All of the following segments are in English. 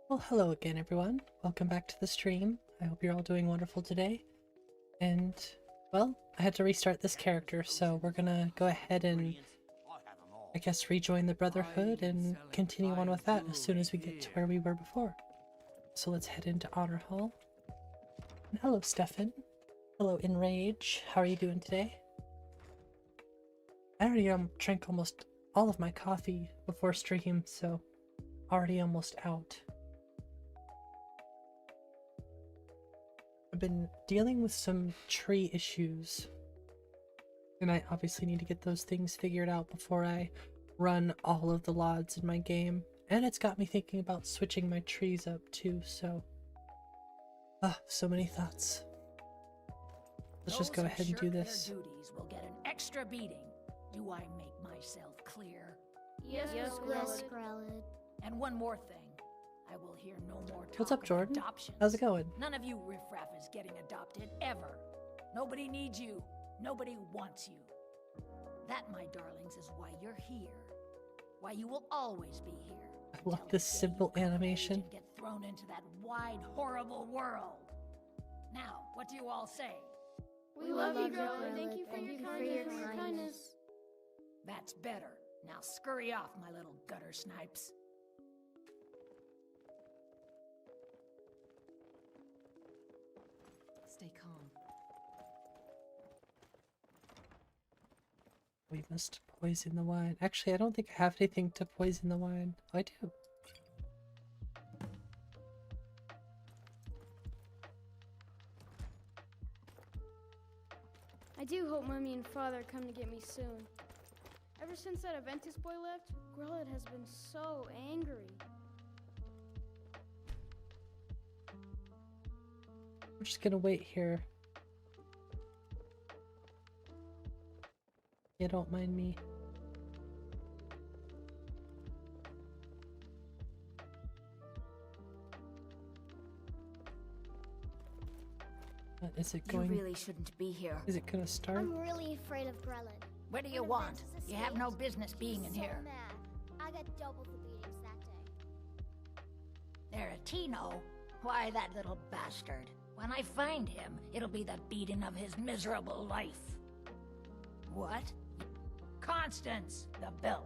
Well, hello again, everyone. Welcome back to the stream. I hope you're all doing wonderful today. And, well, I had to restart this character, so we're gonna go ahead and, I guess, rejoin the Brotherhood and continue on with that as soon as we get to where we were before. So let's head into Honor Hall. And hello, Stefan. Hello, Enrage. How are you doing today? I already drank almost all of my coffee before stream, so already almost out. I've been dealing with some tree issues, and I obviously need to get those things figured out before I run all of the LODs in my game. And it's got me thinking about switching my trees up too, so so many thoughts. Let's just go ahead and do this. Duties will get an extra beating. Do I make myself clear? Yes, Skrellid. And one more thing. I will hear no more talk What's up, Jordan? of adoptions. How's it going? None of you riffraff is getting adopted, ever. Nobody needs you. Nobody wants you. That, my darlings, is why you're here. Why you will always be here. I love this simple animation. Get thrown into that wide, horrible world. Now, what do you all say? We love you, Skrellid. Thank you for your kindness. That's better. Now scurry off, my little gutter snipes. Stay calm. We must poison the wine. Actually, I don't think I have anything to poison the wine. Oh, I do. I do hope Mummy and Father come to get me soon. Ever since that Aventus boy left, Skrellid has been so angry. I'm just gonna wait here. Yeah, don't mind me. Is it going? You really shouldn't be here. Is it gonna start? I'm really afraid of Skrellid. What do you want? You have no business being in here. I got double the beatings that day. Eratino? Why, that little bastard. When I find him, it'll be the beating of his miserable life. What? Constance, the bill.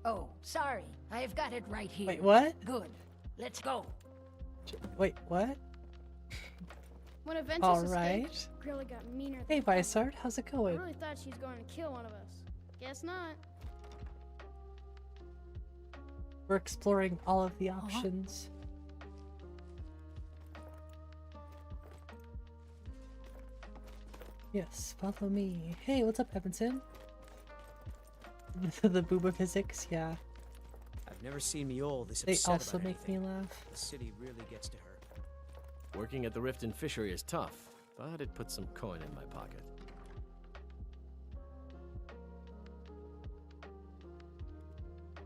Oh, sorry. I've got it right here. Wait, what? Good. Let's go. Wait, what? When Aventus All escaped, right. Skrellid got meaner. Hey, Vysard, how's it I going? really thought she was going to kill one of us. Guess not. We're exploring all of the options. Yes, follow me. Hey, what's up, Evanson? The booba physics, yeah. I've never seen Miol this They upset also about make anything. me laugh. The city really gets to her. Working at the Rifton fishery is tough, but it puts some coin in my pocket.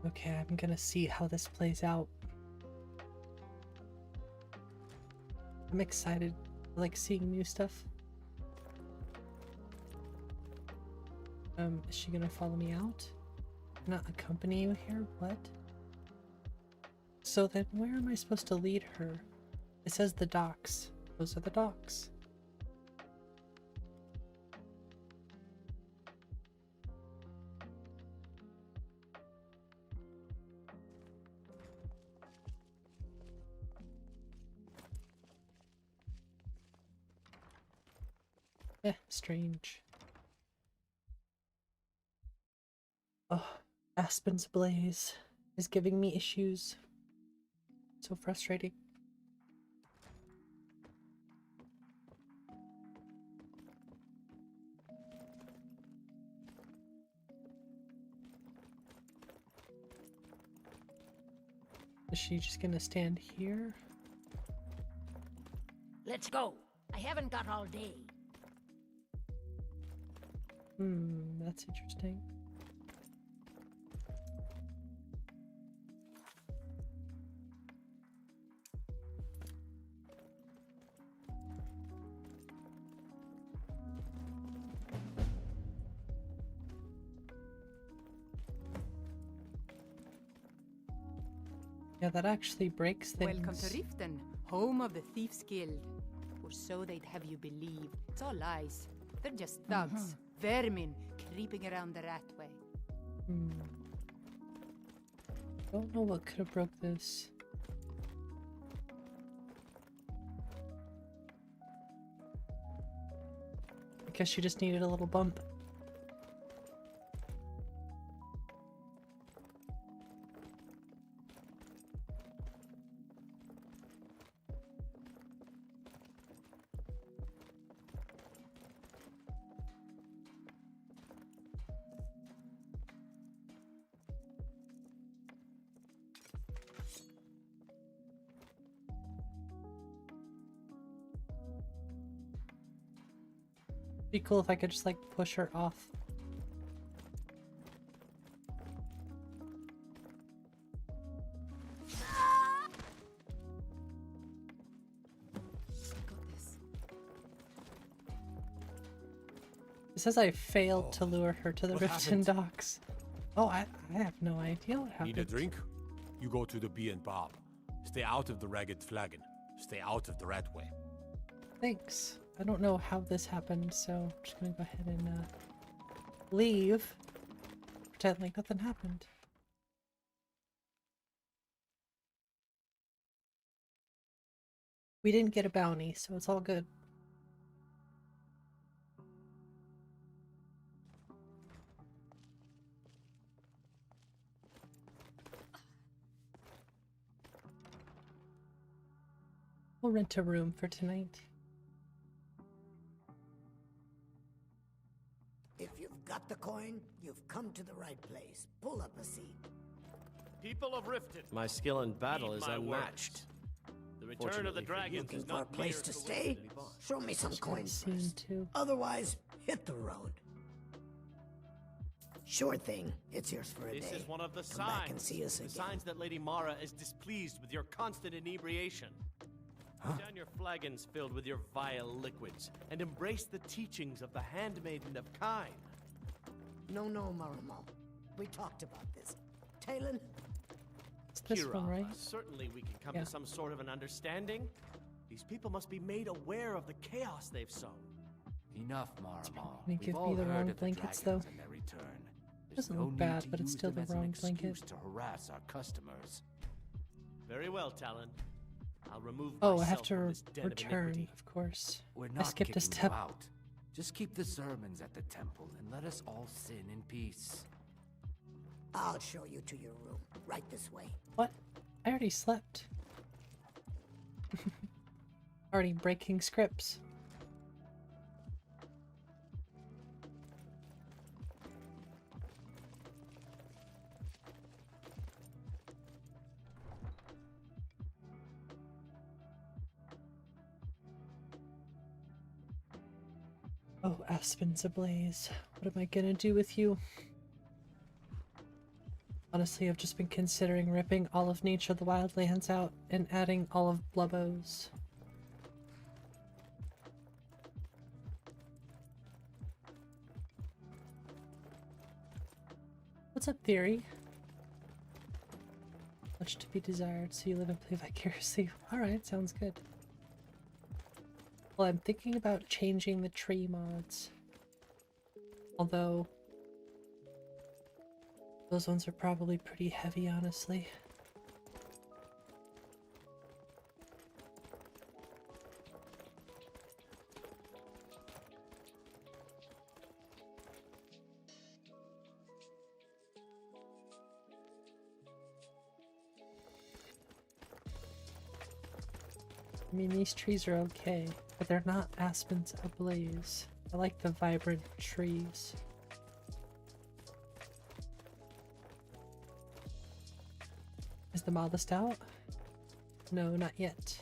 Okay, I'm gonna see how this plays out. I'm excited. I like seeing new stuff. Is she gonna follow me out? Not accompany you here? What? So then where am I supposed to lead her? It says the docks. Those are the docks. Strange. Oh, Aspen's Blaze is giving me issues. So frustrating. Is she just gonna stand here? Let's go. I haven't got all day. That's interesting. Yeah, that actually breaks things. Welcome to Rifton, home of the Thieves Guild. Or so they'd have you believe. It's all lies. They're just thugs, vermin, creeping around the rat way. Don't know what could have broke this. I guess you just needed a little bump. Be cool if I could just like push her off. Got this. It says I failed to lure her to the What Rifton happened? docks. Oh, I have no idea what happened. Need a drink? You go to the Bee and Bob. Stay out of the Ragged Flagon. Stay out of the Ratway. Thanks. I don't know how this happened, so I'm just gonna go ahead and leave. Pretend like nothing happened. We didn't get a bounty, so it's all good. We'll rent a room for tonight. If you've got the coin, you've come to the right place. Pull up a seat. People of Rifton. My skill in battle is unmatched. The return of the dragons Looking is for a not place near to the stay? Windhelm anymore. Show me some coins Scene first. too. Otherwise, hit the road. Sure thing. It's yours for a This day. is one of the Come back and signs. see us The again. signs that Lady Mara is displeased with your constant inebriation. Put down your flagons filled with your vile liquids and embrace the teachings of the handmaiden of Kine. No, Maramo. We talked about this. Talon, It's this one, right? Certainly we can come Yeah. to some sort of an understanding. These people must be made aware of the chaos they've sown. Enough, Marmal. gonna We've give me all the heard wrong of the blankets, dragons though. and their return. There's Doesn't no look need bad, to but it's use still them the as an wrong excuse blanket. to harass our customers. Very well, Talon. I'll remove Oh, I myself have to from this den of return, iniquity. of course. We're I not skipped a kicking step. you out. Just keep the sermons at the temple and let us all sin in peace. I'll show you to your room. Right this way. What? I already slept. Already breaking scripts. Oh, Aspen's ablaze. What am I gonna do with you? Honestly, I've just been considering ripping all of Nature of the Wildlands out and adding all of Blubbos. What's up, Theory? Much to be desired, so you live and play vicariously. Alright, sounds good. Well, I'm thinking about changing the tree mods. Although, those ones are probably pretty heavy, honestly. I mean, these trees are okay, but they're not aspens ablaze. I like the vibrant trees. Is the Modlist out? No, not yet.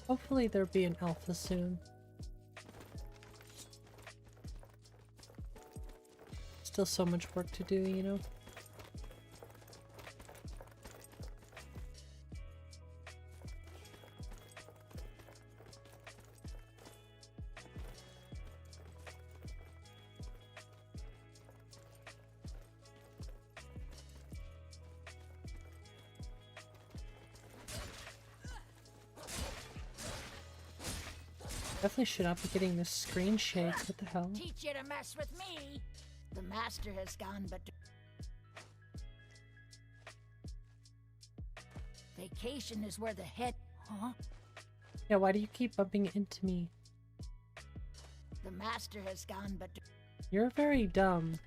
Hopefully there'll be an alpha soon. Still so much work to do, you know? Definitely should not be getting this screen shake. What the hell? Teach you to mess with me. The master has gone, but vacation is where the head. Huh? Yeah, why do you keep bumping into me? The master has gone, but You're very dumb.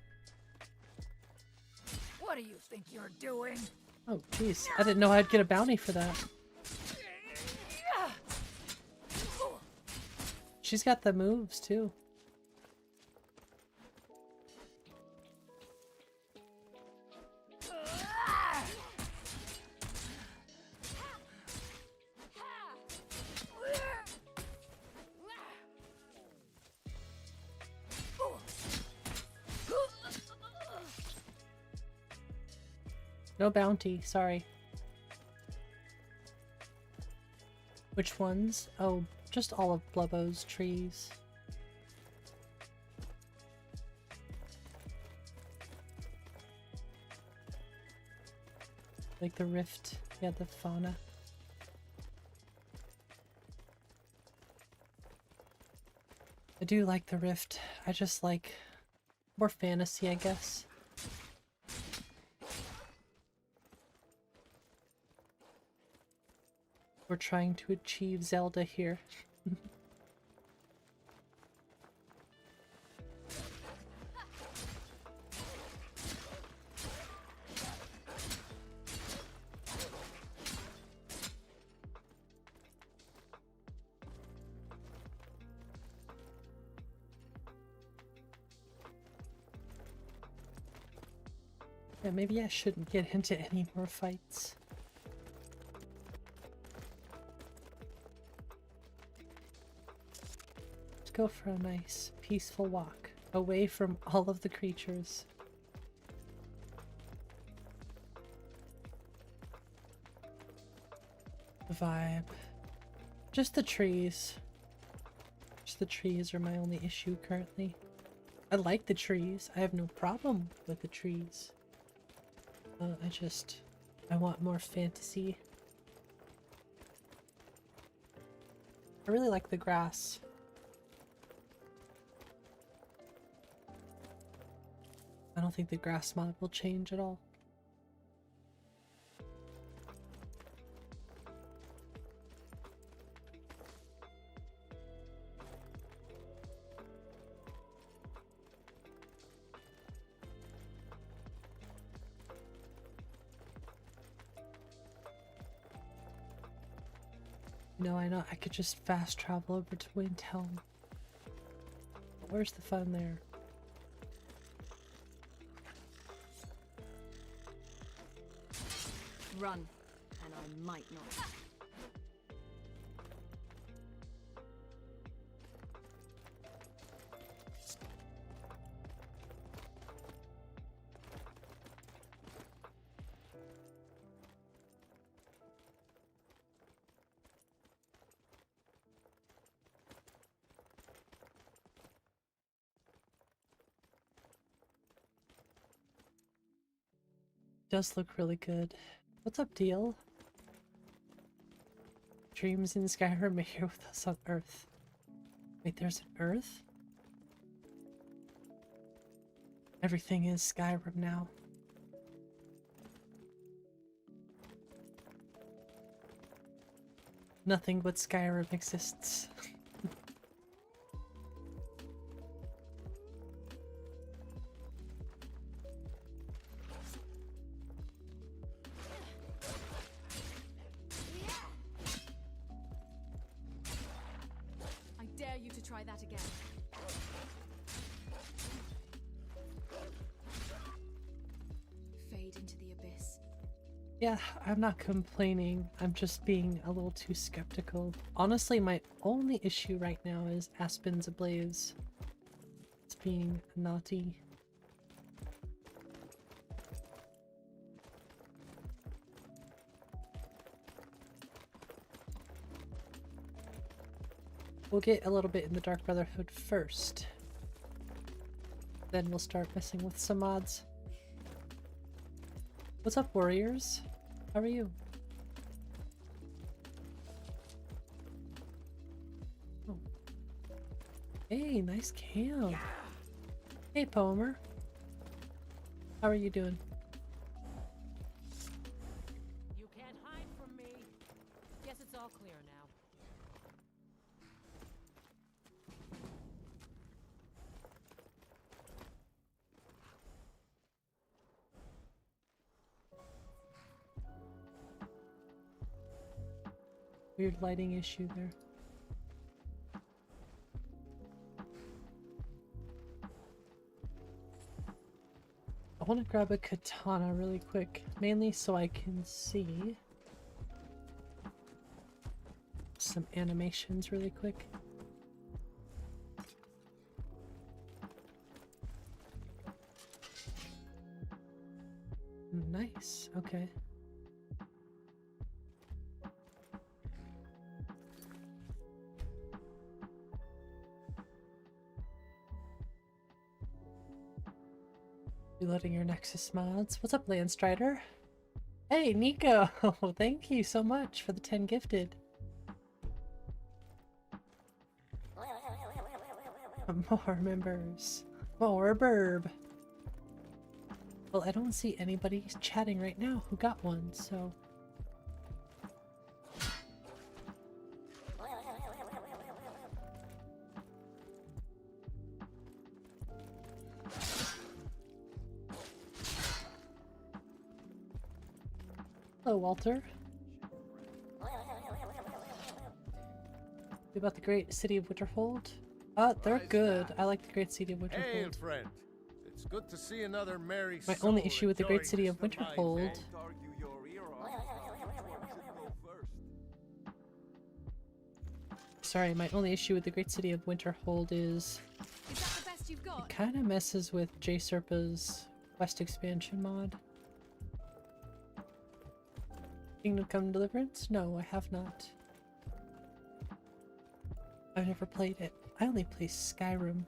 what do you think you're doing? Oh, jeez. I didn't know I'd get a bounty for that. She's got the moves, too. No bounty, sorry. Which ones? Oh, just all of Blubbo's trees. Like the rift, yeah, the fauna. I do like the rift. I just like more fantasy, I guess. We're trying to achieve Zelda here. Yeah, maybe I shouldn't get into any more fights. Let's go for a nice, peaceful walk, away from all of the creatures. The vibe. Just the trees. Just the trees are my only issue currently. I like the trees. I have no problem with the trees. I want more fantasy. I really like the grass. I don't think the grass mod will change at all. No, I know I could just fast travel over to Windhelm. Where's the fun there? Run, and I might not. Does look really good. What's up, deal? Dreams in Skyrim are here with us on Earth. Wait, there's an Earth? Everything is Skyrim now. Nothing but Skyrim exists. Try that again. Fade into the abyss. Yeah, I'm not complaining. I'm just being a little too skeptical. Honestly, my only issue right now is Aspen's Ablaze. It's being naughty. We'll get a little bit in the Dark Brotherhood first. Then we'll start messing with some mods. What's up, warriors? How are you? Oh. Hey, nice cam. Hey, Poemer. How are you doing? You can't hide from me. Guess it's all clear now. Weird lighting issue there. I want to grab a katana really quick, mainly so I can see some animations really quick. Nice, okay. Reloading your Nexus mods. What's up, Landstrider? Hey, Nico! Thank you so much for the 10 gifted. More members. More burb. Well, I don't see anybody chatting right now who got one, so... Hello, Walter. What about the great city of Winterhold? They're good. I like the great city of Winterhold. Hey, friend. It's good to see another merry My soul only issue with the great enjoying city of this divine Winterhold. day. Sorry, my only issue with the great city of Winterhold is Is that the best you've got? it kind of messes with J Serpa's Quest expansion mod. Kingdom Come Deliverance? No, I have not. I've never played it. I only play Skyrim.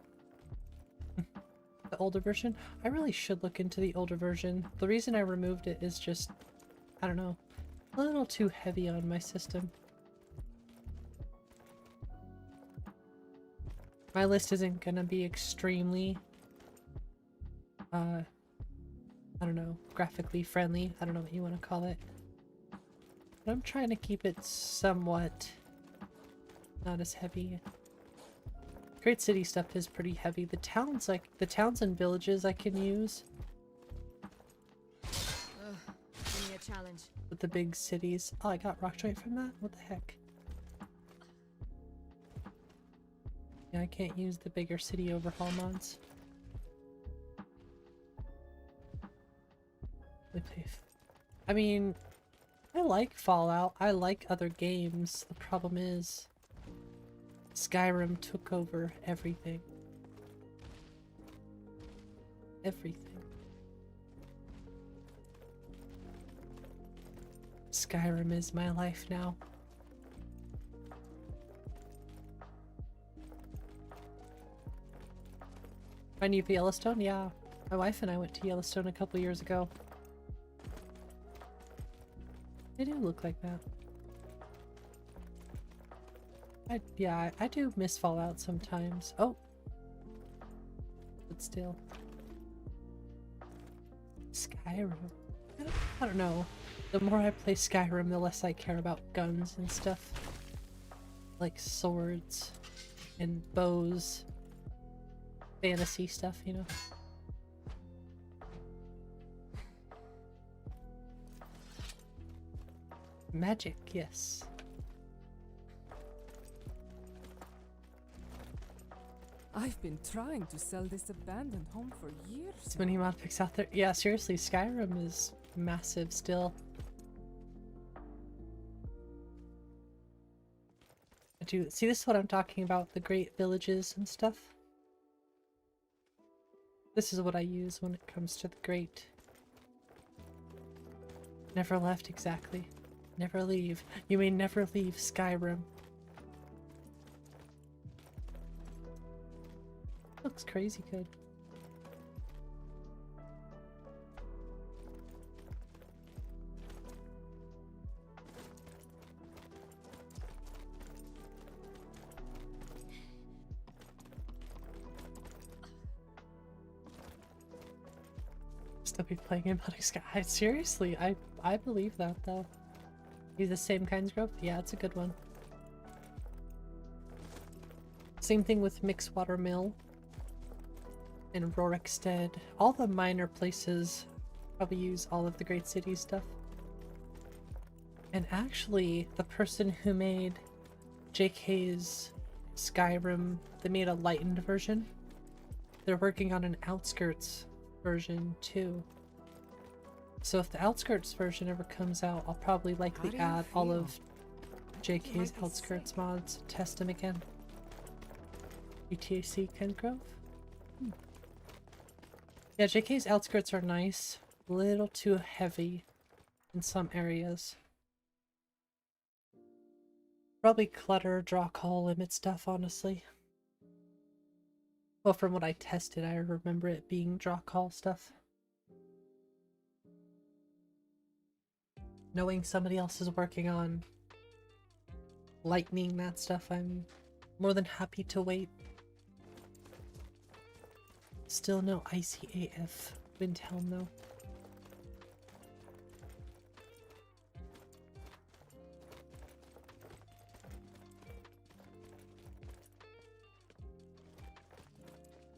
The older version? I really should look into the older version. The reason I removed it is just, I don't know, a little too heavy on my system. My list isn't gonna be extremely, I don't know, graphically friendly. I don't know what you want to call it. But I'm trying to keep it somewhat not as heavy. Great city stuff is pretty heavy. The towns, like, the towns and villages I can use. Give me a challenge. With the big cities. Oh, I got rock joint from that? What the heck? Yeah, I can't use the bigger city overhaul mods. I mean, I like Fallout. I like other games. The problem is Skyrim took over everything. Everything. Skyrim is my life now. Find you for Yellowstone? Yeah. My wife and I went to Yellowstone a couple years ago. They do look like that. Yeah, I do miss Fallout sometimes. Oh! But still. Skyrim. I don't know. The more I play Skyrim, the less I care about guns and stuff. Like swords and bows. Fantasy stuff, you know? Magic, yes. I've been trying to sell this abandoned home for years. So many mod picks out there. Yeah, seriously, Skyrim is massive still. See, this is what I'm talking about, the great villages and stuff. This is what I use when it comes to the great. Never left, exactly. Never leave. You may never leave Skyrim. Looks crazy good. still be playing Exotic Sky. Seriously, I believe that though. Use the same kinds growth? Yeah, it's a good one. Same thing with Mixwater Mill and Rorikstead. All the minor places probably use all of the Great City stuff. And actually, the person who made JK's Skyrim, they made a lightened version. They're working on an Outskirts version too. So if the Outskirts version ever comes out, I'll probably likely add all of JK's Outskirts mods, test them again. UTAC Kengrove? Yeah, JK's Outskirts are nice. A little too heavy in some areas. Probably clutter, draw call, limit stuff, honestly. Well, from what I tested, I remember it being draw call stuff. Knowing somebody else is working on lightening that stuff, I'm more than happy to wait. Still no Icy AF Windhelm though.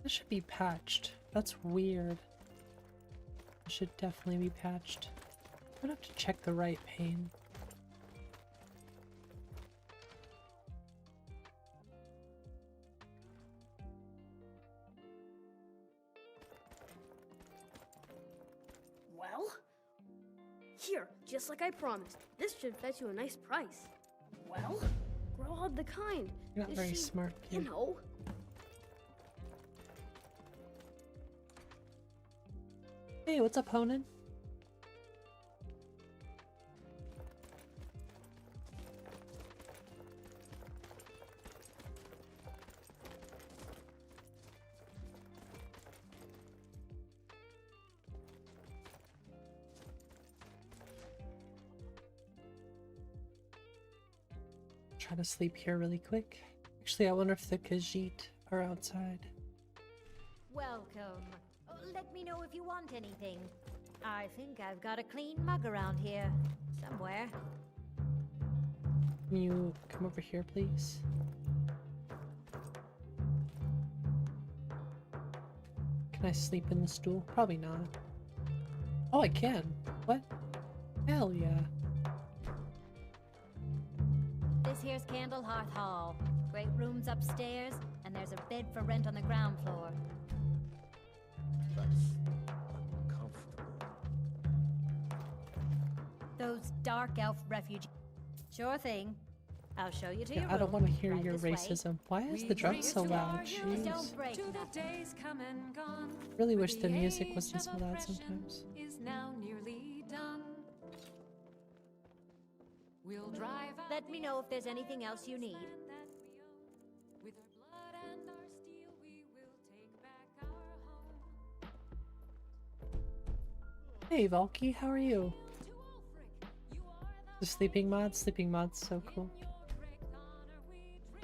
This should be patched. That's weird. It should definitely be patched. I'm gonna have to check the right pane. Well? Here, just like I promised. This should fetch you a nice price. Well? Grow all the kind. You're not very smart, you kid. know. Hey, what's up, Honan? Try to sleep here really quick. Actually, I wonder if the Khajiit are outside. Welcome. Let me know if you want anything. I think I've got a clean mug around here. Somewhere. Can you come over here, please? Can I sleep in the stool? Probably not. Oh, I can. What? Hell yeah. This here's Candlehearth Hall. Great rooms upstairs, and there's a bed for rent on the ground floor. Those dark elf refugees. Sure thing. I'll show you to your room. I don't want to hear right your this way. racism. Why is the drum so loud? Jeez. Really wish the music wasn't so loud sometimes. Is now nearly done. We'll drive out Let me know if there's anything else you need. with our blood and our steel. We will take back our home. Hey, Valky, how are you? The sleeping mod? Sleeping mod's so cool. We're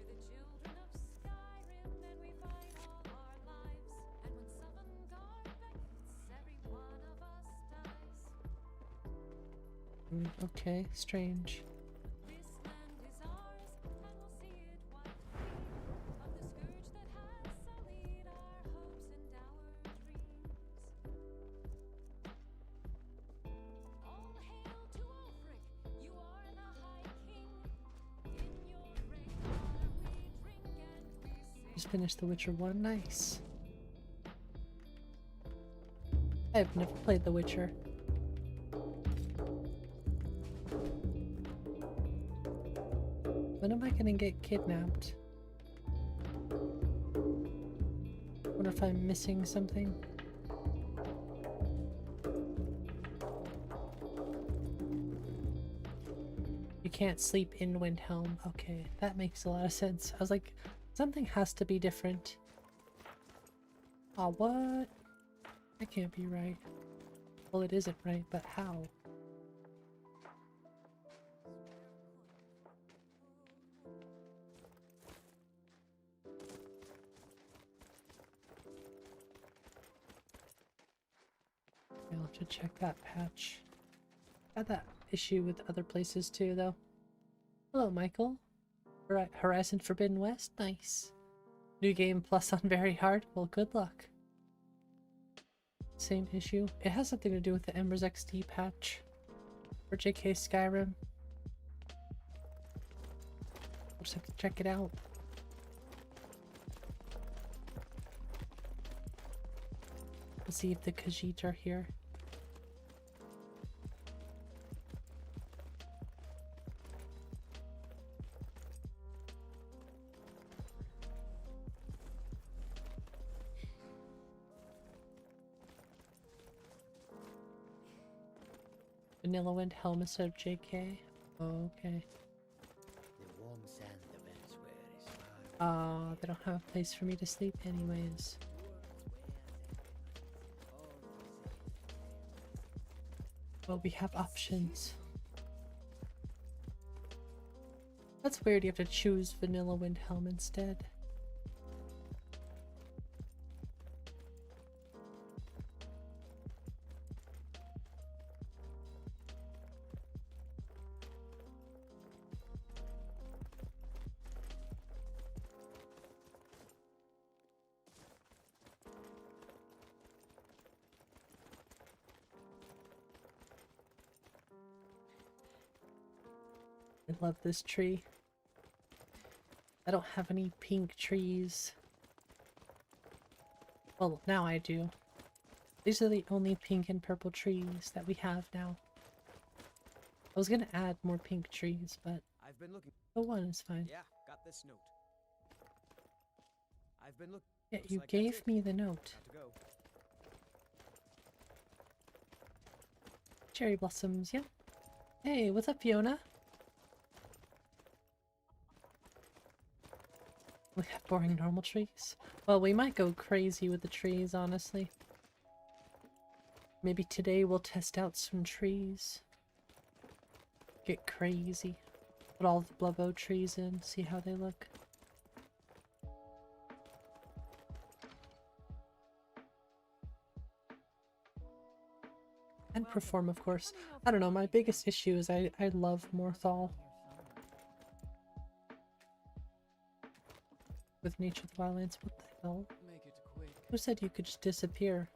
the children of Skyrim, and we fight all our lives. And when Sovngarde beckons, every one of us dies. Okay, strange. This land is ours, and we'll see it wipe free of the scourge that has sullied our hopes and our dreams. All hail to Ulfric, you are the High King. In your great honor we drink and we sing. Just finished The Witcher 1. Nice. I've never played The Witcher. When am I gonna get kidnapped? Wonder if I'm missing something. You can't sleep in Windhelm. Okay, that makes a lot of sense. I was like, something has to be different. Aw, what? That can't be right. Well, it isn't right, but how? I'll have to check that patch. Had that issue with other places too, though. Hello, Michael. Horizon Forbidden West? Nice. New game plus on very hard? Well, good luck. Same issue. It has something to do with the Embers XD patch for JK Skyrim. We'll just have to check it out. We'll see if the Khajiit are here. Vanilla Windhelm instead of JK. Oh, okay. The warm sand of elsewhere is Ah, they don't have a place for me to sleep anyways. Well, we have options. That's weird, you have to choose Vanilla Windhelm instead. I love this tree. I don't have any pink trees. Well, now I do. These are the only pink and purple trees that we have now. I was gonna add more pink trees, but I've been looking. the one is fine. Yeah, got this note. I've been looking. Yeah, you gave me the note. Got to go. Cherry blossoms, yeah. Hey, what's up, Fiona? We have boring normal trees. Well, we might go crazy with the trees, honestly. Maybe today we'll test out some trees. Get crazy. Put all the blubbo trees in, see how they look. And perform, of course. I don't know, my biggest issue is I love Morthal. With Nature of the Wildlands, what the hell? Make it quick. Who said you could just disappear?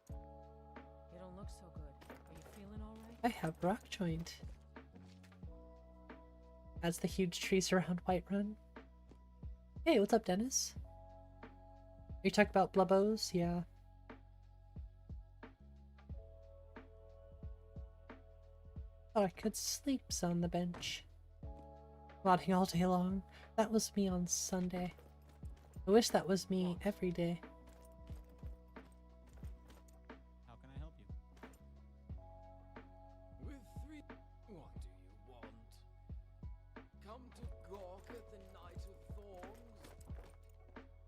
You don't look so good. Are you feeling all right? I have rock joint. As the huge trees around Whiterun. Hey, what's up, Dennis? Are you talking about blubbos? Yeah. Thought I could sleep on the bench. Rotting all day long. That was me on Sunday. I wish that was me every day. How can I help you? With three. What do you want? Come to gawk at the Night of Thorns?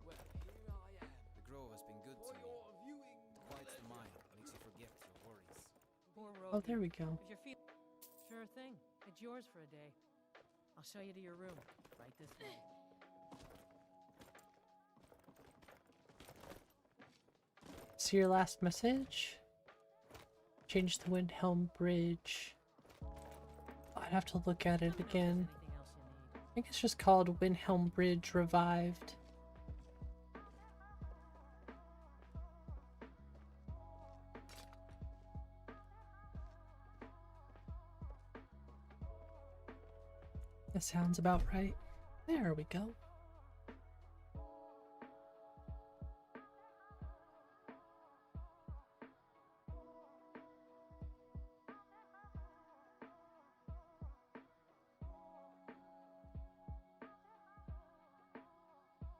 Well, here I am. The Grove has been good to For me. your viewing Quiets the mind, makes you forget your worries. Poor Oh, Rogue. there we go. If you're feeling... Sure thing. It's yours for a day. I'll show you to your room. Right this way. See your last message? Change the Windhelm Bridge. I'd have to look at it again. I think it's just called Windhelm Bridge Revived. That sounds about right. There we go.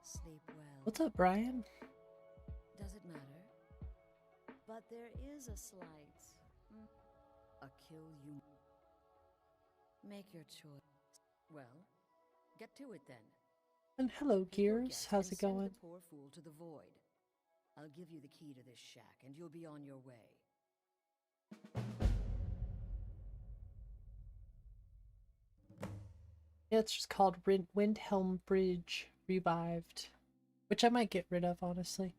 Sleep well. What's up, Brian? Does it matter? But there is a slight... a kill you... Make your choice. Well, get to it then. And hello, Take your Gears. guess How's and it send going? the poor fool to the void. I'll give you the key to this shack, and you'll be on your way. Yeah, it's just called Windhelm Bridge Revived. Which I might get rid of, honestly.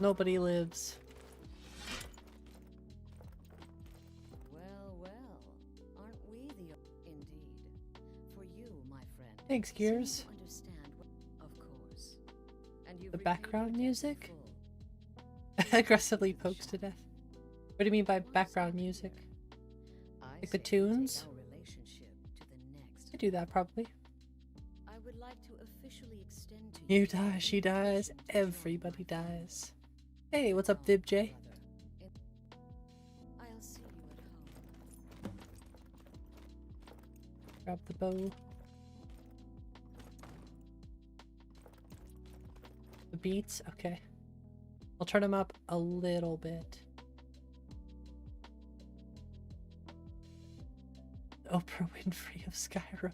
Nobody lives. Well, well, aren't we the indeed? For you, my friend. Thanks, Gears. seem to understand what, of course. And you've The repaid background your debt in music? full. Aggressively pokes to death. What do you mean by background music? I Like say the we take tunes? our relationship to the next. I do that probably. I would like to officially extend to You die, she dies, everybody dies. Hey, what's up, Vib J? I'll see you at home. Grab the bow. The beats? Okay. I'll turn them up a little bit. Oprah Winfrey of Skyrim.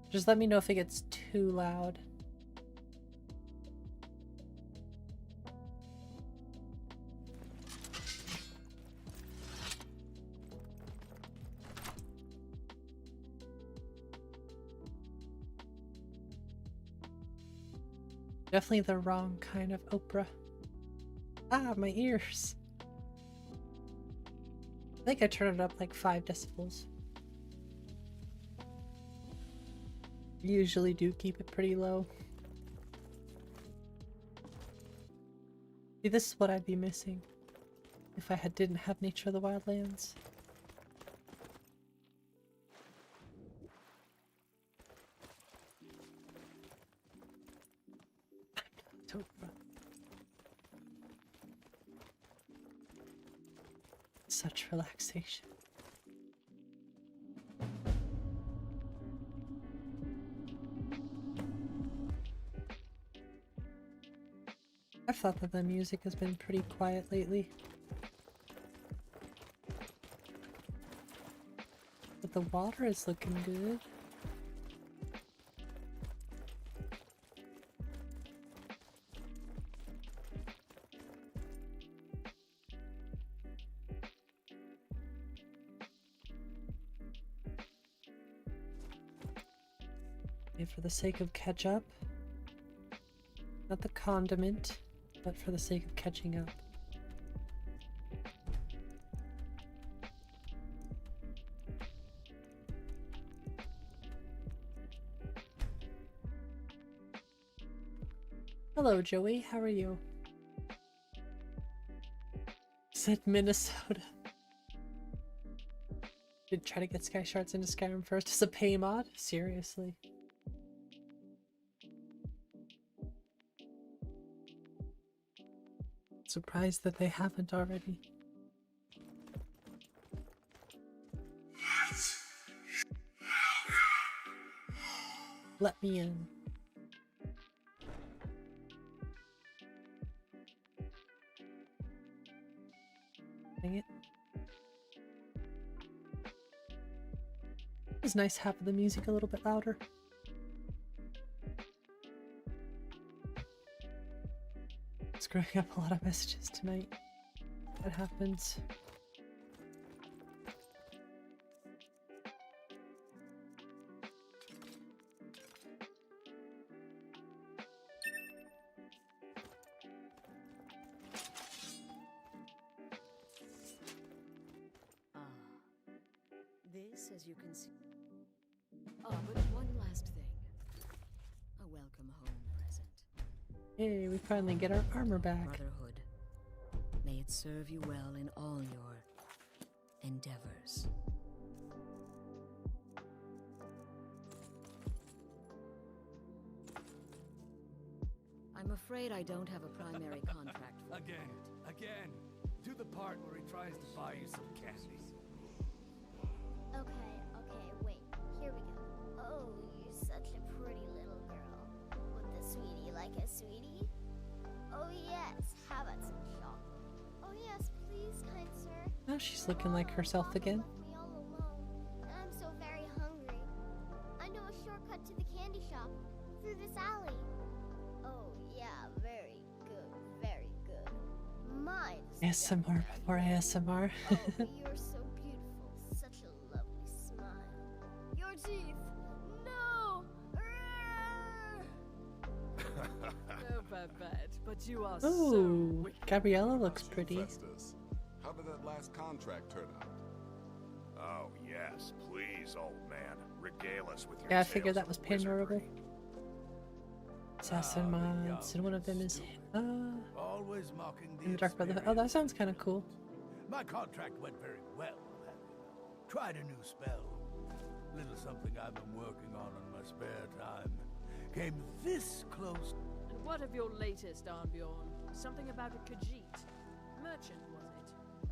Just let me know if it gets too loud. Definitely the wrong kind of Oprah. Ah, my ears. I think I turned it up like 5 decibels. Usually do keep it pretty low. See, this is what I'd be missing if I didn't have Nature of the Wildlands. Such relaxation. I've thought that the music has been pretty quiet lately. But the water is looking good. For the sake of catch up, not the condiment, but for the sake of catching up. Hello, Joey. How are you? Said Minnesota. Did try to get Sky Shards into Skyrim first as a pay mod? Seriously. Surprised that they haven't already. Let me in. Dang it. It was nice having the music a little bit louder. Screwing up a lot of messages tonight. That happens. This, as you can see. But one last thing. A welcome home present. Hey, we finally get our armor back. Brotherhood. May it serve you well in all your endeavors. I'm afraid I don't have a primary contract for Again. Do the part where he tries to buy you some candy. Okay, wait. Here we go. Oh, you're such a pretty little girl. Would the sweetie like a sweetie? Oh yes, how about some chocolate? Oh yes, please, kind sir. Now she's looking like herself again. Me all alone, and I'm so very hungry. I know a shortcut to the candy shop, through this alley. Oh yeah, very good, very good. Mine. ASMR before ASMR. Oh, you're so beautiful, such a lovely smile. Your teeth, no! Oh, But you are so Ooh, wicked. Gabriella looks pretty. Festus, how did that last contract turn out? Oh, yes, please, old man. Regale us with your Yeah, I tales figured that of was Pandorable. wizardry. Assassin mods, and one of them is Always mocking in the Dark Brotherhood. Oh, that sounds kind of cool. My contract went very well. Tried a new spell. Little something I've been working on in my spare time. Came this close. And what of your latest, Arnbjorn? Something about a Khajiit. Merchant, was it?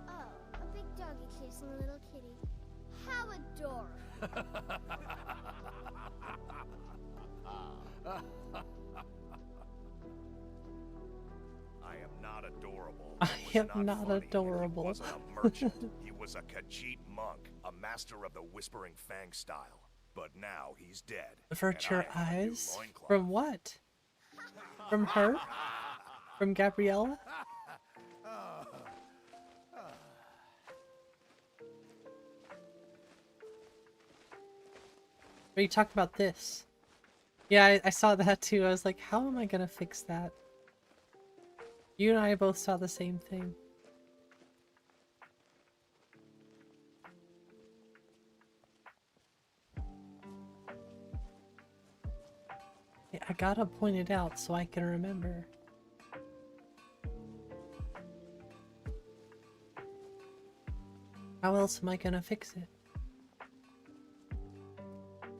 Oh, a big doggy chasing a little kitty. How adorable. I am not adorable. I It was am not funny. adorable. He wasn't a merchant. He was a Khajiit monk, a master of the Whispering Fang style. But now he's dead. Avert and your I have a new eyes. loincloth. From what? From her? From Gabriella? Are you talking about this? Yeah, I saw that too. I was like, how am I gonna fix that? You and I both saw the same thing. Yeah, I gotta point it out so I can remember. How else am I gonna fix it?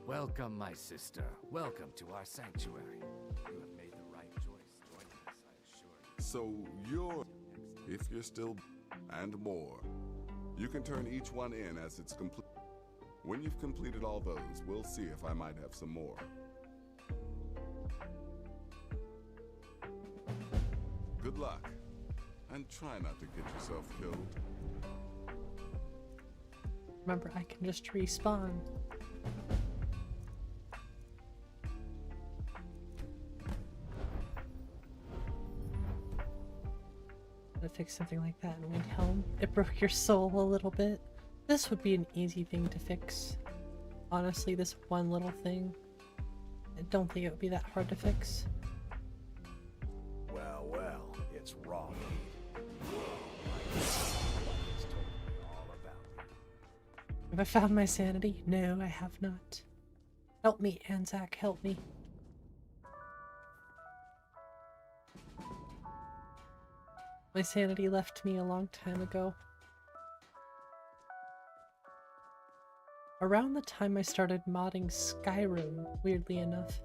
Welcome, my sister. Welcome to our sanctuary. You have made the right choice joining us, I assure you. So you're, if you're still, and more. You can turn each one in as it's complete. When you've completed all those, we'll see if I might have some more. Good luck, and try not to get yourself killed. Remember, I can just respawn. To fix something like that in Windhelm. It broke your soul a little bit. This would be an easy thing to fix. Honestly, this one little thing. I don't think it would be that hard to fix. Well, well, it's wrong. It's told me all about you. Have I found my sanity? No, I have not. Help me, Anzac, help me. My sanity left me a long time ago. Around the time I started modding Skyrim, weirdly enough.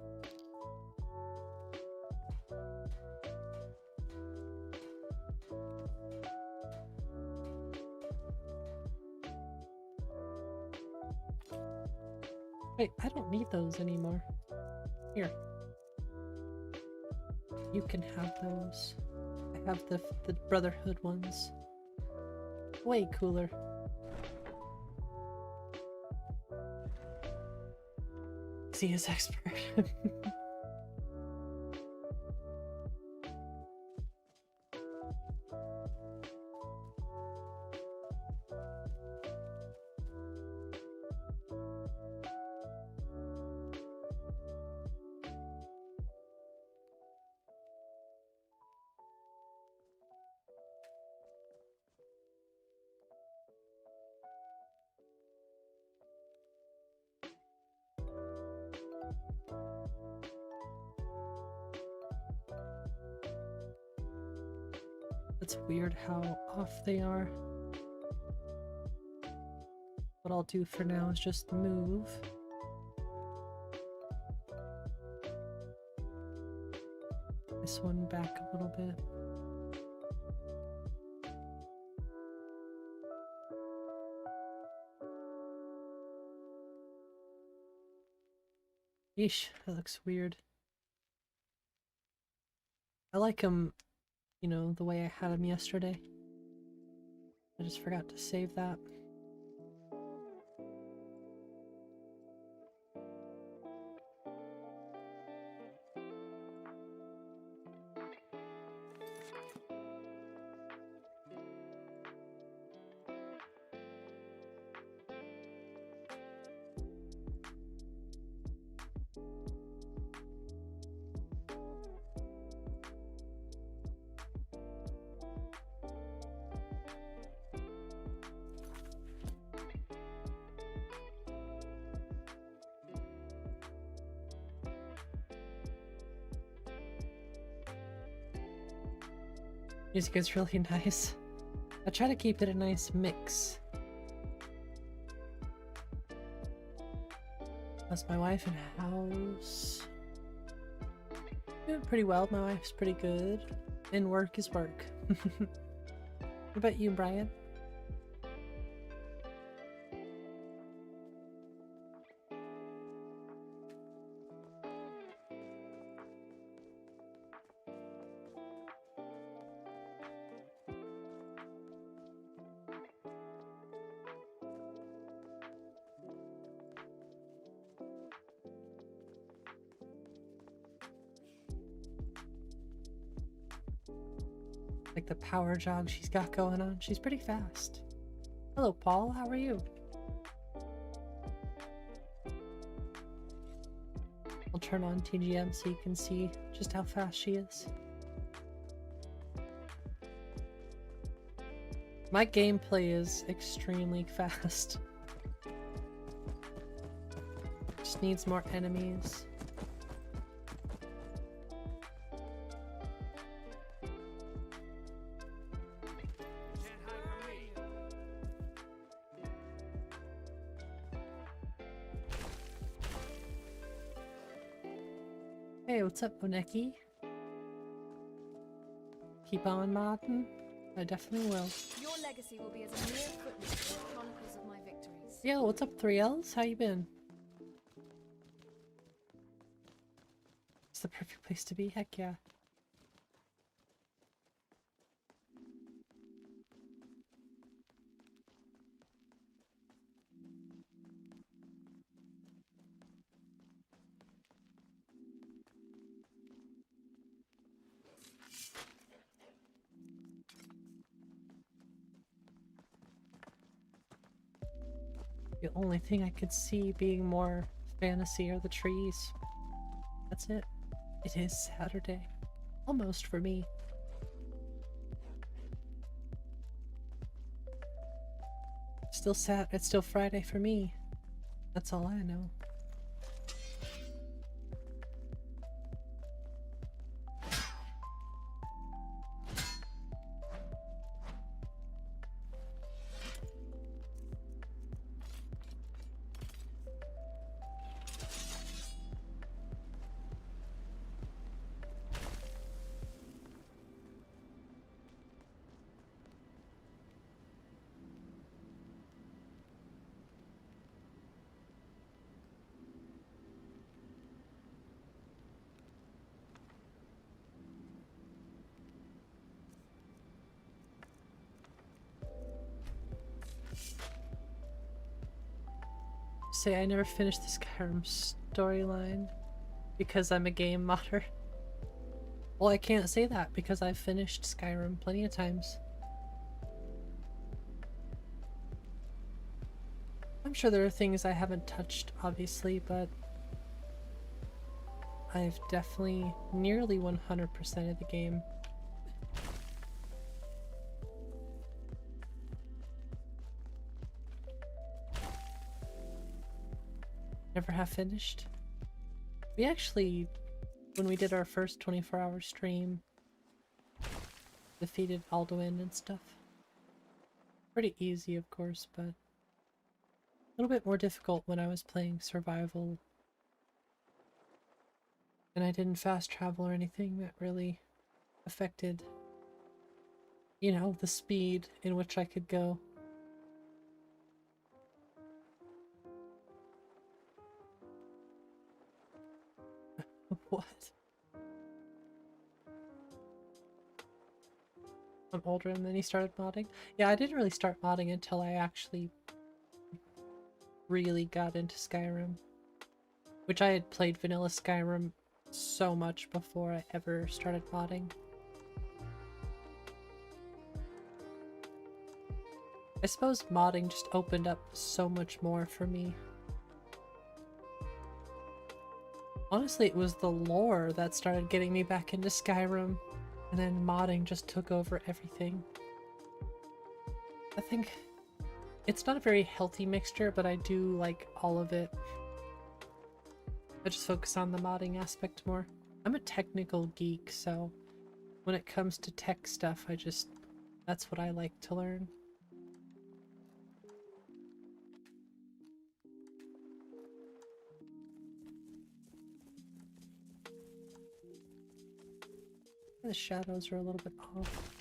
Wait, I don't need those anymore. Here. You can have those. I have the Brotherhood ones. Way cooler. He is expert. It's weird how off they are. What I'll do for now is just move. This one back a little bit. Yeesh, that looks weird. I like them, you know, the way I had them yesterday. I just forgot to save that. Music is really nice. I try to keep it a nice mix. How's my wife and house? Doing pretty well. My wife's pretty good. And work is work. What about you, Brian? Like the power jog she's got going on. She's pretty fast. Hello, Paul. How are you? I'll turn on TGM so you can see just how fast she is. My gameplay is extremely fast. Just needs more enemies. Hey, what's up, Boneki? Keep on modding? I definitely will. Your legacy will be as a mere footnote in the chronicles of my victories. Yo, what's up, 3Ls? How you been? It's the perfect place to be, heck yeah. The only thing I could see being more fantasy are the trees. That's it. It is Saturday. Almost for me. It's still Friday for me. That's all I know. Say I never finished the Skyrim storyline because I'm a game modder. Well, I can't say that because I've finished Skyrim plenty of times. I'm sure there are things I haven't touched, obviously, but I've definitely nearly 100% of the game. Never have finished. We actually, when we did our first 24-hour stream, defeated Alduin and stuff. Pretty easy, of course, but a little bit more difficult when I was playing survival. And I didn't fast travel or anything that really affected, you know, the speed in which I could go. What? I'm older and then he started modding? Yeah, I didn't really start modding until I actually really got into Skyrim. Which I had played vanilla Skyrim so much before I ever started modding. I suppose modding just opened up so much more for me. Honestly, it was the lore that started getting me back into Skyrim, and then modding just took over everything. I think it's not a very healthy mixture, but I do like all of it. I just focus on the modding aspect more. I'm a technical geek, so when it comes to tech stuff, that's what I like to learn. The shadows are a little bit off.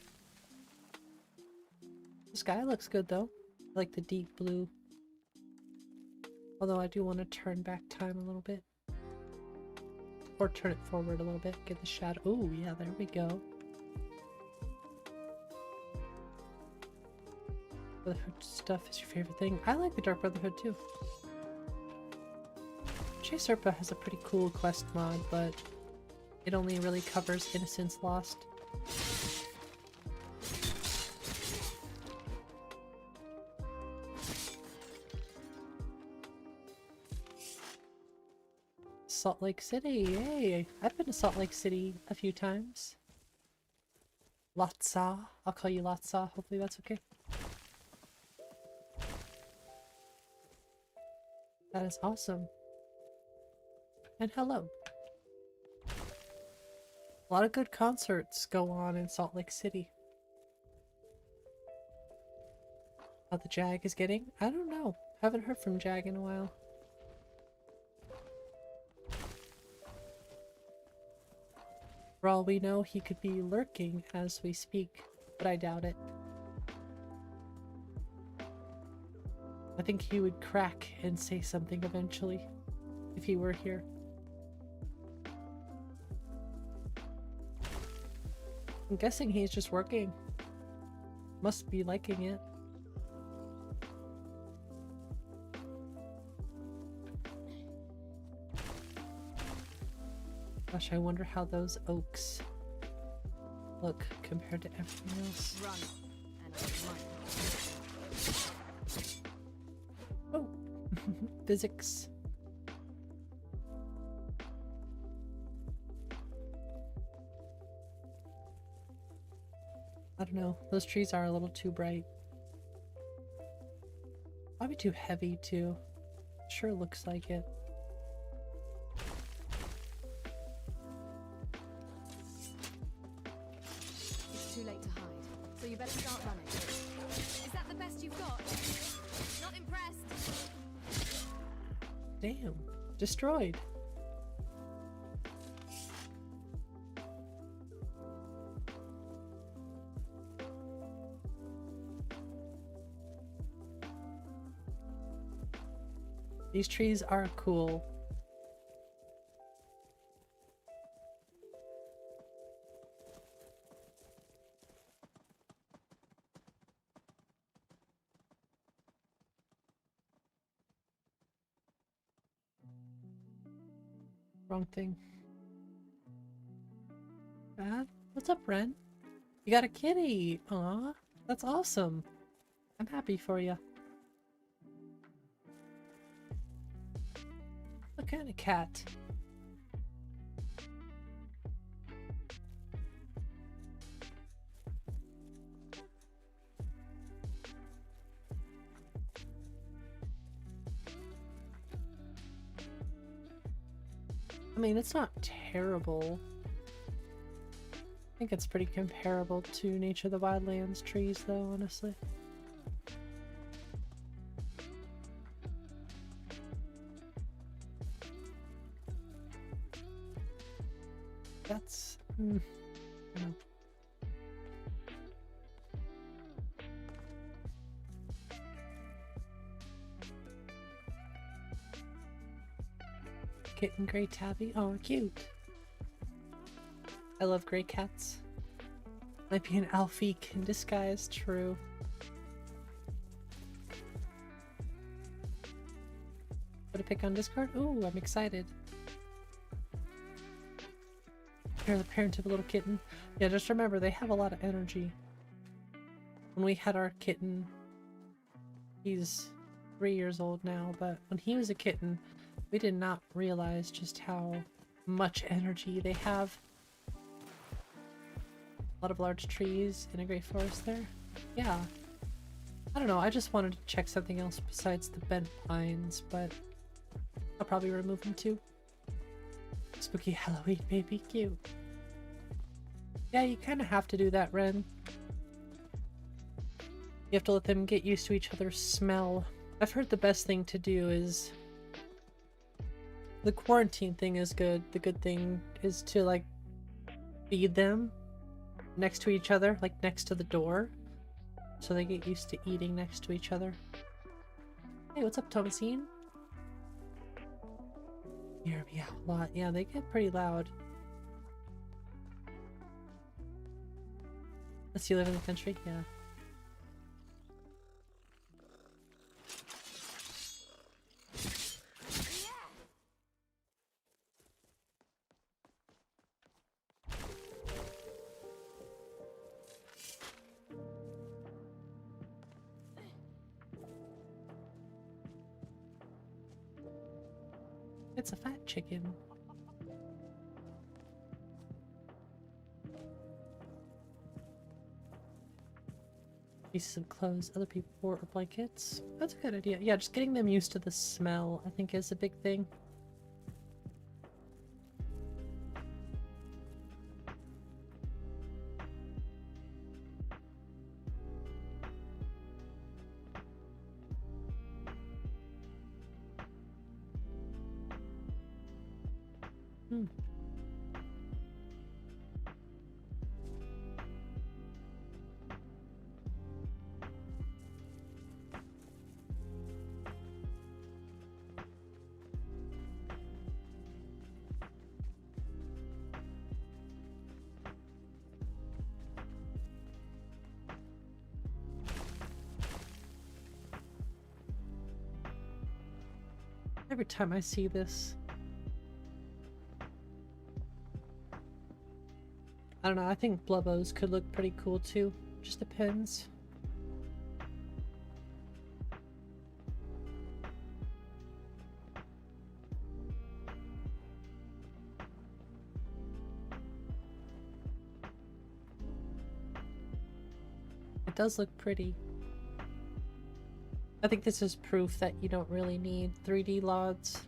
The sky looks good though. I like the deep blue. Although I do want to turn back time a little bit. Or turn it forward a little bit. Get the shadow. Oh yeah, there we go. Brotherhood stuff is your favorite thing. I like the Dark Brotherhood too. Chase Serpa has a pretty cool quest mod, but it only really covers Innocence Lost. Salt Lake City, yay! I've been to Salt Lake City a few times. Lotsa, I'll call you Lotsa, hopefully that's okay. That is awesome. And hello. A lot of good concerts go on in Salt Lake City. How the Jag is getting? I don't know. Haven't heard from Jag in a while. For all we know, he could be lurking as we speak, but I doubt it. I think he would crack and say something eventually, if he were here. I'm guessing he's just working. Must be liking it. Gosh, I wonder how those oaks look compared to everything else. Run, and I'll run. Oh! Physics. I don't know. Those trees are a little too bright. Probably too heavy, too. Sure looks like it. It's too late to hide, so you better start running. Is that the best you've got? Not impressed. Damn. Destroyed. These trees are cool. Wrong thing. Bad? What's up, Ren? You got a kitty! Aw, that's awesome. I'm happy for you. What kind of cat? I mean, it's not terrible. I think it's pretty comparable to Nature of the Wildlands trees, though, honestly. That's... I don't know. Kitten gray tabby. Oh, cute. I love gray cats. Might be an Alfique in disguise, true. What to pick on Discord? Ooh, I'm excited. You're the parent of a little kitten. Yeah, just remember, they have a lot of energy. When we had our kitten, he's 3 years old now, but when he was a kitten, we did not realize just how much energy they have. A lot of large trees in a great forest there. Yeah. I don't know, I just wanted to check something else besides the bent pines, but I'll probably remove them too. Spooky Halloween baby, cute. Yeah, you kind of have to do that, Ren. You have to let them get used to each other's smell. I've heard the best thing to do is... The quarantine thing is good. The good thing is to, like, feed them next to each other, like next to the door. So they get used to eating next to each other. Hey, what's up, Thomasine? Hear me out a lot. Yeah, they get pretty loud. Unless you live in the country? Yeah. It's a fat chicken. Pieces of clothes, other people wore blankets. That's a good idea. Yeah, just getting them used to the smell, I think, is a big thing. Every time I see this, I don't know, I think Blubbos could look pretty cool too. Just depends. It does look pretty. I think this is proof that you don't really need 3D LODs.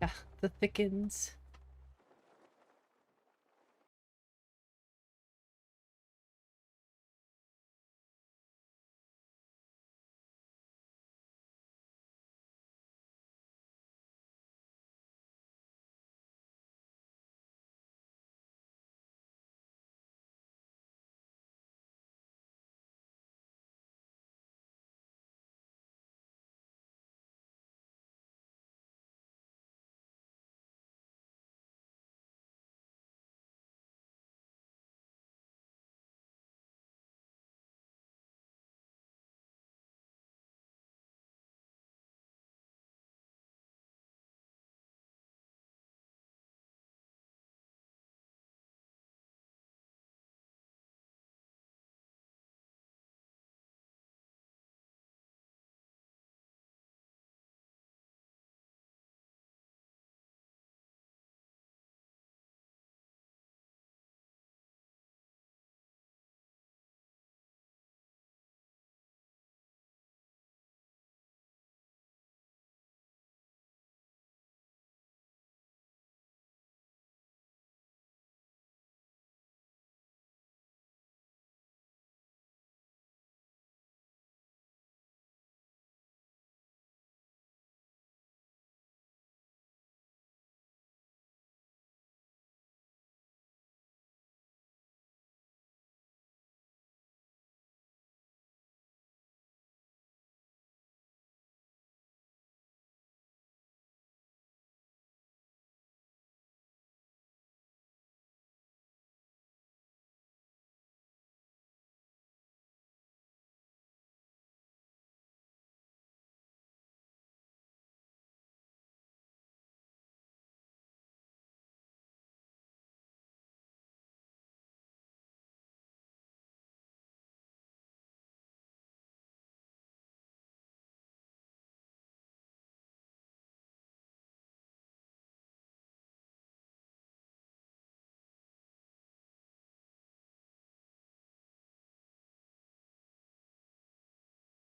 Yeah, the thickens.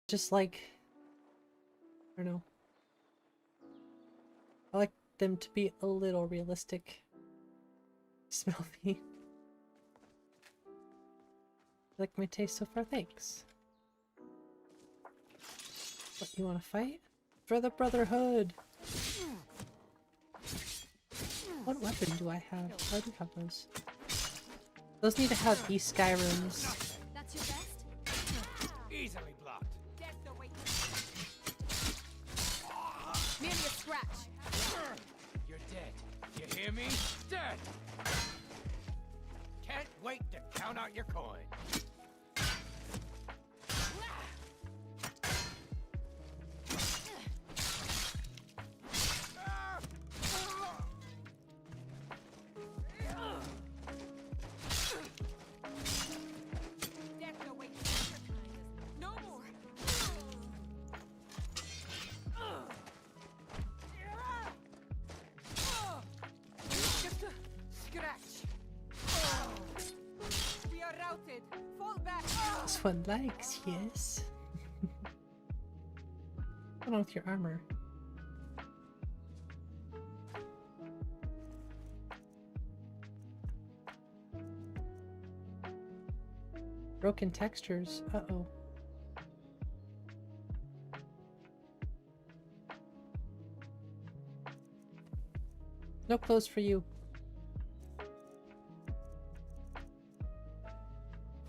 Just like, I don't know. I like them to be a little realistic. Smell me. Like my taste so far, thanks. What, you want to fight? For the Brotherhood! What weapon do I have? Oh, I do have those. Those need to have Skyrims. That's your best? Easily blocked. Merely a scratch. You're dead. You hear me? Dead. Can't wait to count out your coin. No more. Just a scratch. We are routed. Fall back. This one likes, yes. What's on with your armor? Broken textures. Uh-oh. No clothes for you.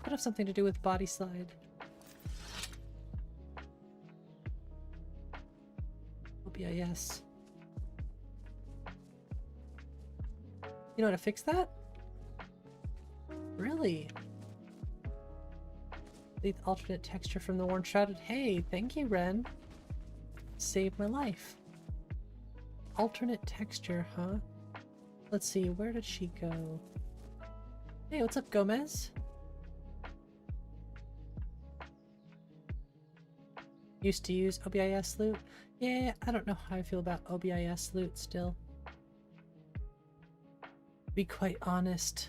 Could have something to do with body slide. OBIS. You know how to fix that? Really? The alternate texture from the Worn Shrouded. Hey, thank you, Ren. Saved my life. Alternate texture, huh? Let's see, where did she go? Hey, what's up, Gomez? Used to use OBIS loot? Yeah, I don't know how I feel about OBIS loot still. To be quite honest.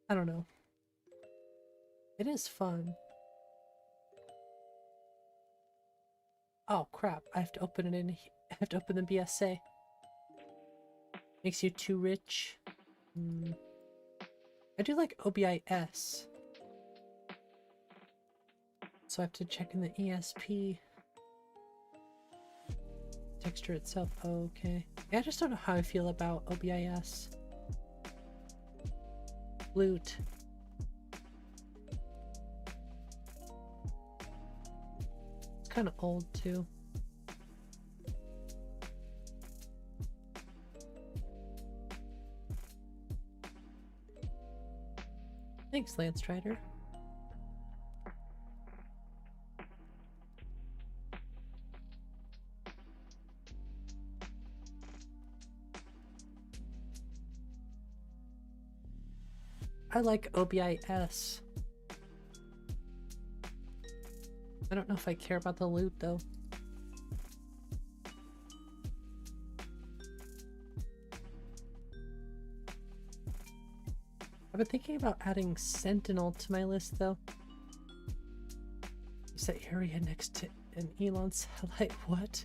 I don't know. It is fun. Oh crap, I have to open it in. I have to open the BSA. Makes you too rich. I do like OBIS. So I have to check in the ESP. Texture itself. Oh, okay. Yeah, I just don't know how I feel about OBIS. Loot. It's kind of old too. Thanks, Lance Strider. I like OBIS. I don't know if I care about the loot though. I've been thinking about adding Sentinel to my list though. Is that area next to an Elon satellite? What?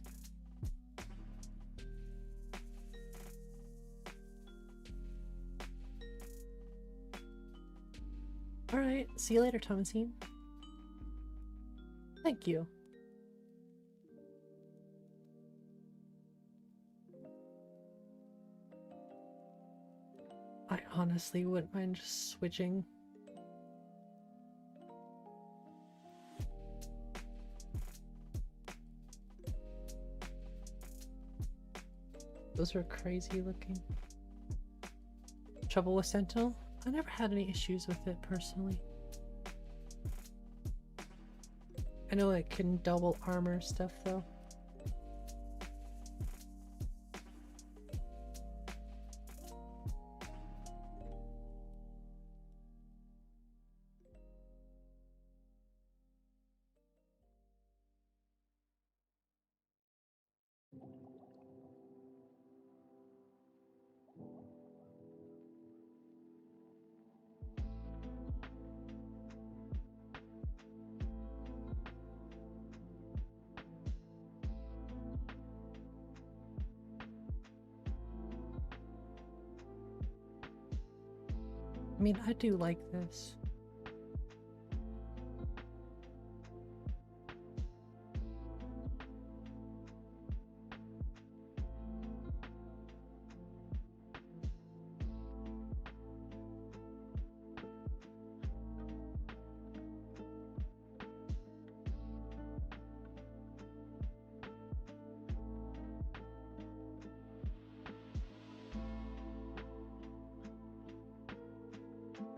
Alright, see you later, Thomasine. Thank you. I honestly wouldn't mind just switching. Those are crazy looking. Trouble with Sentinel? I never had any issues with it personally. I know it can double armor stuff though. mean, I do like this.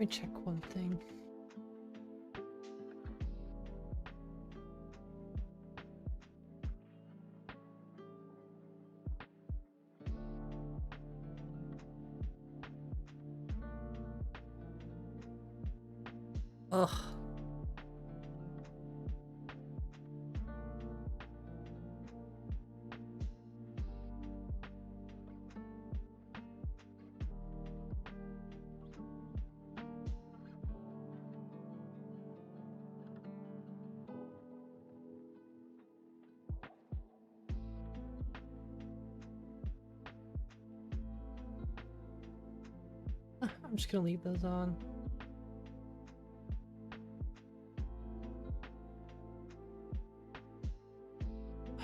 Let me check one thing. Ugh. I'm just gonna leave those on.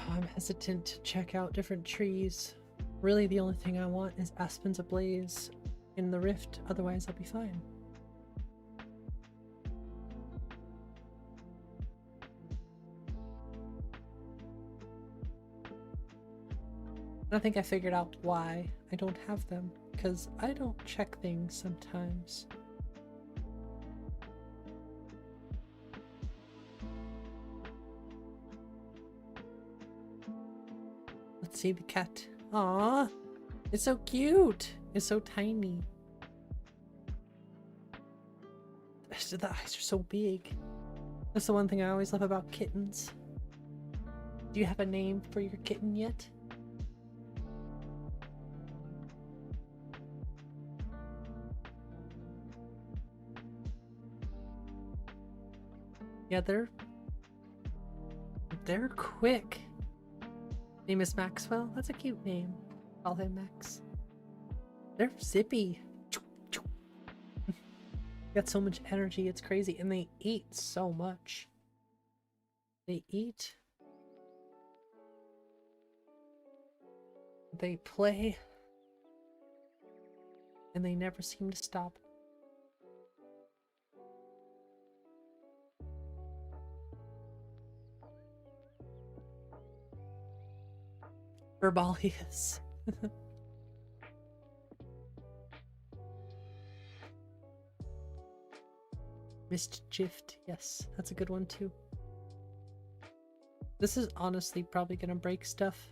I'm hesitant to check out different trees. Really, the only thing I want is aspens ablaze in the rift, otherwise I'll be fine. I think I figured out why I don't have them, because I don't check things sometimes. Let's see the cat. Aww, it's so cute. It's so tiny. The eyes are so big. That's the one thing I always love about kittens. Do you have a name for your kitten yet? Yeah, they're quick. Name is Maxwell. That's a cute name. Call him Max. They're zippy. Got so much energy, it's crazy. And they eat so much. They eat. They play. And they never seem to stop. Herbalius. Mischief, yes, that's a good one too. This is honestly probably gonna break stuff.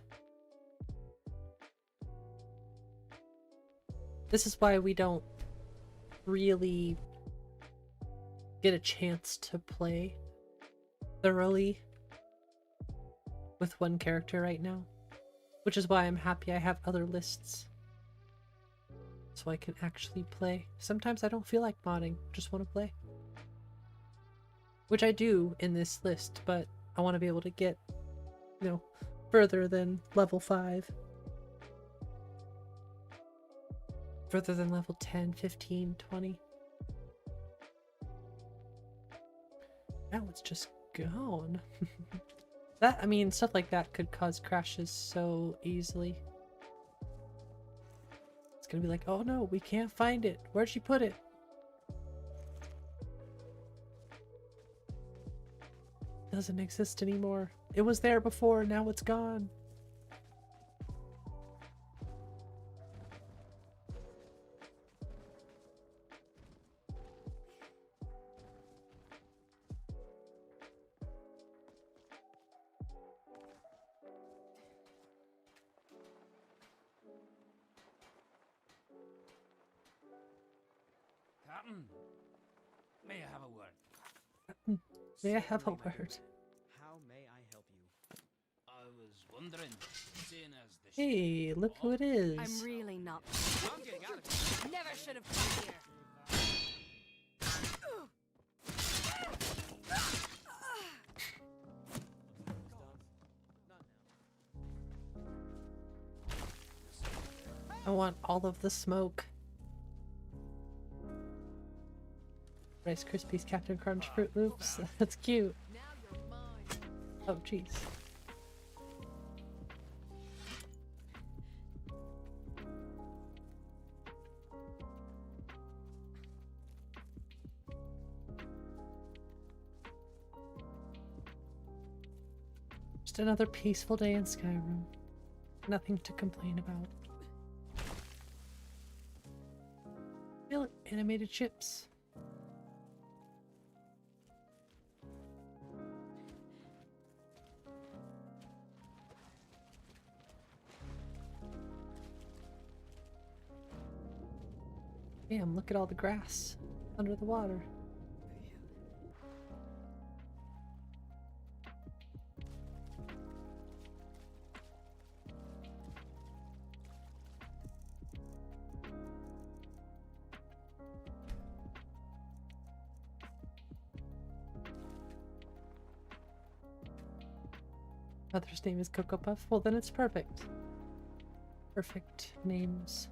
This is why we don't really get a chance to play thoroughly with one character right now. Which is why I'm happy I have other lists. So I can actually play. Sometimes I don't feel like modding, just want to play. Which I do in this list, but I want to be able to get, you know, further than level 5. Further than level 10, 15, 20. Now it's just gone. That, I mean, stuff like that could cause crashes so easily. It's gonna be like, oh no, we can't find it. Where'd she put it? Doesn't exist anymore. It was there before, now it's gone. Captain, may I have a word? May I have a word? How may I help you? I was wondering, seeing as the Hey, look who it is. I'm really not. I'm getting out of here. Never should have come here. I want all of the smoke. Rice Krispies Captain Crunch Fruit Loops. That's cute. Oh, jeez. Just another peaceful day in Skyrim. Nothing to complain about. Feel it, animated ships. Damn, look at all the grass under the water. Mother's name is Cocoa Puff. Well, then it's perfect. Perfect names.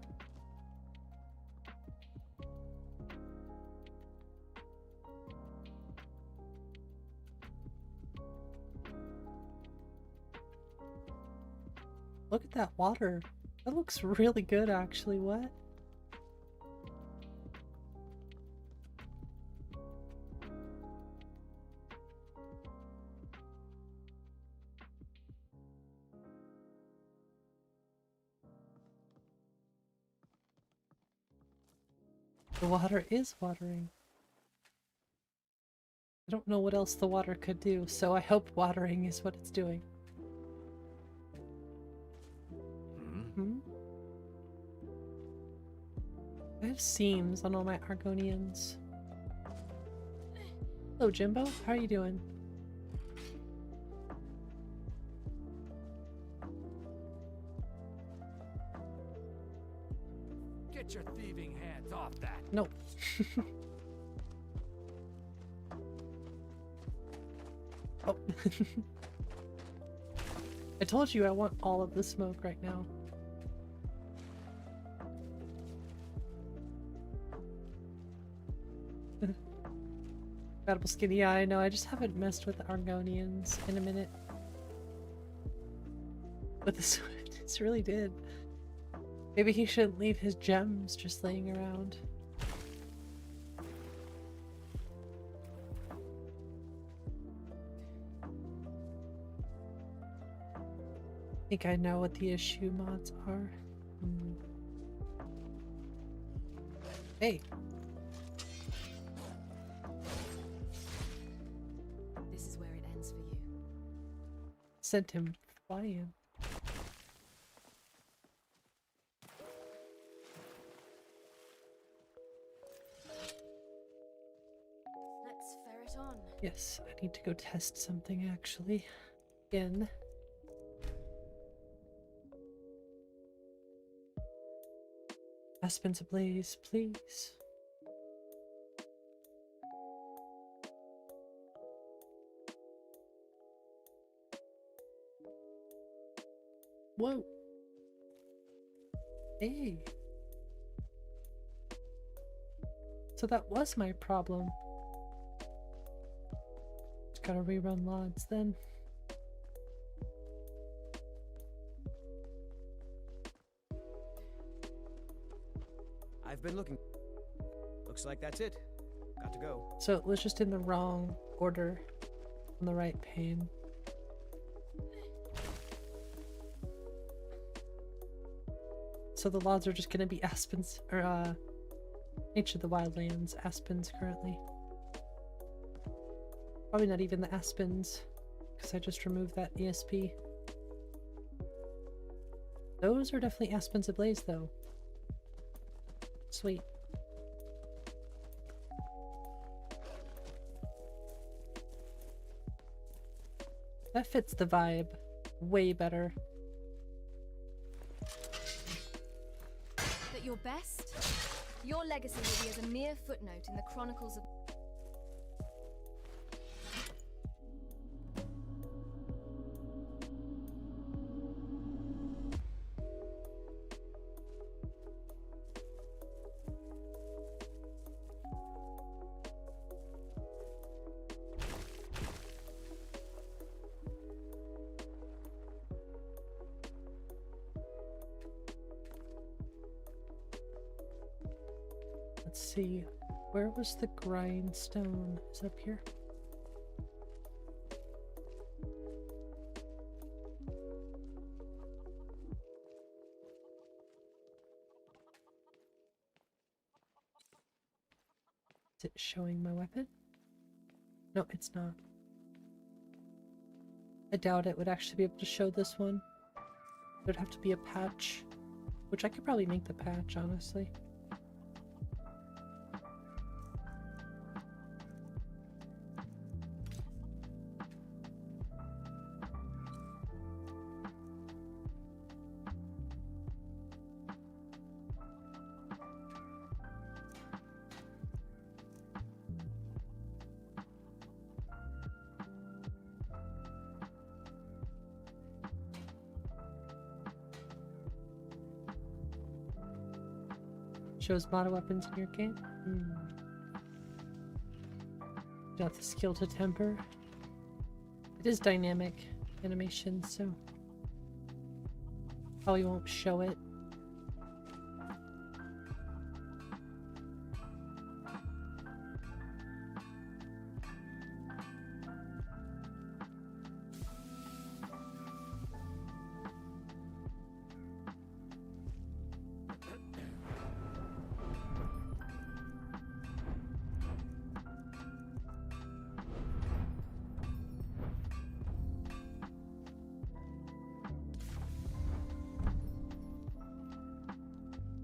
Look at that water. That looks really good, actually. What? The water is watering. I don't know what else the water could do, so I hope watering is what it's doing. I have seams on all my Argonians. Hello, Jimbo. How are you doing? Get your thieving hands off that. No. Oh. I told you I want all of the smoke right now. Compatible skin, yeah, I know. I just haven't messed with the Argonians in a minute. But this really did. Maybe he shouldn't leave his gems just laying around. I think I know what the issue mods are. Hey. This is where it ends for you. Sent him flying. Let's ferret on. Yes, I need to go test something actually. Again. Aspens ablaze, please. Whoa. Hey. So that was my problem. Just gotta rerun logs then. I've been looking. Looks like that's it. Got to go. So it was just in the wrong order on the right pane. So the laws are just gonna be Aspens, or Nature of the Wildlands Aspens currently. Probably not even the Aspens, because I just removed that ESP. Those are definitely Aspens ablaze though. Sweet. That fits the vibe way better. At your best, your legacy will be as a mere footnote in the chronicles of... Let's see. Where was the grindstone? Is it up here? Is it showing my weapon? No, it's not. I doubt it would actually be able to show this one. It would have to be a patch, which I could probably make the patch, honestly. Shows model weapons in your game. Got the skill to temper. It is dynamic animation, so probably won't show it.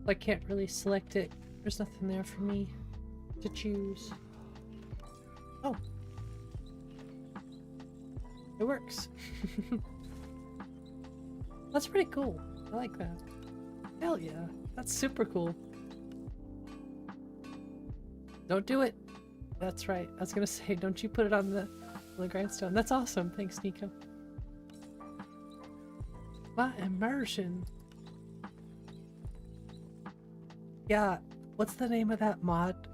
I can't really select it. There's nothing there for me to choose. Oh. It works. That's pretty cool. I like that. Hell yeah. That's super cool. Don't do it. That's right. I was gonna say, don't you put it on the grindstone. That's awesome. Thanks, Nico. My immersion. Yeah, what's the name of that mod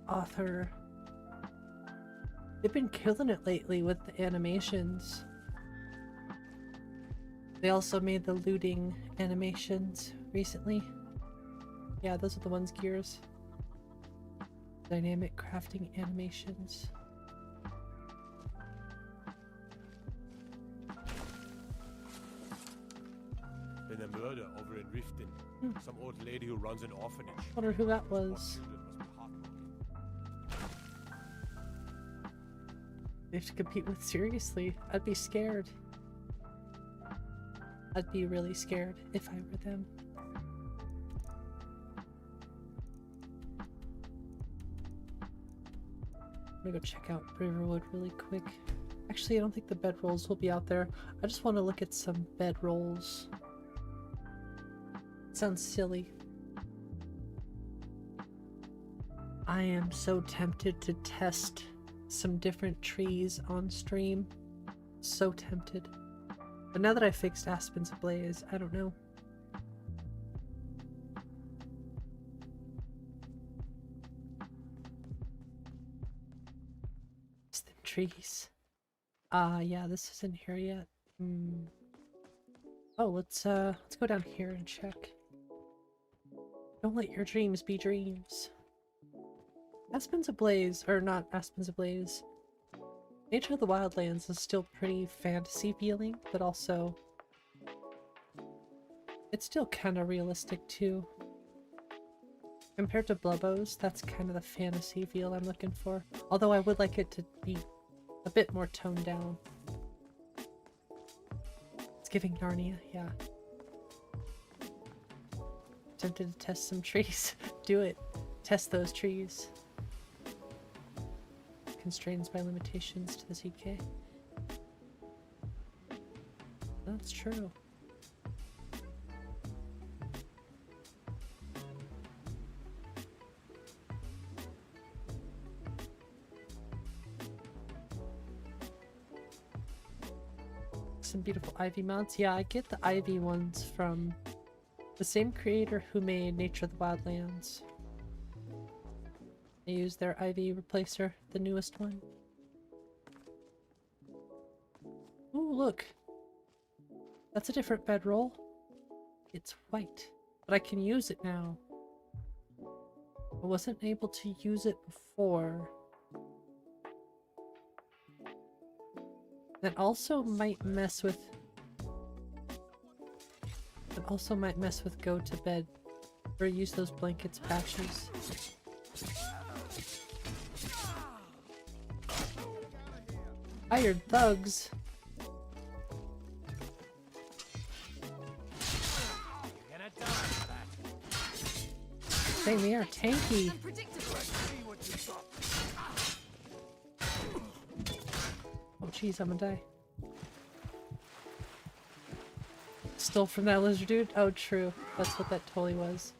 author? They've been killing it lately with the animations. They also made the looting animations recently. Yeah, those are the ones, Gears. Dynamic crafting animations. Been a murder over in Rifton. Some old lady who runs an orphanage. Wonder who that was. They have to compete with seriously. I'd be scared. I'd be really scared if I were them. I'm gonna go check out Brotherhood really quick. Actually, I don't think the bedrolls will be out there. I just want to look at some bedrolls. Sounds silly. I am so tempted to test some different trees on stream. So tempted. But now that I fixed Aspens Ablaze, I don't know. It's the trees. Yeah, this isn't here yet. Oh, let's go down here and check. Don't let your dreams be dreams. Aspens Ablaze, or not Aspens Ablaze. Nature of the Wildlands is still pretty fantasy feeling, but also it's still kind of realistic too. Compared to Blubbo's, that's kind of the fantasy feel I'm looking for. Although I would like it to be a bit more toned down. It's giving Narnia, yeah. Tempted to test some trees. Do it. Test those trees. Constraints by limitations to the CK. That's true. Some beautiful Ivy mounts. Yeah, I get the Ivy ones from the same creator who made Nature of the Wildlands. They use their Ivy replacer, the newest one. Ooh, look! That's a different bedroll. It's white, but I can use it now. I wasn't able to use it before. That also might mess with... That also might mess with go to bed. Or use those blankets patches. Hired thugs! Dang, they are tanky! Oh jeez, I'm gonna die. Stole from that lizard dude? Oh true. That's what that totally was.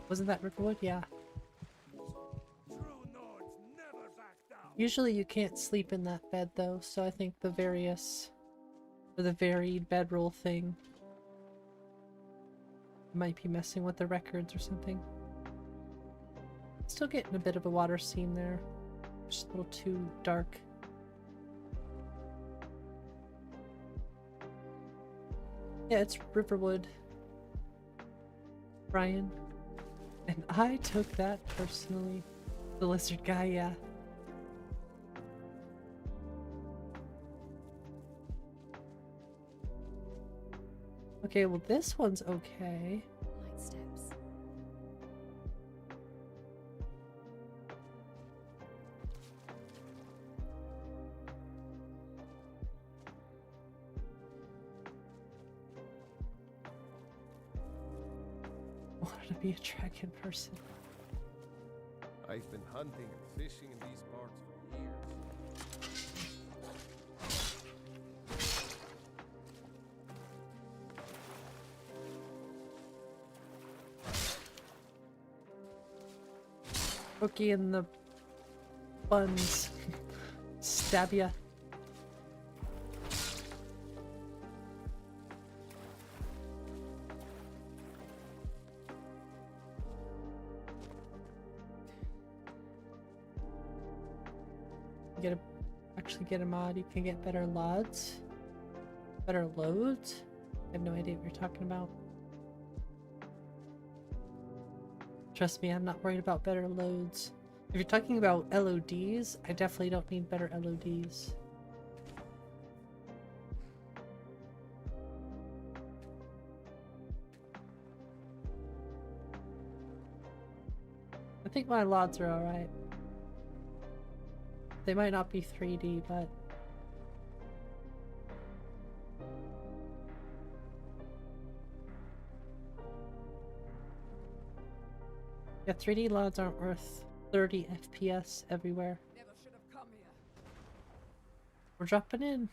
Wasn't that Riverwood? Yeah. Usually you can't sleep in that bed though, so I think the varied bedroll thing might be messing with the records or something. Still getting a bit of a water seam there. Just a little too dark. Yeah, it's Riverwood. Brian. And I took that personally. The lizard guy, yeah. Okay, well this one's okay. Light steps. I wanted to be a dragon person. I've been hunting and fishing in these parts for years. Cookie in the buns. Stab ya. Actually get a mod, you can get better loads. Better loads? I have no idea what you're talking about. Trust me, I'm not worried about better loads. If you're talking about LODs, I definitely don't need better LODs. I think my LODs are alright. They might not be 3D, but... Yeah, 3D LODs aren't worth 30 FPS everywhere. Never should have come here. We're dropping in.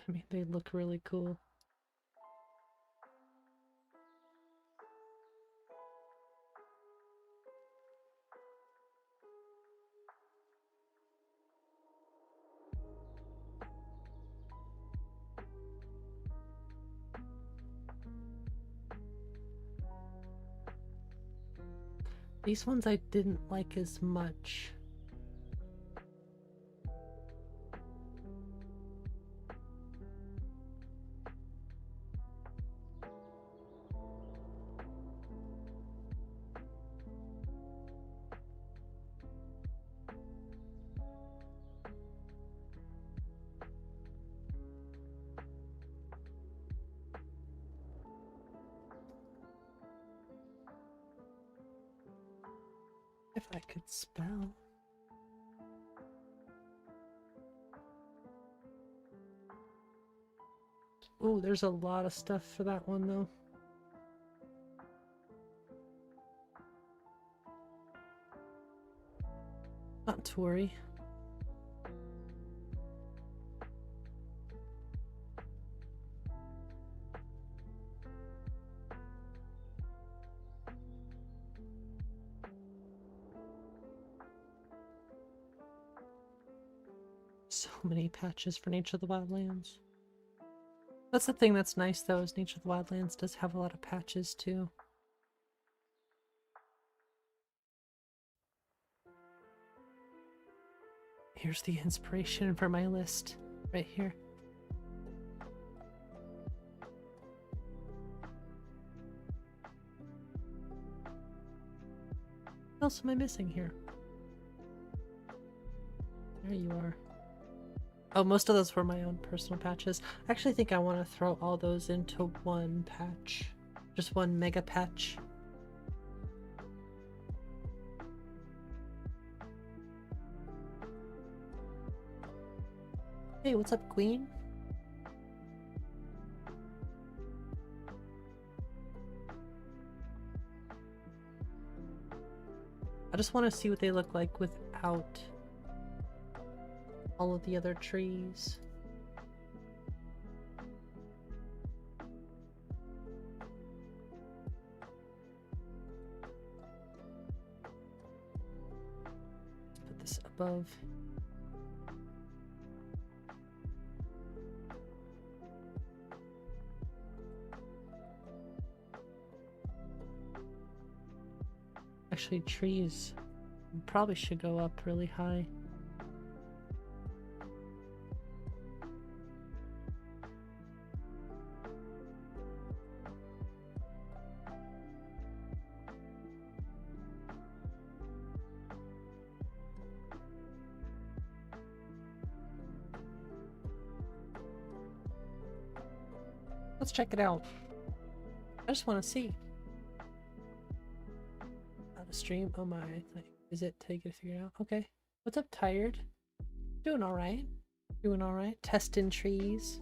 I mean, they look really cool. These ones I didn't like as much. If I could spell. Oh, there's a lot of stuff for that one though. Not to worry. So many patches for Nature of the Wildlands. That's the thing that's nice though, is Nature of the Wildlands does have a lot of patches too. Here's the inspiration for my list right here. What else am I missing here? There you are. Oh, most of those were my own personal patches. I actually think I want to throw all those into one patch. Just one mega patch. Hey, what's up, Queen? I just want to see what they look like without all of the other trees. Let's put this above. Actually, trees probably should go up really high. Let's check it out. I just want to see. Out of stream? Oh my. Is it till you get it figured out? Okay. What's up, Tired? Doing alright. Doing alright. Testing trees.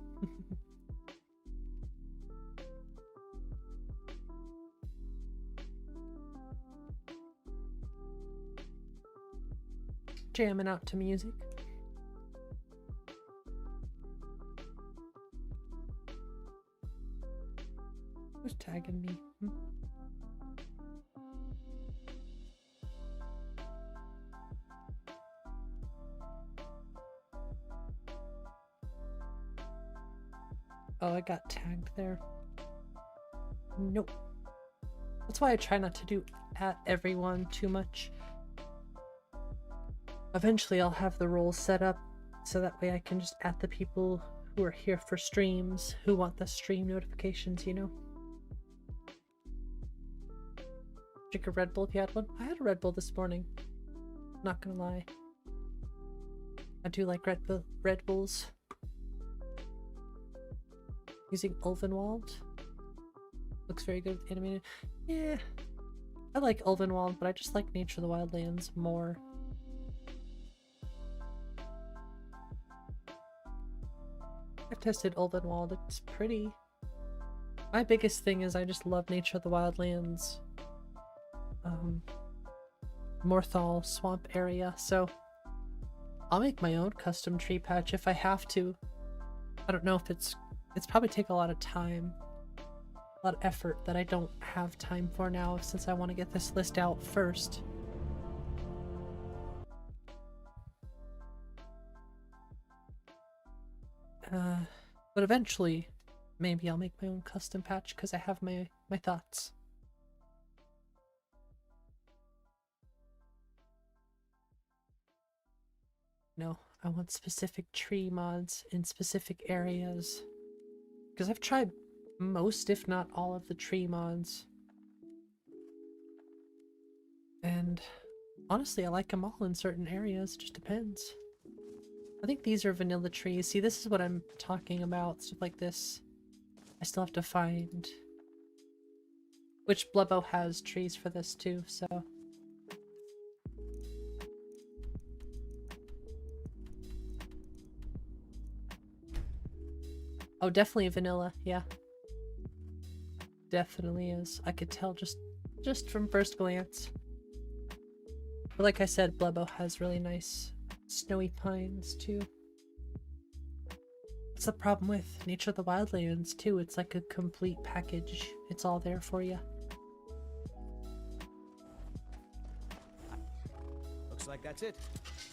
Jamming out to music. Who's tagging me? Oh, I got tagged there. Nope. That's why I try not to do at everyone too much. Eventually I'll have the roles set up so that way I can just at the people who are here for streams, who want the stream notifications, you know? Drink a Red Bull if you had one. I had a Red Bull this morning. Not gonna lie. I do like Red Bulls. Using Ulvenwald. Looks very good with animated. Yeah. I like Ulvenwald, but I just like Nature of the Wildlands more. I've tested Ulvenwald. It's pretty. My biggest thing is I just love Nature of the Wildlands. Morthal swamp area, so I'll make my own custom tree patch if I have to. I don't know if it's probably take a lot of time, a lot of effort that I don't have time for now since I want to get this list out first. But eventually maybe I'll make my own custom patch because I have my thoughts. No, I want specific tree mods in specific areas. Because I've tried most, if not all, of the tree mods. And honestly, I like them all in certain areas. It just depends. I think these are vanilla trees. See, this is what I'm talking about. Stuff like this. I still have to find... Which Blubbo has trees for this too, so... Oh, definitely vanilla, yeah. Definitely is. I could tell just from first glance. But like I said, Blubbo has really nice snowy pines too. That's the problem with Nature of the Wildlands too. It's like a complete package. It's all there for you. Looks like that's it.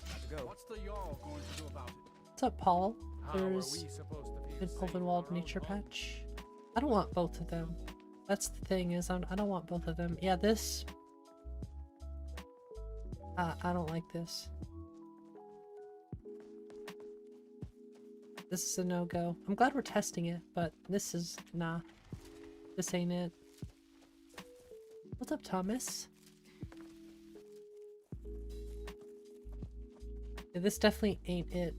Got to go. What's the y'all going to do about it? What's up, Paul? How are we There's supposed to an Ulvenwald nature patch. I don't want both of them. That's the thing is I don't want both of them. Yeah, this... I don't like this. This is a no-go. I'm glad we're testing it, but this is nah. This ain't it. What's up, Thomas? Yeah, this definitely ain't it.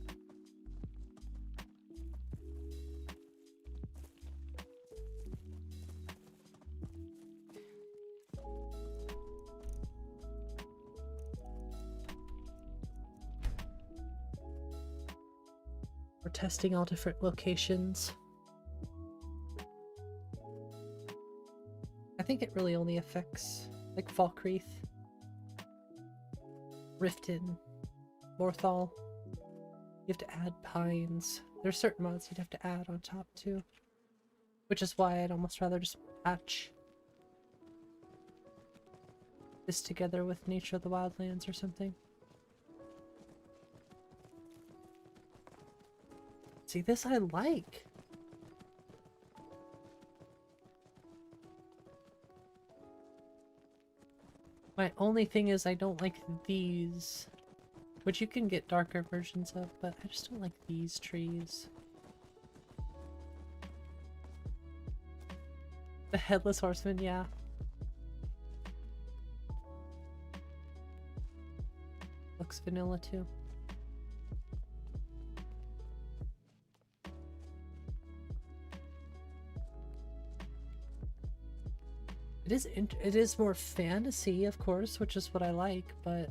We're testing all different locations. I think it really only affects like Falkreath, Rifton, Morthal. You have to add pines. There's certain mods you'd have to add on top too. Which is why I'd almost rather just patch this together with Nature of the Wildlands or something. See, this I like. My only thing is I don't like these, which you can get darker versions of, but I just don't like these trees. The Headless Horseman, yeah. Looks vanilla too. It is more fantasy, of course, which is what I like, but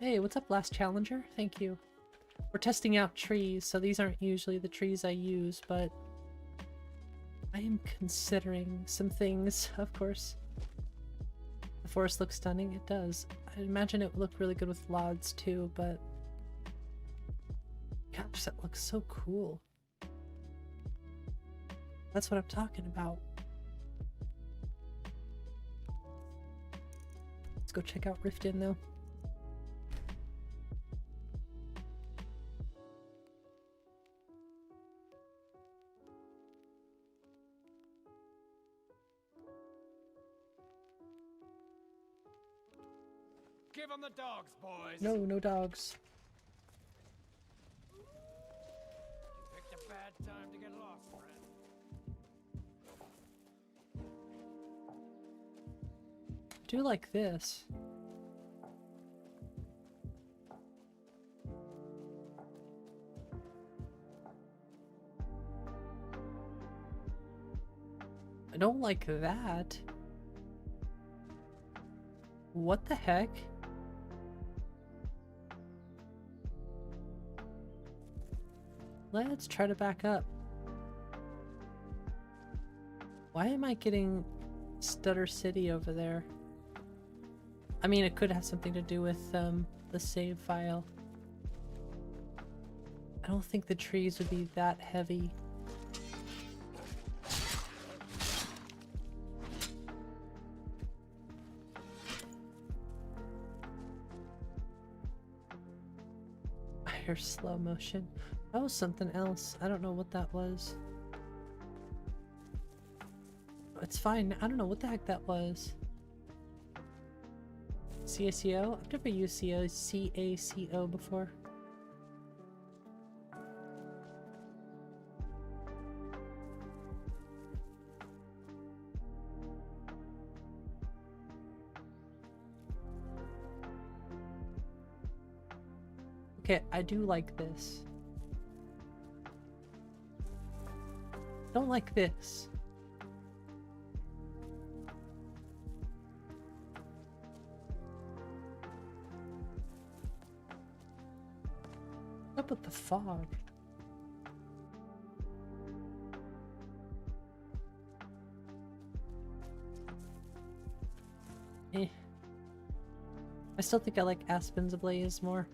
hey, what's up, Last Challenger? Thank you. We're testing out trees, so these aren't usually the trees I use, but I am considering some things, of course. The forest looks stunning. It does. I imagine it would look really good with logs too, but gosh, that looks so cool. That's what I'm talking about. Let's go check out Rifton though. Give them the dogs, boys. No, no dogs. You picked a bad time to get lost, friend. I do like this. I don't like that. What the heck? Let's try to back up. Why am I getting Stutter City over there? I mean, it could have something to do with the save file. I don't think the trees would be that heavy. I hear slow motion. That was something else. I don't know what that was. It's fine. I don't know what the heck that was. CACO? I've never used CACO before. Okay, I do like this. Don't like this. What about the fog? Eh. I still think I like Aspen's Ablaze more.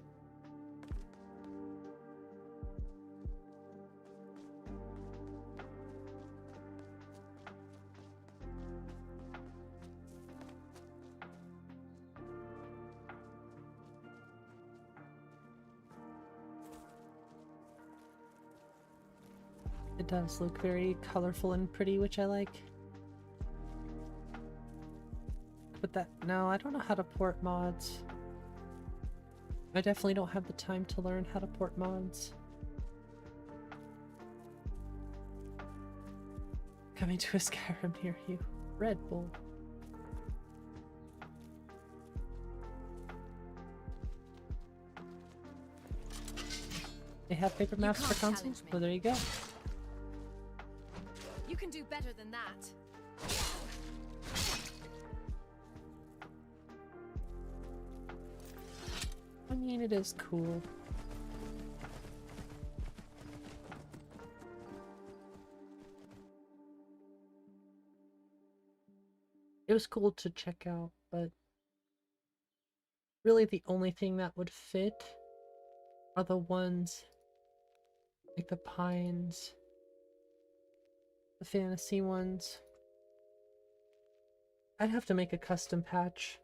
It does look very colorful and pretty, which I like. But that, no, I don't know how to port mods. I definitely don't have the time to learn how to port mods. Coming to a Skyrim near you. Red Bull. They have paper maps for consoles? Well, there you go. You can do better than that. I mean, it is cool. It was cool to check out, but really the only thing that would fit are the ones like the Pines, the fantasy ones. I'd have to make a custom patch.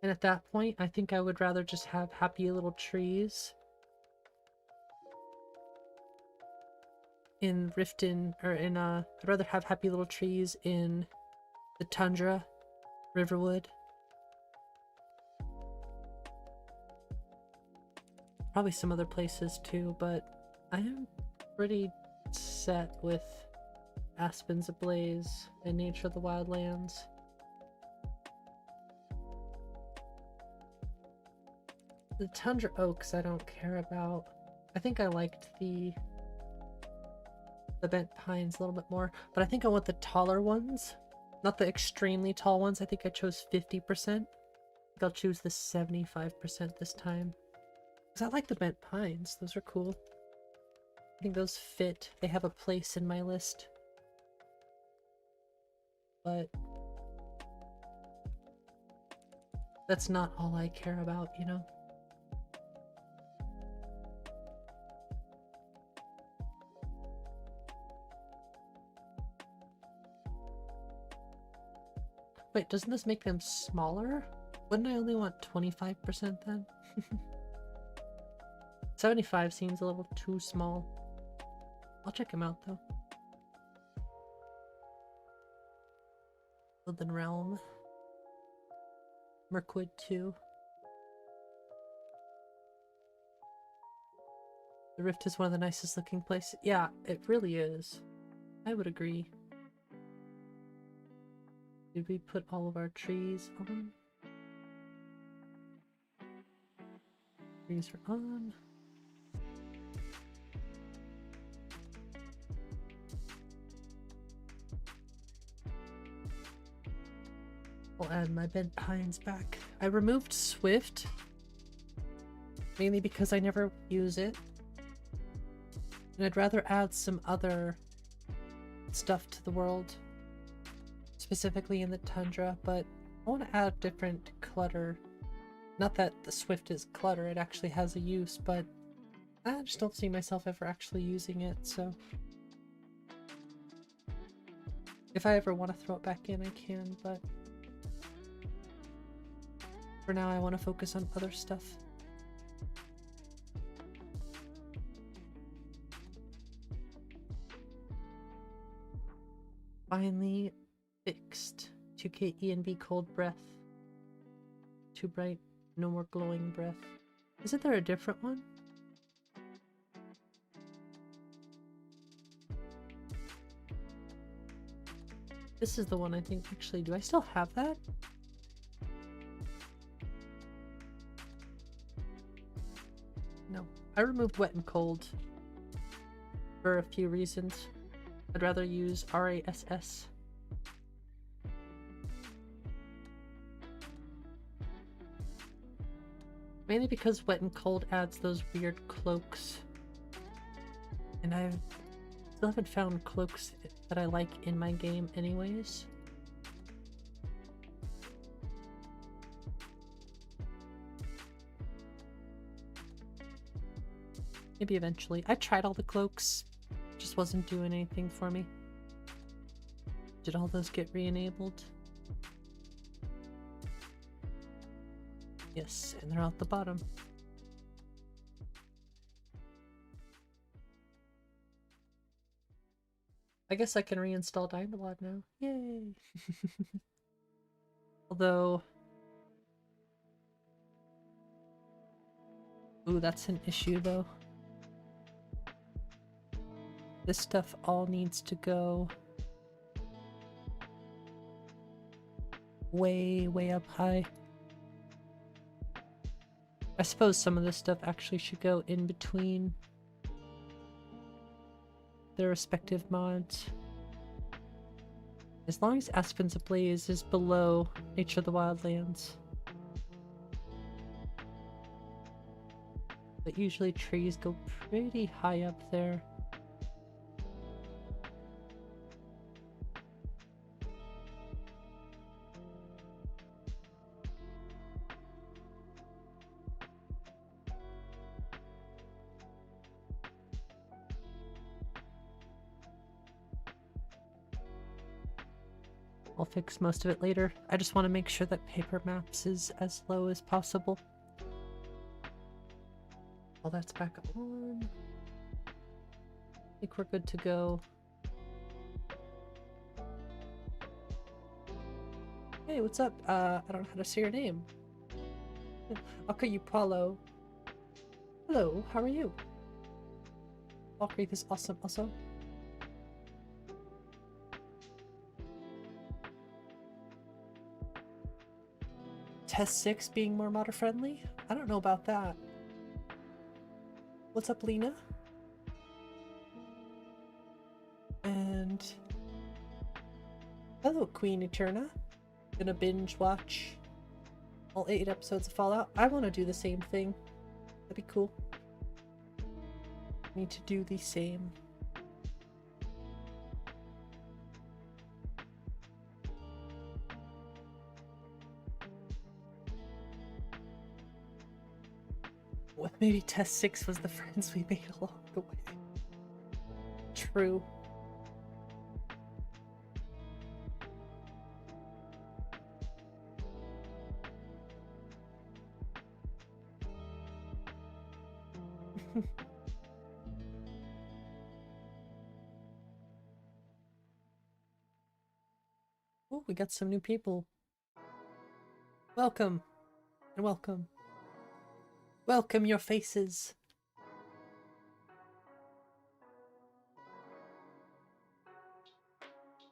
And at that point, I think I would rather just have happy little trees in Rifton, or in, I'd rather have happy little trees in the Tundra, Riverwood. Probably some other places too, but I am pretty set with Aspens Ablaze and Nature of the Wildlands. The Tundra Oaks I don't care about. I think I liked the bent pines a little bit more, but I think I want the taller ones, not the extremely tall ones. I think I chose 50%. I think I'll choose the 75% this time. Because I like the bent pines. Those are cool. I think those fit. They have a place in my list. But that's not all I care about, you know? Wait, doesn't this make them smaller? Wouldn't I only want 25% then? 75 seems a little too small. I'll check him out though. Woodland Realm. Mirkwood 2. The Rift is one of the nicest looking places. Yeah, it really is. I would agree. Did we put all of our trees on? Trees are on. I'll add my bent pines back. I removed Swift, mainly because I never use it. And I'd rather add some other stuff to the world. Specifically in the Tundra, but I want to add different clutter. Not that the Swift is clutter, it actually has a use, but I just don't see myself ever actually using it, so... If I ever want to throw it back in, I can, but... For now, I want to focus on other stuff. Finally fixed. 2K ENB cold breath. Too bright, no more glowing breath. Isn't there a different one? This is the one I think, actually. Do I still have that? No. I removed wet and cold for a few reasons. I'd rather use RASS. Mainly because wet and cold adds those weird cloaks. And I still haven't found cloaks that I like in my game anyways. Maybe eventually. I tried all the cloaks. Just wasn't doing anything for me. Did all those get re-enabled? Yes, and they're out the bottom. I guess I can reinstall Dynamod now. Yay! Although, Ooh, that's an issue though. This stuff all needs to go way, way up high. I suppose some of this stuff actually should go in between their respective mods. As long as Aspen's Ablaze is below Nature of the Wildlands. But usually trees go pretty high up there. I'll fix most of it later. I just want to make sure that paper maps is as low as possible. All that's back on. I think we're good to go. Hey, what's up? I don't know how to say your name. I'll call you Paulo. Hello, how are you? Valkyrie is awesome also. Test 6 being more modder friendly? I don't know about that. What's up, Lena? And hello, Queen Eterna. Gonna binge watch all 8 episodes of Fallout. I want to do the same thing. That'd be cool. Need to do the same. What, maybe test 6 was the friends we made along the way. True. Oh, we got some new people. Welcome and welcome. Welcome your faces.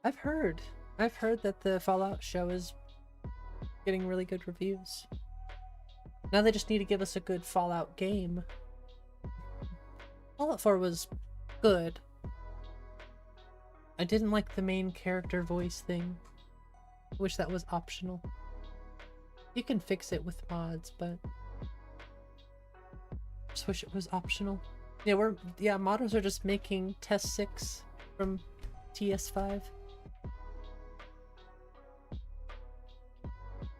I've heard that the Fallout show is getting really good reviews. Now they just need to give us a good Fallout game. Fallout 4 was good. I didn't like the main character voice thing. I wish that was optional. You can fix it with mods, but just wish it was optional. Yeah, modders are just making Test 6 from TS5.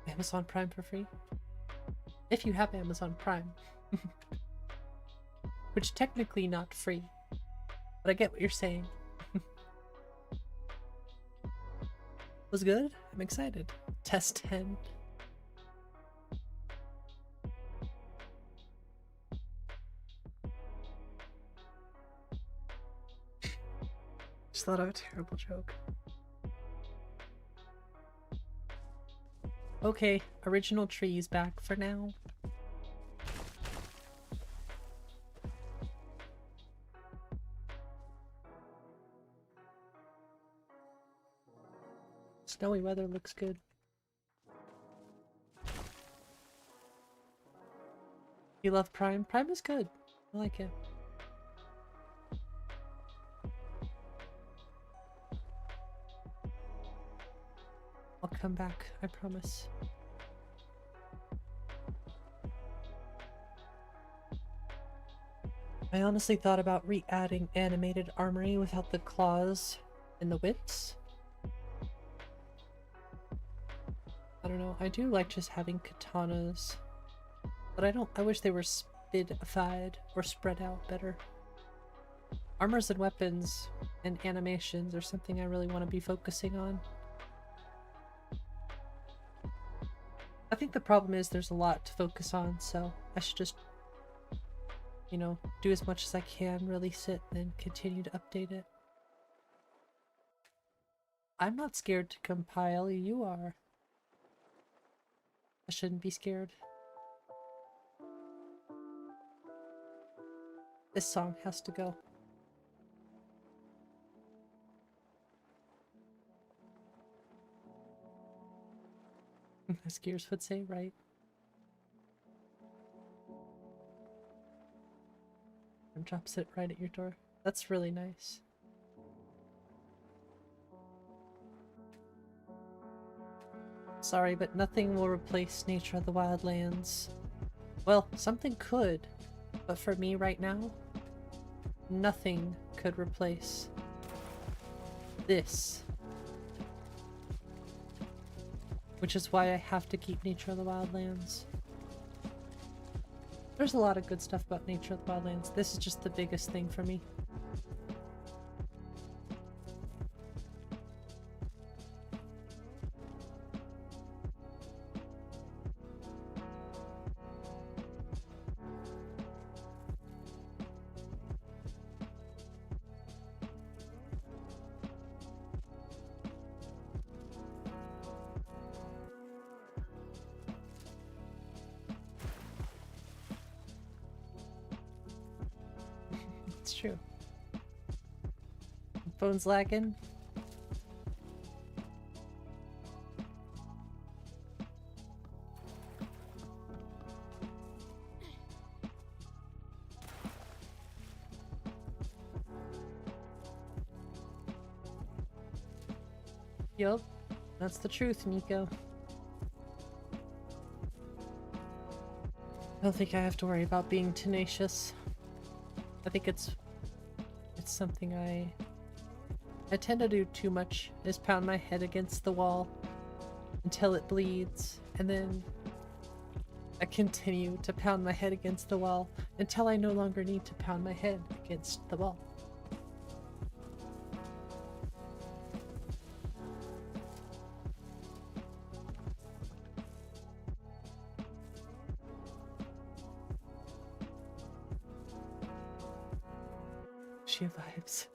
Amazon Prime for free? If you have Amazon Prime. Which technically not free. But I get what you're saying. Was good? I'm excited. Test 10. Just thought of a terrible joke. Okay, original trees back for now. Snowy weather looks good. You love Prime? Prime is good. I like it. I'll come back, I promise. I honestly thought about re-adding animated armory without the claws and the whips. I don't know, I do like just having katanas, but I wish they were spidified or spread out better. Armors and weapons and animations are something I really want to be focusing on. I think the problem is there's a lot to focus on, so I should just, you know, do as much as I can, release it, and continue to update it. I'm not scared to compile, you are. I shouldn't be scared. This song has to go. As Gears would say, right? And drops it right at your door. That's really nice. Sorry, but nothing will replace Nature of the Wildlands. Well, something could, but for me right now, nothing could replace this. Which is why I have to keep Nature of the Wildlands. There's a lot of good stuff about Nature of the Wildlands. This is just the biggest thing for me. It's true. Phone's lagging. Yup, that's the truth, Nico. I don't think I have to worry about being tenacious. I think it's something I tend to do too much, is pound my head against the wall until it bleeds, and then I continue to pound my head against the wall until I no longer need to pound my head against the wall. She vibes.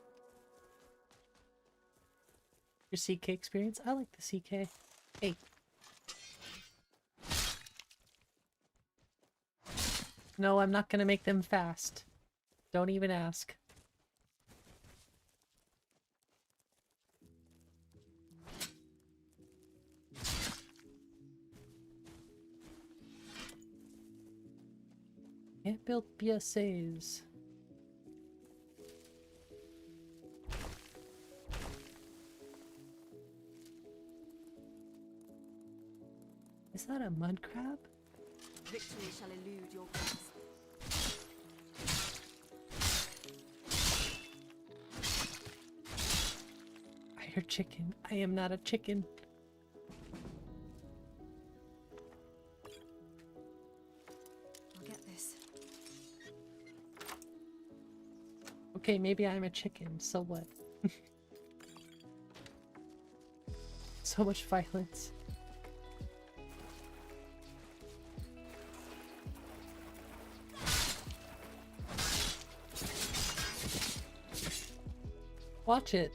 Your CK experience? I like the CK. Hey. No, I'm not gonna make them fast. Don't even ask. Can't build BSAs. Is that a mud crab? Victory shall elude your grasp. I hear chicken. I am not a chicken. I'll get this. Okay, maybe I'm a chicken, so what? So much violence. Watch it.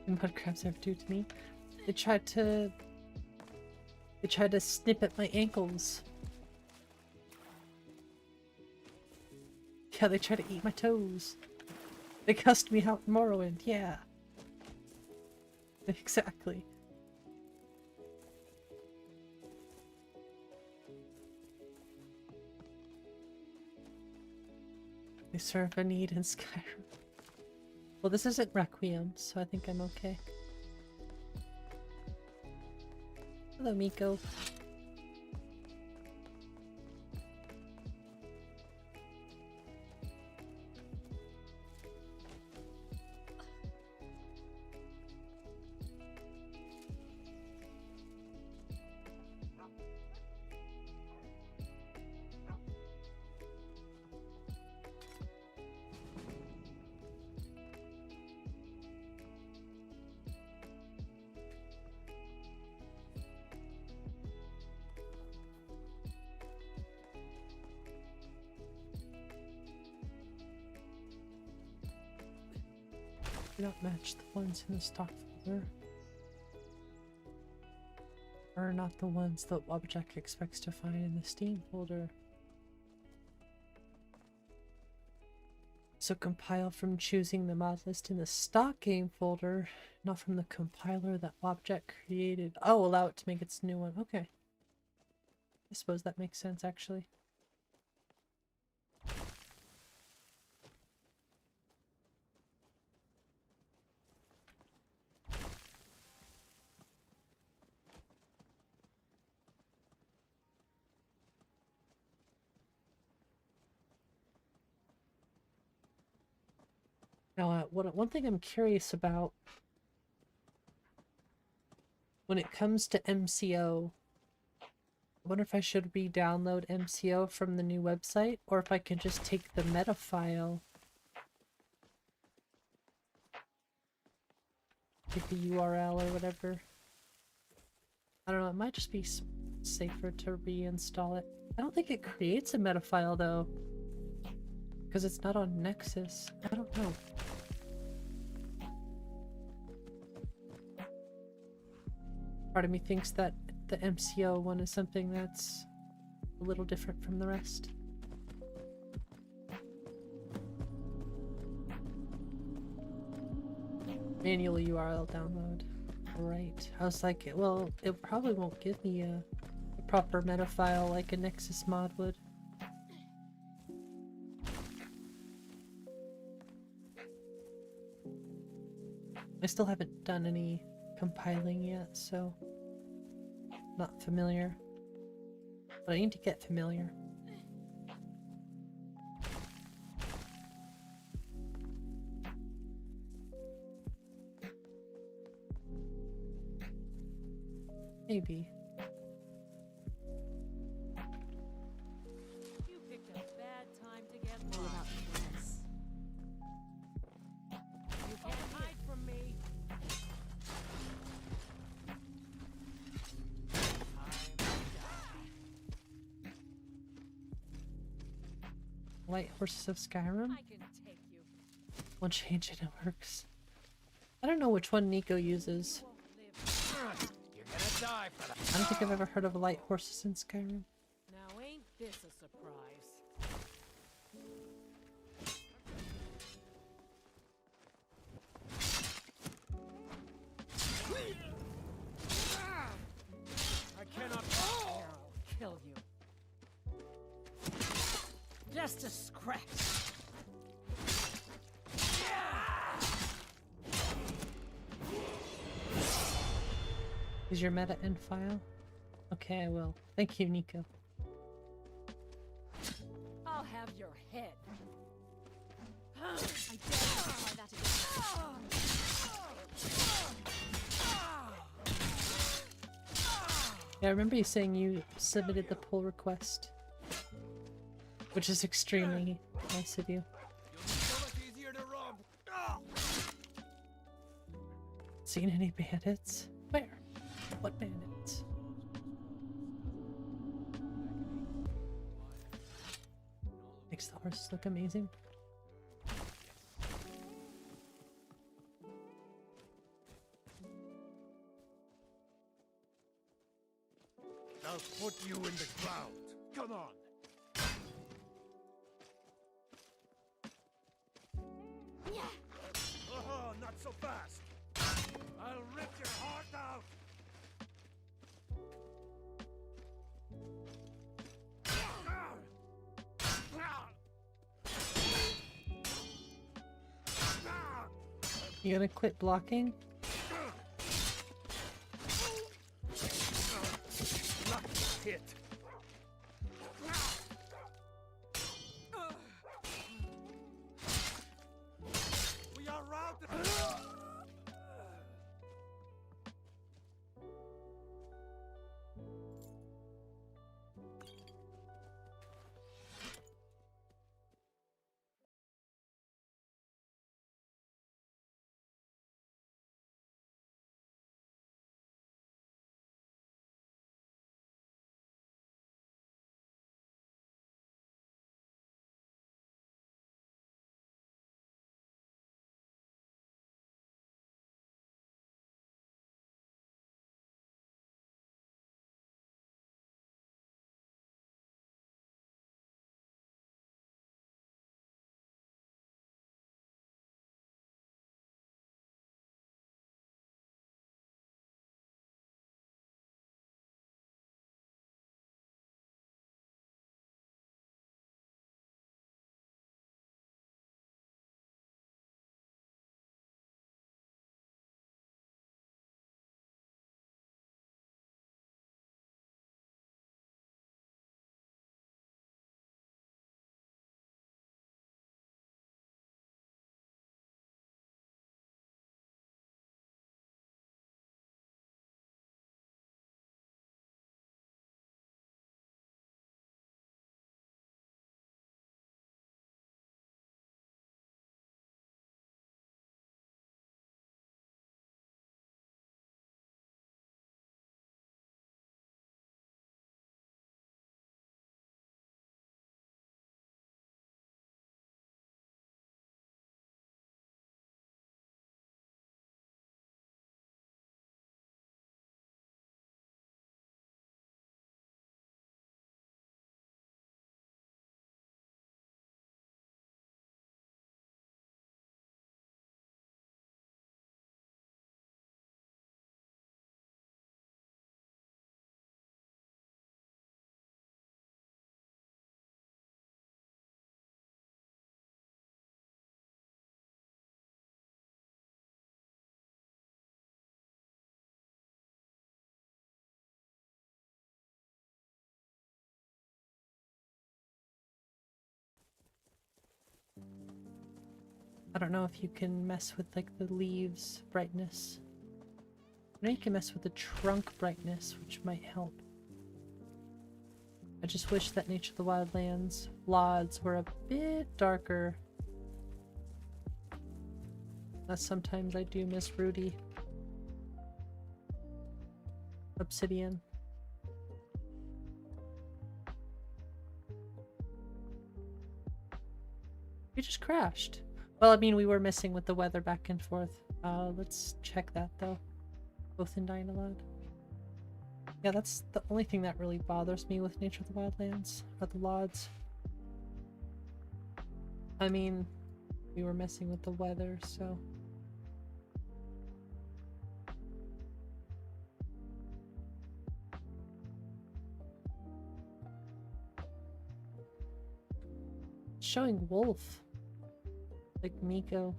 And what crabs ever do to me? They tried to snip at my ankles. Yeah, they tried to eat my toes. They cussed me out in Morrowind, yeah. Exactly. They serve a need in Skyrim. Well, this isn't Requiem, so I think I'm okay. Hello, Miko. Do not match the ones in the stock folder. Or not the ones that Wabjack expects to find in the Steam folder. So compile from choosing the mod list in the stock game folder, not from the compiler that Wabjack created. Oh, allow it to make its new one. Okay. I suppose that makes sense, actually. Now, one thing I'm curious about when it comes to MCO, I wonder if I should re-download MCO from the new website, or if I can just take the meta file, take the URL or whatever. I don't know, it might just be safer to reinstall it. I don't think it creates a meta file though, because it's not on Nexus. I don't know. Part of me thinks that the MCO one is something that's a little different from the rest. Manual URL download. Right. I was like, well, it probably won't give me a proper meta file like a Nexus mod would. I still haven't done any compiling yet, so not familiar. But I need to get familiar. Maybe. You picked a bad time to get lost. You can't hide from me. Light Horses of Skyrim? I can take you. One change and it works. I don't know which one Nico uses. You're gonna die for that. I don't think I've ever heard of Light Horses in Skyrim. Now ain't this a surprise? I cannot. I'll kill you. Just a scratch. Is your meta end file? Okay, I will. Thank you, Nico. I'll have your head. I dare you to try that again. Yeah, I remember you saying you submitted the pull request, which is extremely nice of you. Seen any bandits? Where? What bandits? Makes the horses look amazing. I'll put you in the ground. Come on. Oh, not so fast. I'll rip your heart out. You gonna quit blocking? Hit. We are routed. I don't know if you can mess with like the leaves brightness. I know you can mess with the trunk brightness, which might help. I just wish that Nature of the Wildlands LODs were a bit darker. As sometimes I do miss Rudy. Obsidian. We just crashed. Well, I mean, we were messing with the weather back and forth. Let's check that though. Both in dying aloud. Yeah, that's the only thing that really bothers me with Nature of the Wildlands, are the LODs. I mean, we were messing with the weather, so... It's showing wolf. Like Miko.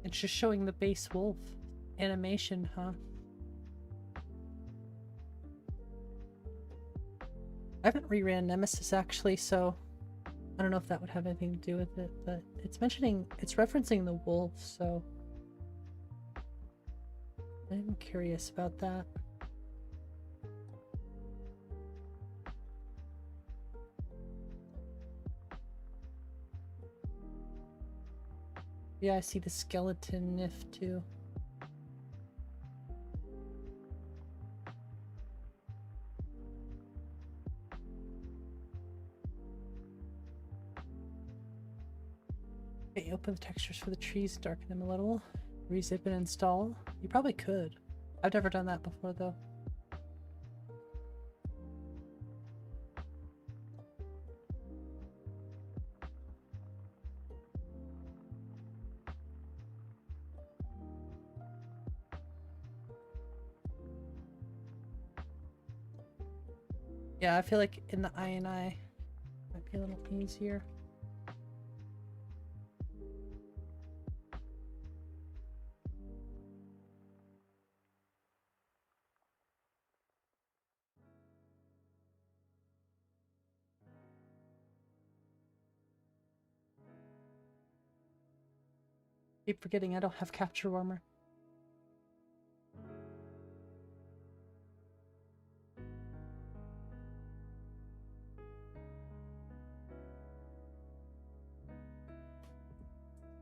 It's just showing the base wolf animation, huh? I haven't reran Nemesis actually, so I don't know if that would have anything to do with it, but it's referencing the wolf, so I'm curious about that. Yeah, I see the skeleton Nif too. Okay, open the textures for the trees, darken them a little. Rezip and install. You probably could. I've never done that before though. Yeah, I feel like in the INI might be a little easier. Keep forgetting I don't have capture warmer.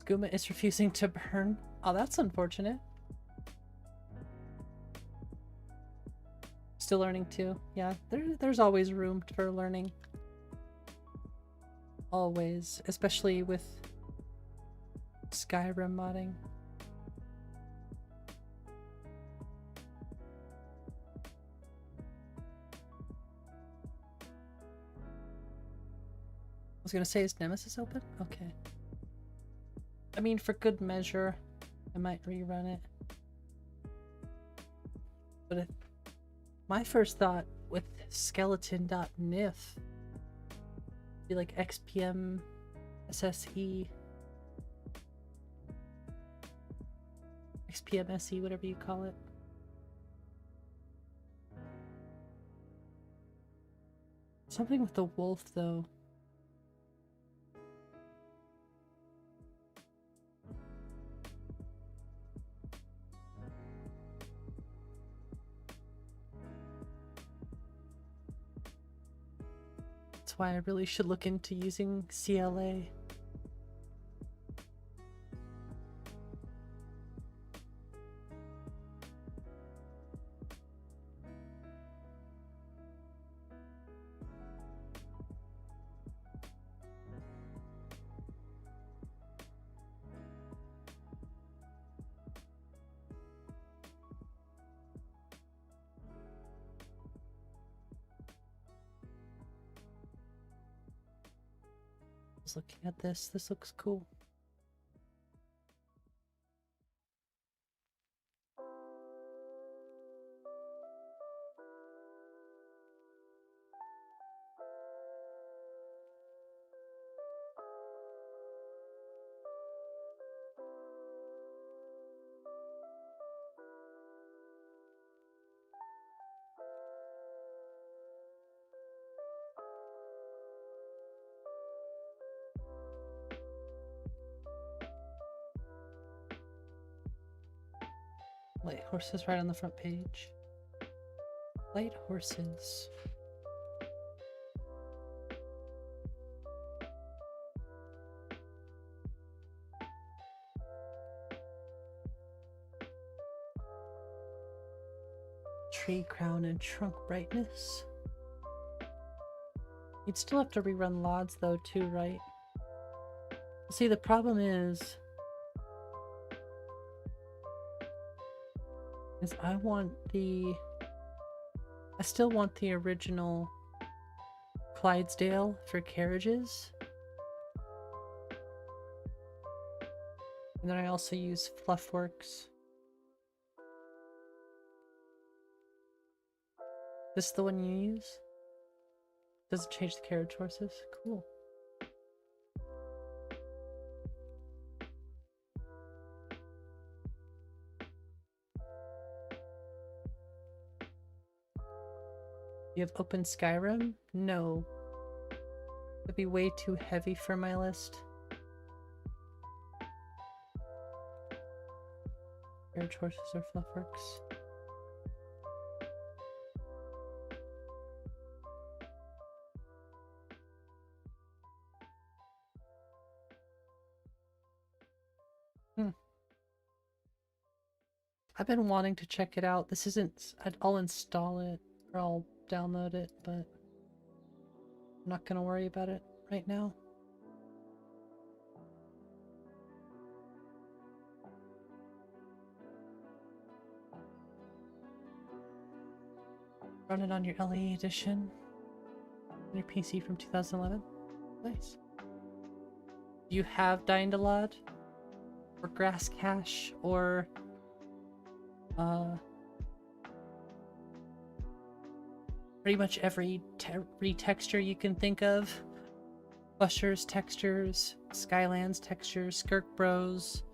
Skooma is refusing to burn. Oh, that's unfortunate. Still learning too. Yeah, there's always room for learning. Always, especially with Skyrim modding. I was gonna say, is Nemesis open? Okay. I mean, for good measure, I might rerun it. But my first thought with skeleton.nif be like XPM SSE XPMSE, whatever you call it. Something with the wolf though. That's why I really should look into using CLA. Looking at this looks cool. Light horses right on the front page. Light horses. Tree crown and trunk brightness. You'd still have to rerun LODs though too, right? See, the problem is I still want the original Clydesdale for carriages. And then I also use Fluffworks. This is the one you use? Doesn't change the carriage horses? Cool. You have open Skyrim? No. That'd be way too heavy for my list. Carriage horses or Fluffworks? I've been wanting to check it out. This isn't... I'll install it or I'll download it, but I'm not gonna worry about it right now. Run it on your LE edition. On your PC from 2011. Nice. Do you have Dying to Lod? Or Grass Cache? Or... pretty much every texture you can think of. Bushers textures, Skylands textures, Skirk Bros,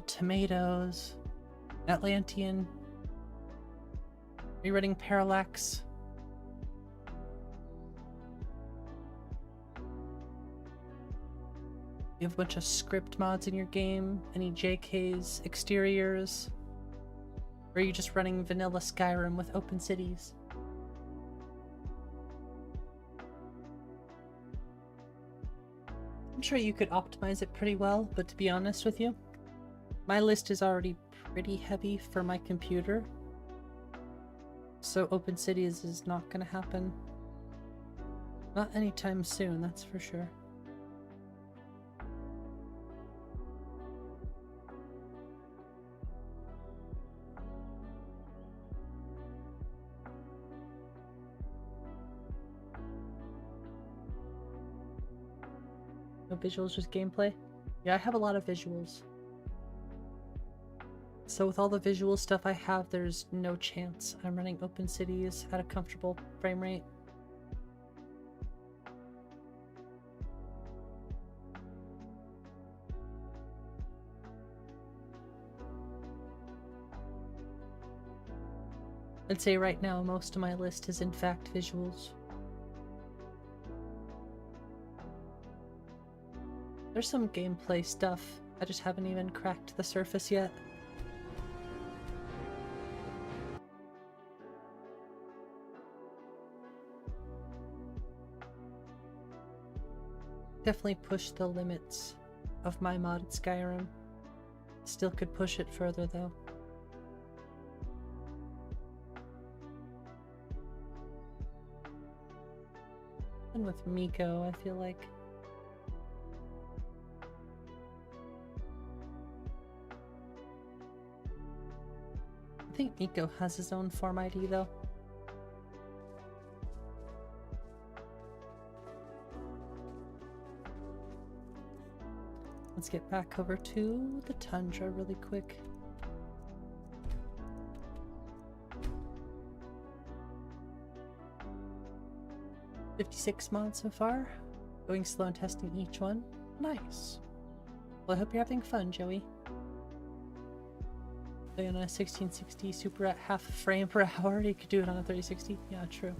Tomatoes, Atlantean, rerunning Parallax. You have a bunch of script mods in your game, any JKs, exteriors, or are you just running vanilla Skyrim with open cities? I'm sure you could optimize it pretty well, but to be honest with you, my list is already pretty heavy for my computer, so open cities is not going to happen. Not anytime soon, that's for sure. No visuals, just gameplay? Yeah, I have a lot of visuals. So with all the visual stuff I have, there's no chance I'm running open cities at a comfortable frame rate. I'd say right now most of my list is in fact visuals. There's some gameplay stuff, I just haven't even cracked the surface yet. Definitely push the limits of my modded Skyrim. Still could push it further though. And with Miko, I feel like I think Miko has his own form ID though. Let's get back over to the tundra really quick. $56 mods so far. Going slow and testing each one. Nice. Well, I hope you're having fun, Joey. Play on a 1660 super at half frame per hour. You could do it on a 3060. Yeah, true.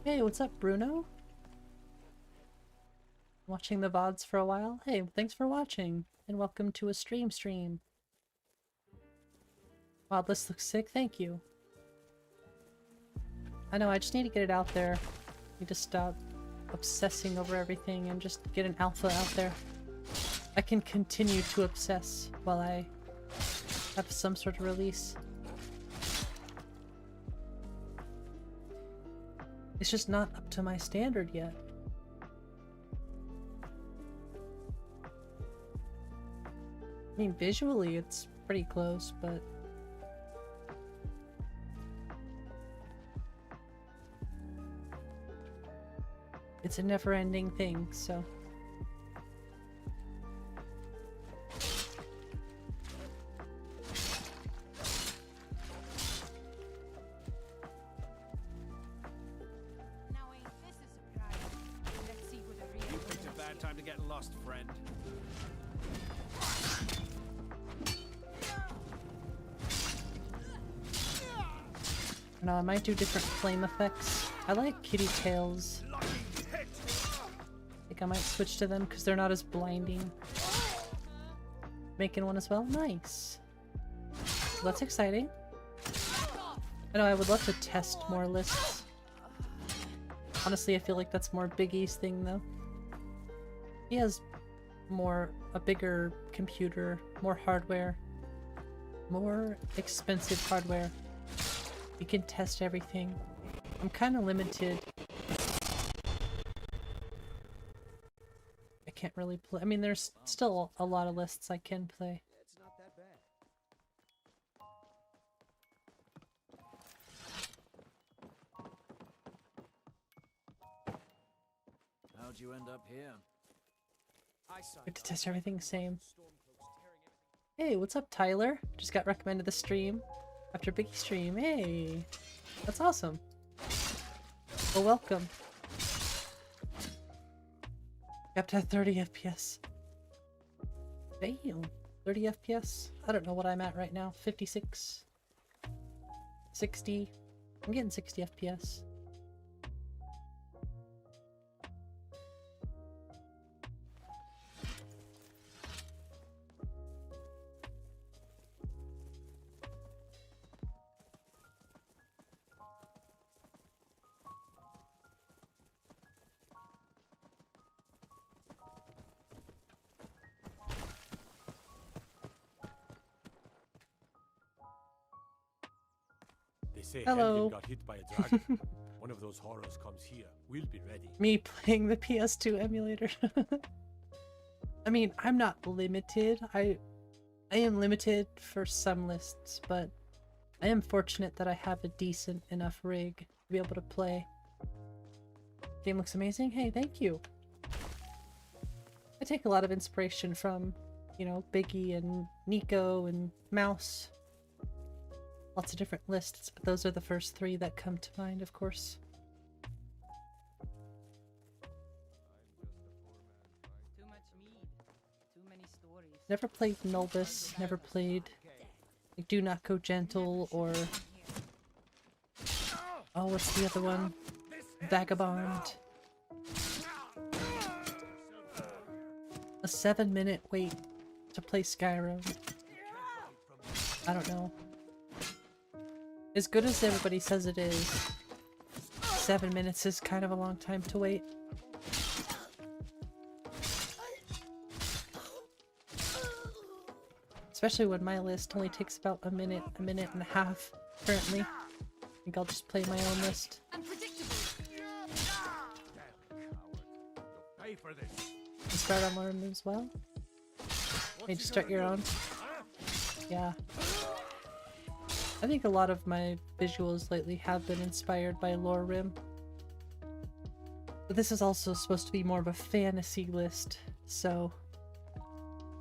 Hey, what's up, Bruno? Watching the VODs for a while? Hey, thanks for watching, and welcome to a stream. Modlist looks sick, thank you. I know, I just need to get it out there. Need to stop obsessing over everything and just get an alpha out there. I can continue to obsess while I have some sort of release. It's just not up to my standard yet. I mean, visually it's pretty close, but it's a never-ending thing, so... You picked a bad time to get lost, friend. No, I might do different flame effects. I like kitty tails. I think I might switch to them because they're not as blinding. Making one as well? Nice. Well, that's exciting. I know, I would love to test more lists. Honestly, I feel like that's more Big E's thing though. He has a bigger computer, more hardware, more expensive hardware. You can test everything. I'm kind of limited. I can't really play. I mean, there's still a lot of lists I can play. It's not that bad. How'd you end up here? Get to test everything same. Hey, what's up, Tyler? Just got recommended the stream after Biggie stream. Hey, that's awesome. Well, welcome. Up to 30 FPS. Damn, 30 FPS? I don't know what I'm at right now. 56, 60. I'm getting 60 FPS. Say Hello. Helgen got hit by a dragon. One of those horrors comes here. We'll be ready. Me playing the PS2 emulator. I mean, I'm not limited. I am limited for some lists, but I am fortunate that I have a decent enough rig to be able to play. Game looks amazing. Hey, thank you. I take a lot of inspiration from, you know, Biggie and Nico and Mouse. Lots of different lists, but those are the first three that come to mind, of course. Too much mead. Too many stories. Never played Nulbus, never played like Do Not Go Gentle or... Oh, what's the other one? Vagabond. A 7-minute wait to play Skyrim. I don't know. As good as everybody says it is, 7 minutes is kind of a long time to wait. Especially when my list only takes about a minute and a half currently. I think I'll just play my own list. Pay for this. And start on learn as well. Hey, just start your own. Yeah. I think a lot of my visuals lately have been inspired by Lore Rim. But this is also supposed to be more of a fantasy list, so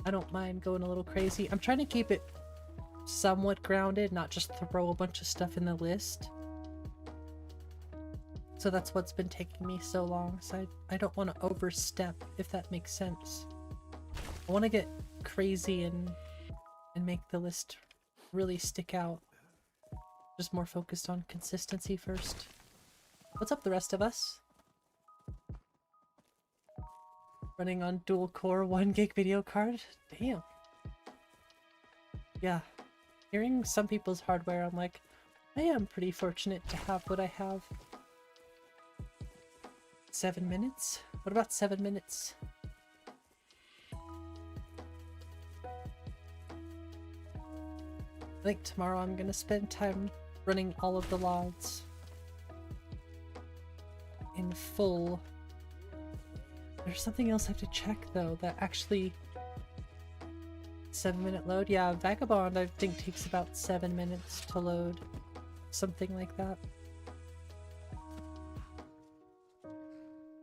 I don't mind going a little crazy. I'm trying to keep it somewhat grounded, not just throw a bunch of stuff in the list. So that's what's been taking me so long, so I don't want to overstep, if that makes sense. I want to get crazy and make the list really stick out. Just more focused on consistency first. What's up, the rest of us? Running on dual core 1 gig video card? Damn. Yeah. Hearing some people's hardware, I'm like, I am pretty fortunate to have what I have. 7 minutes? What about 7 minutes? I think tomorrow I'm gonna spend time running all of the logs in full. There's something else I have to check though that actually 7-minute load. Yeah, Vagabond I think takes about 7 minutes to load. Something like that.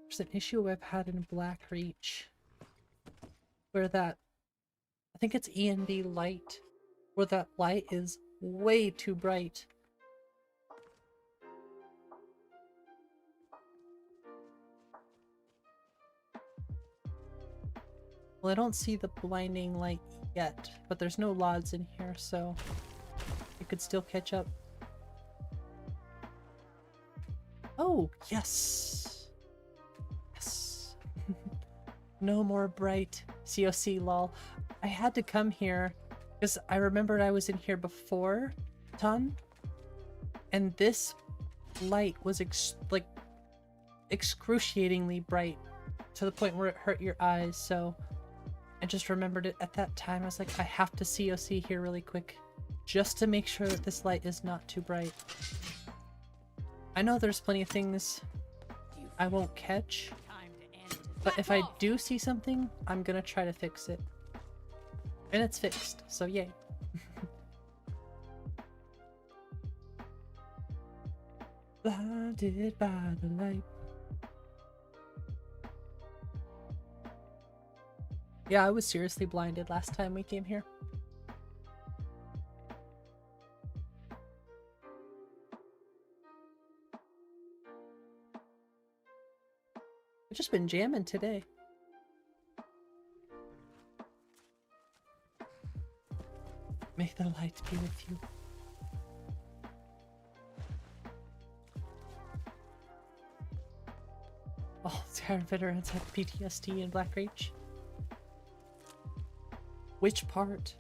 There's an issue I've had in Blackreach where that, I think it's ENB light, where that light is way too bright. Well, I don't see the blinding light yet, but there's no LODs in here, so it could still catch up. Oh, yes! Yes! No more bright COC, lol. I had to come here because I remembered I was in here before Ton, and this light was excruciatingly bright to the point where it hurt your eyes, so I just remembered it at that time. I was like, I have to COC here really quick just to make sure that this light is not too bright. I know there's plenty of things I won't catch, but if I do see something, I'm gonna try to fix it. And it's fixed, so yay. Blinded by the light. Yeah, I was seriously blinded last time we came here. I've just been jamming today. May the light be with you. All Skyrim veterans have PTSD in Blackreach. Which part?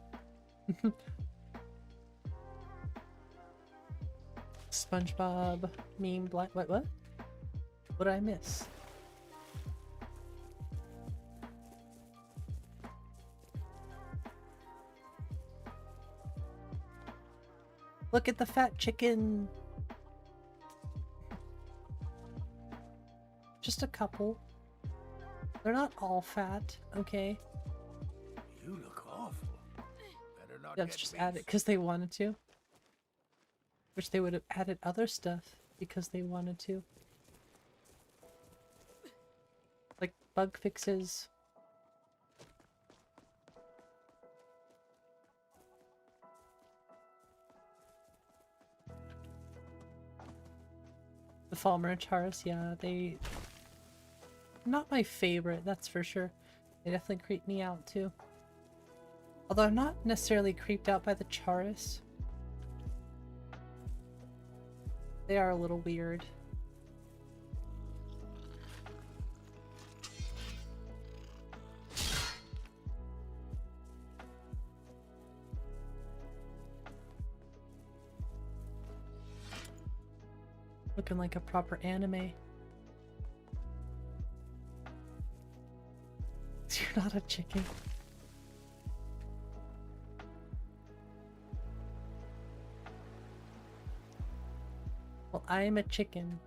SpongeBob meme black. What? What did I miss? Look at the fat chicken. Just a couple. They're not all fat, okay? You look awful. Better not Let's get just beef. add it because they wanted to. Which they would have added other stuff because they wanted to. Like bug fixes. The Falmer and Charis, yeah, they... Not my favorite, that's for sure. They definitely creep me out too. Although I'm not necessarily creeped out by the Charis. They are a little weird. Looking like a proper anime. You're not a chicken. Well, I am a chicken.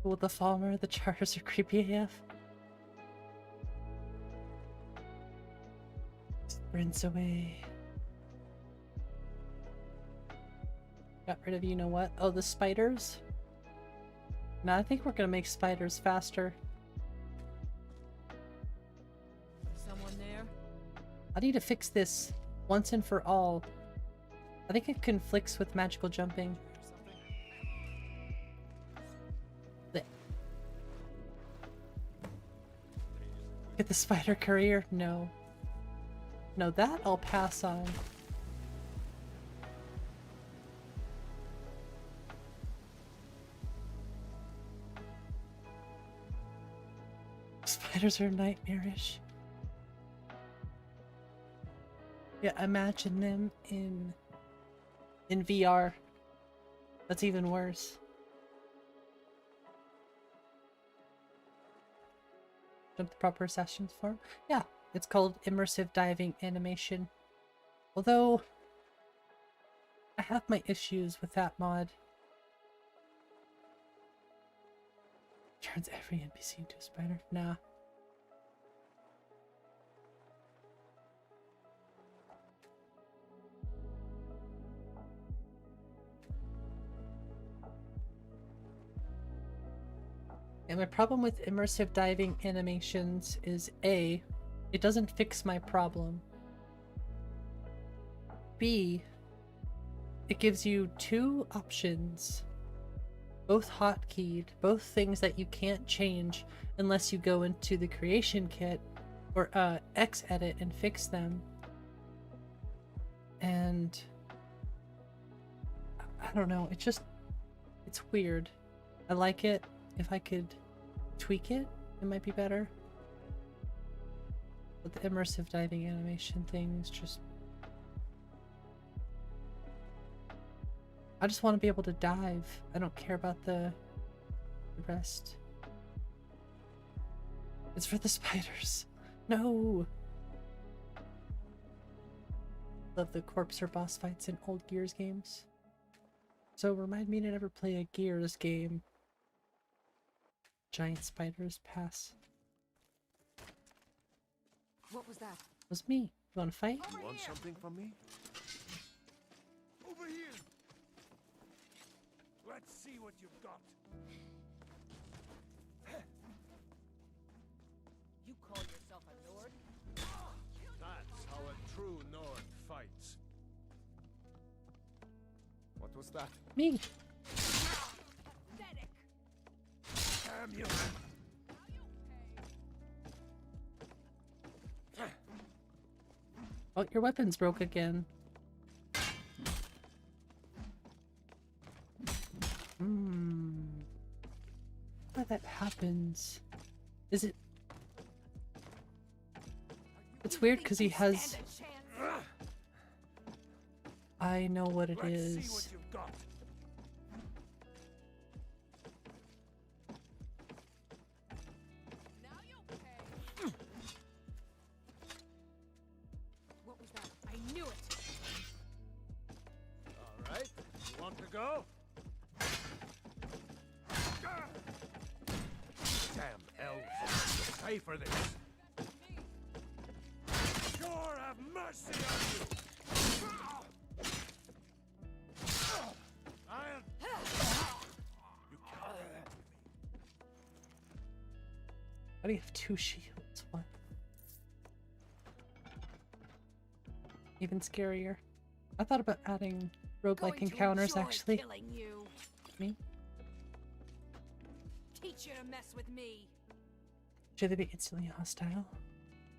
Well, the Falmer, the Charters are creepy AF. Sprints away. Got rid of you know what? Oh, the spiders? No, I think we're gonna make spiders faster. Someone there? I need to fix this once and for all. I think it conflicts with magical jumping. Get the spider career? No. No, that I'll pass on. Spiders are nightmarish. Yeah, imagine them in VR. That's even worse. Jump the proper sessions form? Yeah, it's called immersive diving animation. Although I have my issues with that mod. Turns every NPC into a spider? Nah. And my problem with immersive diving animations is A, it doesn't fix my problem. B, it gives you two options, both hotkeyed, both things that you can't change unless you go into the creation kit or Xedit and fix them. And I don't know, it's weird. I like it. If I could tweak it, it might be better. But the immersive diving animation things just... I just want to be able to dive. I don't care about the rest. It's for the spiders. No! Love the corpse or boss fights in old Gears games. So remind me to never play a Gears game. Giant spiders pass. What was that? It was me. You want to fight? You want something from me? Over here! Let's see what you've got. You call yourself a Nord? That's how a true Nord fights. What was that? Me. Damn you! Oh, your weapons broke again. Why that happens? Is it... It's weird because he has... I know what it is. What was that? I knew it! Alright, you want to go? Damn elves! Pay for this! Sure have mercy on you! Why do you have two shields? What? Even scarier. I thought about adding roguelike encounters actually. Me? Teach you to mess with me. Should they be instantly hostile?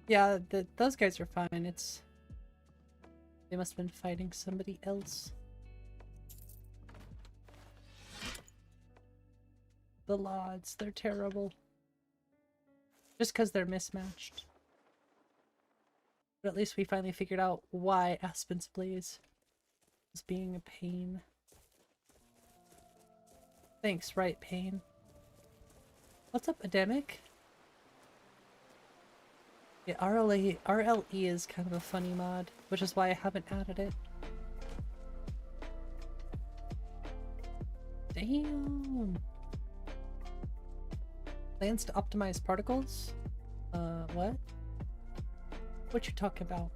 Yeah, those guys are fine. It's... They must have been fighting somebody else. The Lods, they're terrible. Just because they're mismatched. But at least we finally figured out why Aspen's Blaze was being a pain. Thanks, right, Pain. What's up, Ademic? Yeah, RLE is kind of a funny mod, which is why I haven't added it. Damn! Plans to optimize particles? What? What you talking about?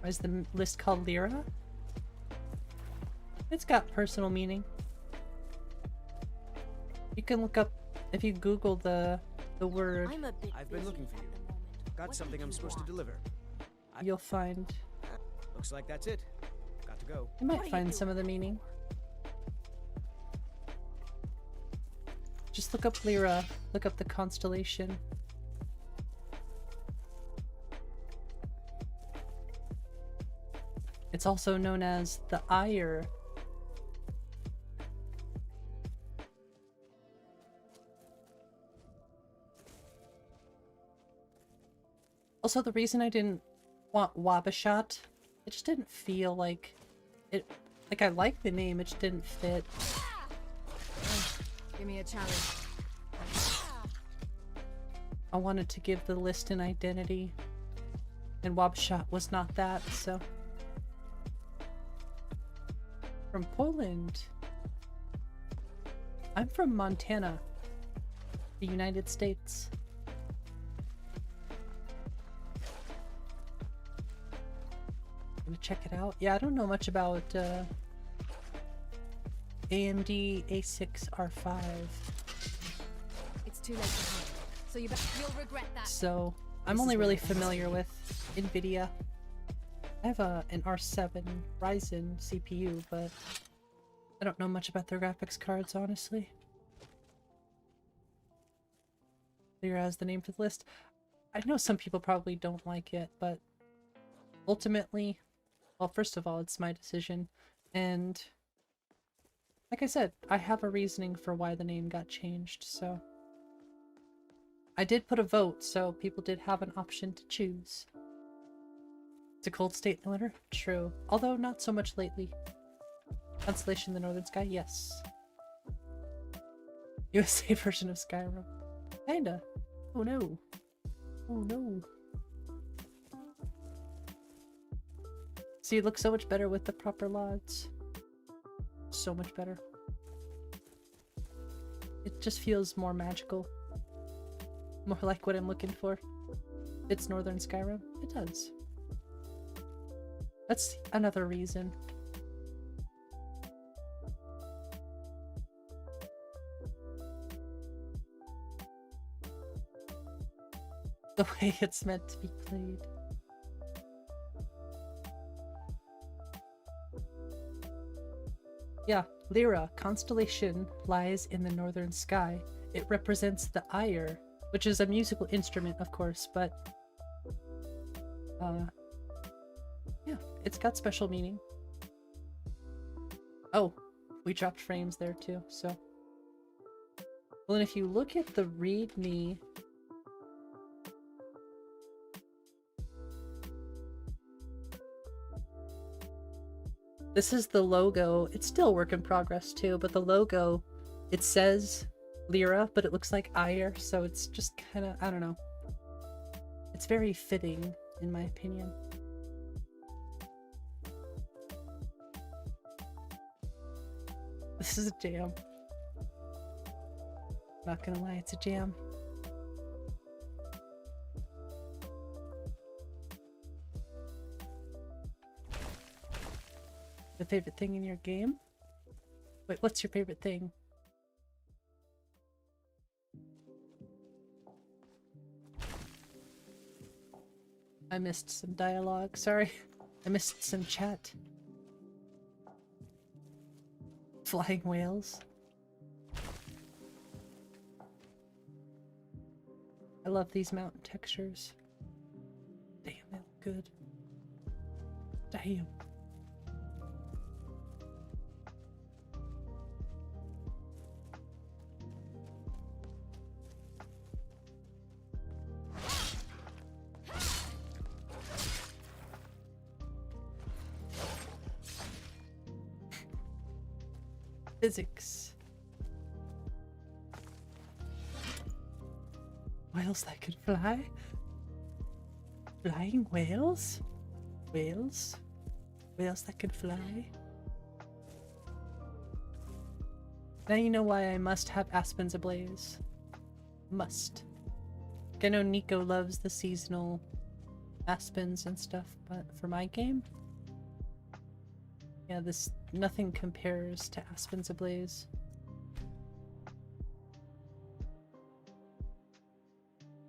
Why is the list called Lyra? It's got personal meaning. You can look up, if you Google the the word, I've been looking for you. Got something I'm supposed to deliver. you'll find. Looks like that's it. Got to go. You might find some of the meaning. Just look up Lyra. Look up the constellation. It's also known as the Ire. Also, the reason I didn't want Wabashat, it just didn't feel like it. Like, I like the name, it just didn't fit. Give me a challenge. I wanted to give the list an identity, and Wabashat was not that, so. From Poland. I'm from Montana, the United States. Gonna check it out. Yeah, I don't know much about AMD A6 R5. It's too late for him. So you'll regret that. So I'm only really familiar with NVIDIA. I have an R7 Ryzen CPU, but I don't know much about their graphics cards, honestly. Lyra has the name for the list. I know some people probably don't like it, but ultimately, well, first of all, it's my decision, and like I said, I have a reasoning for why the name got changed, so I did put a vote, so people did have an option to choose. It's a cold state in the winter? True. Although not so much lately. Constellation in the Northern Sky? Yes. USA version of Skyrim. Kinda. Oh no. Oh no. See, it looks so much better with the proper LODs. So much better. It just feels more magical. More like what I'm looking for. It's Northern Skyrim? It does. That's another reason. The way it's meant to be played. Yeah, Lyra, constellation, lies in the northern sky. It represents the Ire, which is a musical instrument, of course, but yeah, it's got special meaning. Oh, we dropped frames there too, so. Well, and if you look at the README, this is the logo. It's still a work in progress too, but the logo, it says Lyra, but it looks like Ire, so it's just kind of, I don't know. It's very fitting, in my opinion. This is a jam. Not gonna lie, it's a jam. The favorite thing in your game? Wait, what's your favorite thing? I missed some dialogue, sorry. I missed some chat. Flying whales. I love these mountain textures. Damn, they look good. Damn. Physics. Whales that could fly? Flying whales? Whales? Whales that could fly? Now you know why I must have Aspens ablaze. Must. I know Nico loves the seasonal Aspens and stuff, but for my game, yeah, this nothing compares to Aspens ablaze.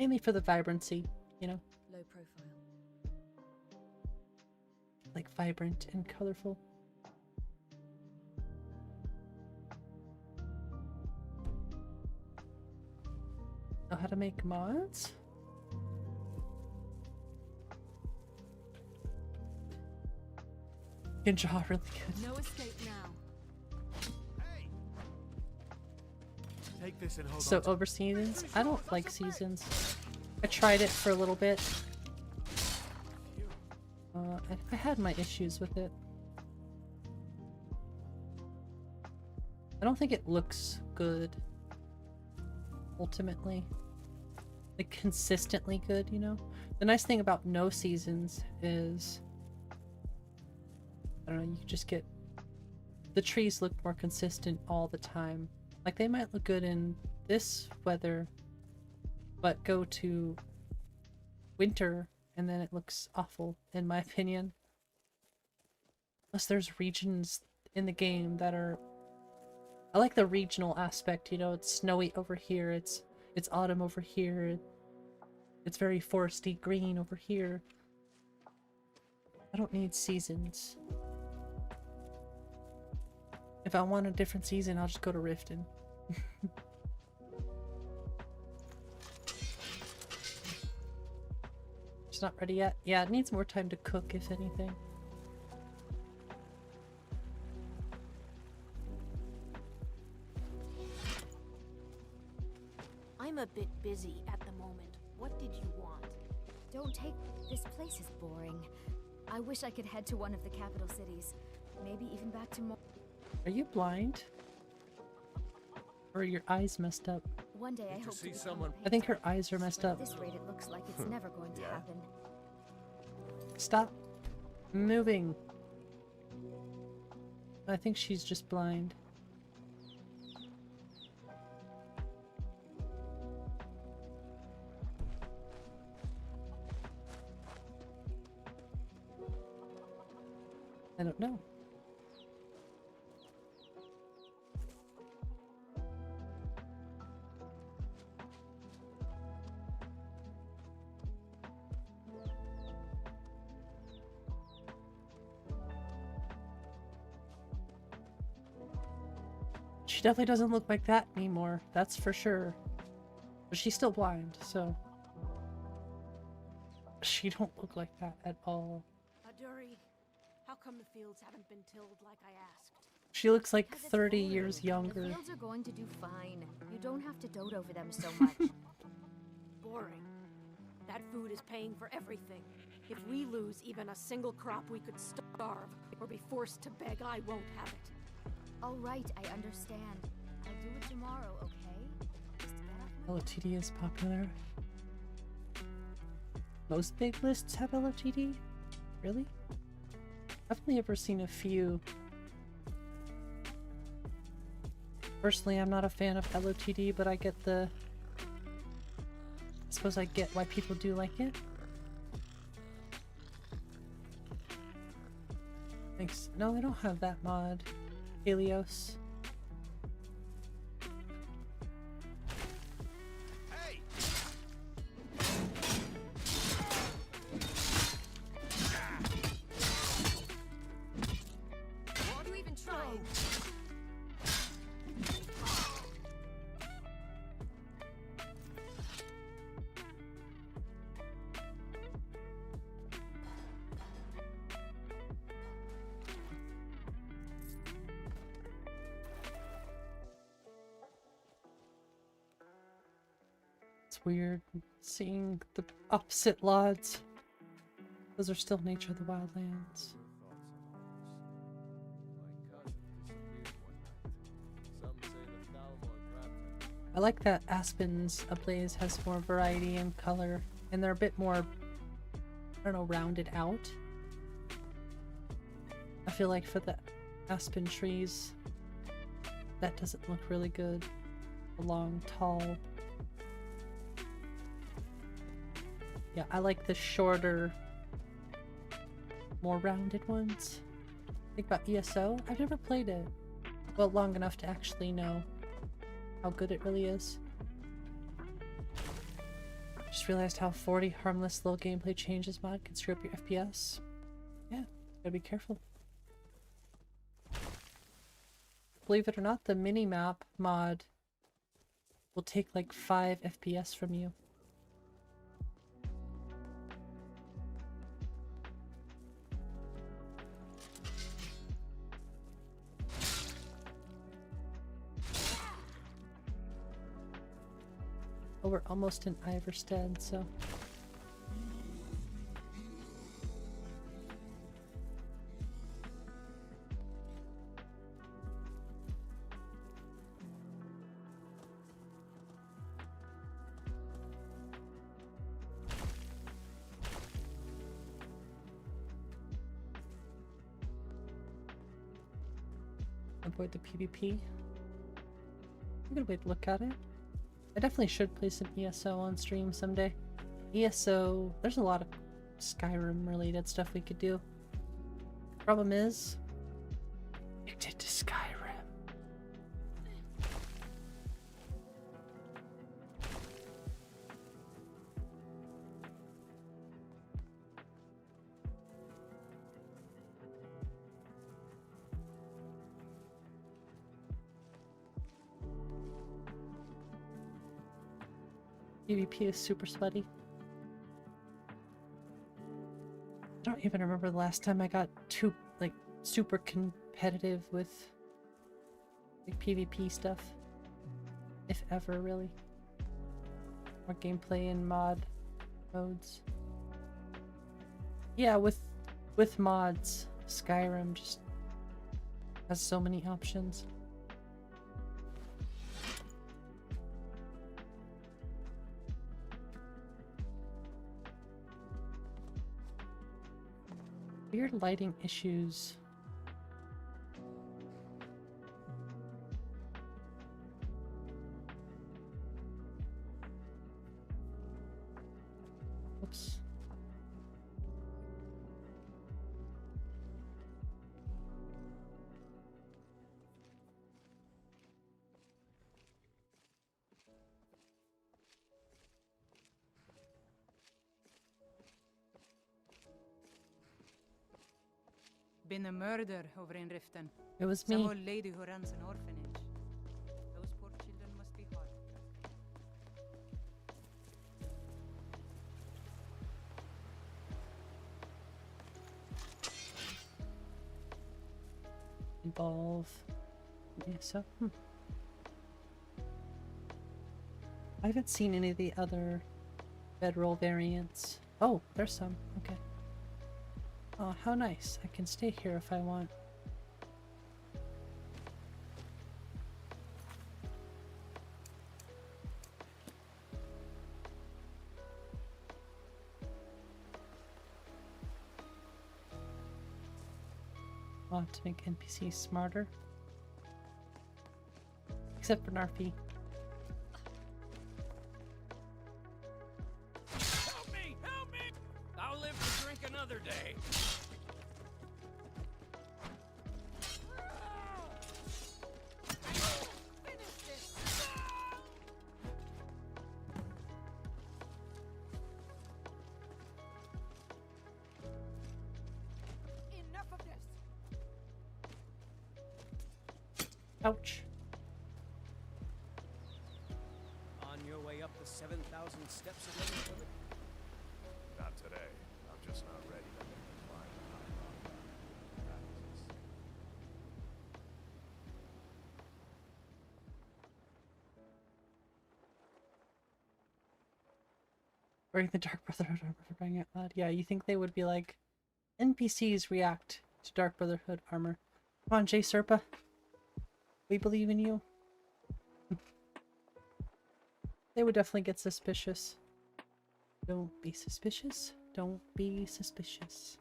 Mainly for the vibrancy, you know? Low profile. Like vibrant and colorful. Know how to make mods? You can draw really good. No escape now. Take this and hold So on to over seasons? I don't like seasons. I tried it for a little bit. I had my issues with it. I don't think it looks good. Ultimately. Like consistently good, you know? The nice thing about no seasons is, I don't know, you just get, the trees look more consistent all the time. Like they might look good in this weather, but go to winter and then it looks awful, in my opinion. Plus there's regions in the game that are, I like the regional aspect, you know, it's snowy over here, it's autumn over here, it's very foresty green over here. I don't need seasons. If I want a different season, I'll just go to Rifton. It's not ready yet. Yeah, it needs more time to cook, if anything. I'm a bit busy at the moment. What did you want? Don't take... This place is boring. I wish I could head to one of the capital cities. Maybe even back to more... Are you blind? Or are your eyes messed up? One day I hope to see become someone- a I think her eyes are messed At up. this rate, it looks like it's never going to happen. Stop moving. I think she's just blind. I don't know. She definitely doesn't look like that anymore, that's for sure. But she's still blind, so... She don't look like that at all. Aduri, how come the fields haven't been tilled like I asked? She looks like Because it's 30 boring. years The younger. fields are going to do fine. You don't have to dote over them so much. Boring. That food is paying for everything. If we lose even a single crop, we could starve or be forced to beg. I won't have it. All right, I understand. I'll do it tomorrow, okay? Just get off my... LOTD is popular. Most big lists have LOTD? Really? I've only ever seen a few. Personally, I'm not a fan of LOTD, but I get the... I suppose I get why people do like it. Thanks. No, I don't have that mod. Helios. Why do you even try? It's weird seeing the opposite lots. Those are still nature of the wildlands. I like that Aspen's Ablaze has more variety and color, and they're a bit more, I don't know, rounded out. I feel like for the aspen trees, that doesn't look really good. The long, tall. Yeah, I like the shorter, more rounded ones. Think about ESO. I've never played it. Well, long enough to actually know how good it really is. Just realized how 40 harmless little gameplay changes mod can screw up your FPS. Yeah, gotta be careful. Believe it or not, the mini-map mod will take like 5 FPS from you. Oh, we're almost in Iverstead, so... Avoid the PvP. A good way to look at it. I definitely should play some ESO on stream someday. ESO, there's a lot of Skyrim related stuff we could do. Problem is, addicted to Skyrim. PvP is super sweaty. I don't even remember the last time I got super competitive with like PvP stuff. If ever, really. Or gameplay and mod modes. Yeah, with mods, Skyrim just has so many options. Weird lighting issues. Oops. Been a murder over in Rifton. It was Some me. old lady who runs an orphanage. Those poor children must be hard to track. Involve. Yeah, so. I haven't seen any of the other bedroll variants. Oh, there's some. Okay. Oh, how nice. I can stay here if I want. Want to make NPCs smarter. Except for Narfi. Help me! Help me! I'll live to drink another day. Enough of this. Ouch. On your way up the 7,000 steps of living village? Not today. I'm just not ready to make the climb to high mountain. Practice. Wearing the Dark Brotherhood armor for crying out loud. Yeah, you think they would be like, NPCs react to Dark Brotherhood armor. Come on, J Serpa. We believe in you. They would definitely get suspicious. Don't be suspicious. Don't be suspicious.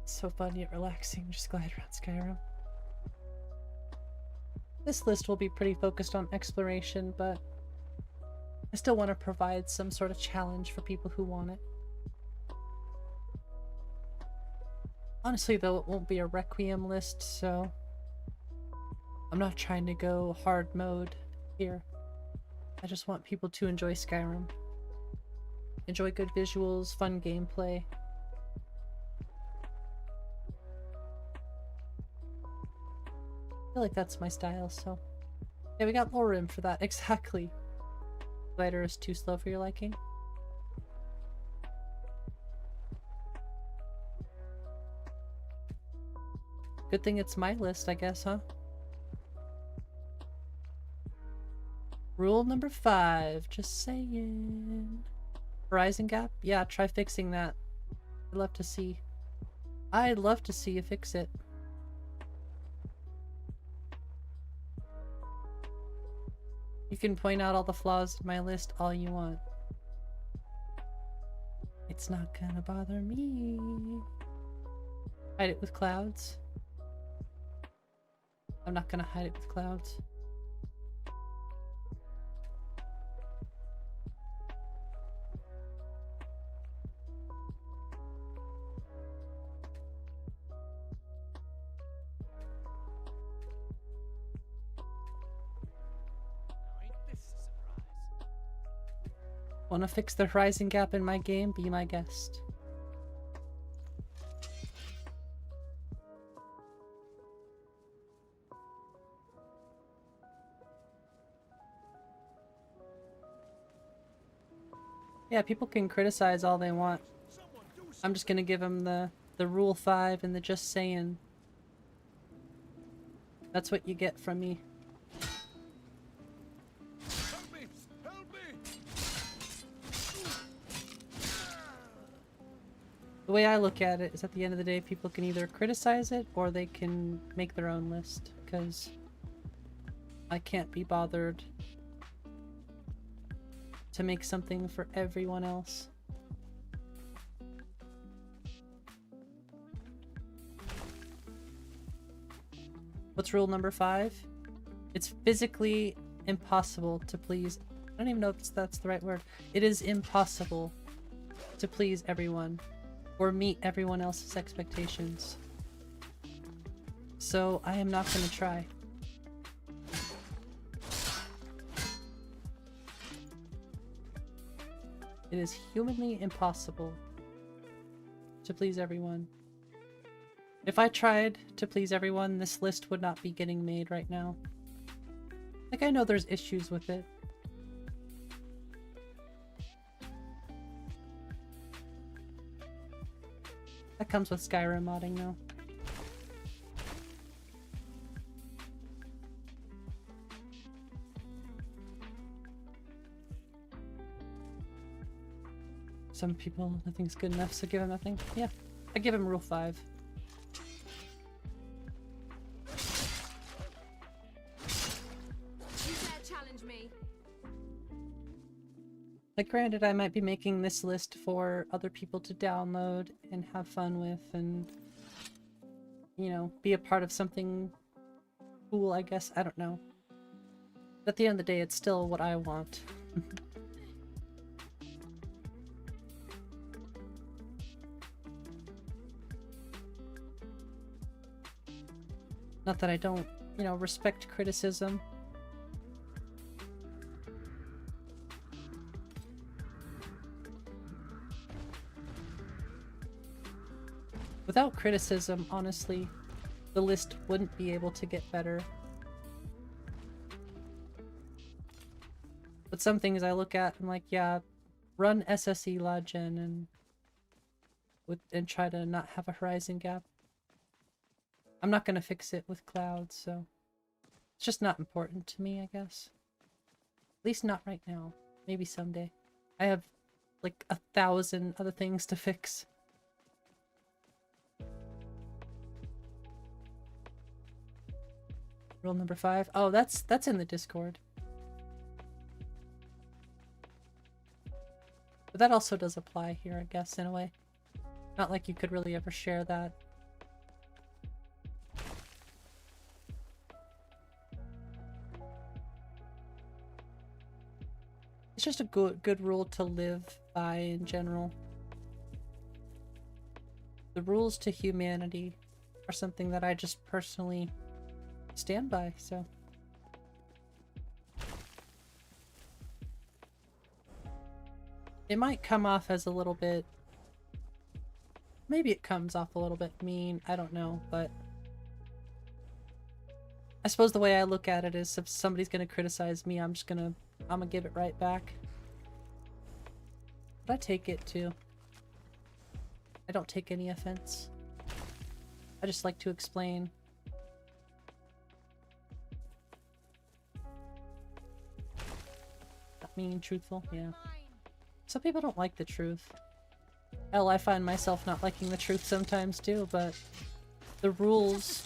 So fun yet relaxing. Just glide around Skyrim. This list will be pretty focused on exploration, but I still want to provide some sort of challenge for people who want it. Honestly, though, it won't be a Requiem list, so... I'm not trying to go hard mode here. I just want people to enjoy Skyrim. Enjoy good visuals, fun gameplay. I feel like that's my style, so... Yeah, we got more room for that, exactly. Glider is too slow for your liking. Good thing it's my list, I guess, huh? Rule number 5, just saying. Horizon gap? Yeah, try fixing that. I'd love to see you fix it. You can point out all the flaws in my list all you want. It's not gonna bother me. Hide it with clouds. I'm not gonna hide it with clouds. Wanna fix the horizon gap in my game? Be my guest. Yeah, people can criticize all they want. I'm just gonna give them the rule 5 and the just saying. That's what you get from me. The way I look at it is, at the end of the day, people can either criticize it or they can make their own list, because I can't be bothered to make something for everyone else. What's rule number 5? It's physically impossible to please... I don't even know if that's the right word. It is impossible to please everyone or meet everyone else's expectations. So I am not going to try. It is humanly impossible to please everyone. If I tried to please everyone, this list would not be getting made right now. Like, I know there's issues with it. That comes with Skyrim modding, though. Some people, nothing's good enough, so give him nothing. Yeah, I give him rule 5. You dare challenge me? Like, granted, I might be making this list for other people to download and have fun with and, you know, be a part of something cool, I guess. I don't know. But at the end of the day, it's still what I want. Not that I don't, you know, respect criticism. Without criticism, honestly, the list wouldn't be able to get better. But some things I look at, I'm like, yeah, run SSE Logen and try to not have a horizon gap. I'm not gonna fix it with clouds, so it's just not important to me, I guess. At least not right now. Maybe someday. I have like 1,000 other things to fix. Rule number 5. Oh, that's in the Discord. But that also does apply here, I guess, in a way. Not like you could really ever share that. It's just a good rule to live by in general. The rules to humanity are something that I just personally stand by, so. It might come off as a little bit... Maybe it comes off a little bit mean, I don't know, but... I suppose the way I look at it is if somebody's gonna criticize me, I'm gonna give it right back. But I take it too. I don't take any offense. I just like to explain. Not mean, truthful, yeah. Some people don't like the truth. Hell, I find myself not liking the truth sometimes too, but the rules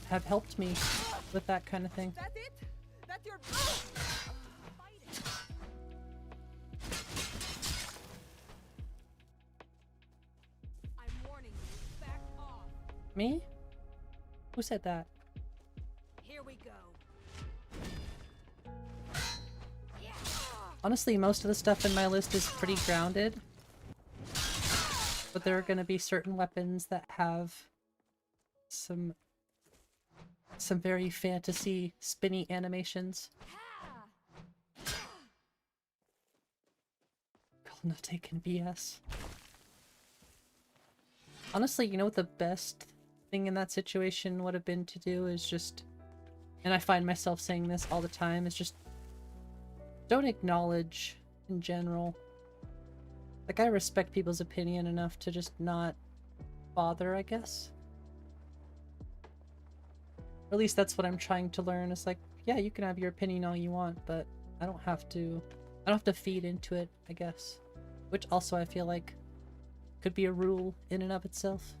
have helped me with that kind of thing. That it? That your I'm warning you. Back off. Me? Who said that? Here we go. Honestly, most of the stuff in my list is pretty grounded. But there are going to be certain weapons that have some very fantasy spinny animations. Girl, not taking BS. Honestly, you know what the best thing in that situation would have been to do is just, and I find myself saying this all the time, is just don't acknowledge in general. Like, I respect people's opinion enough to just not bother, I guess. Or at least that's what I'm trying to learn. It's like, yeah, you can have your opinion all you want, but I don't have to feed into it, I guess. Which also I feel like could be a rule in and of itself.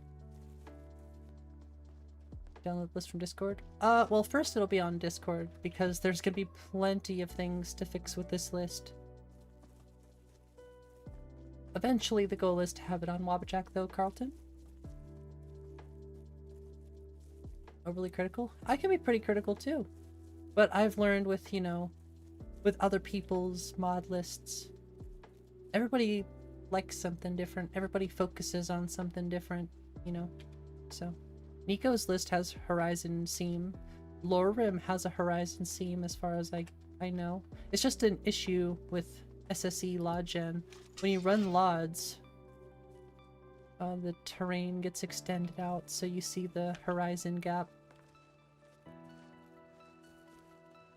Download list from Discord? Well, first it'll be on Discord, because there's gonna be plenty of things to fix with this list. Eventually the goal is to have it on Wabbajack though, Carlton. Overly critical? I can be pretty critical too. But I've learned with, you know, with other people's mod lists, everybody likes something different. Everybody focuses on something different, you know? So, Nico's list has Horizon Seam. Lorim has a Horizon Seam as far as I know. It's just an issue with SSE LOD gen. When you run LODs, the terrain gets extended out, so you see the horizon gap.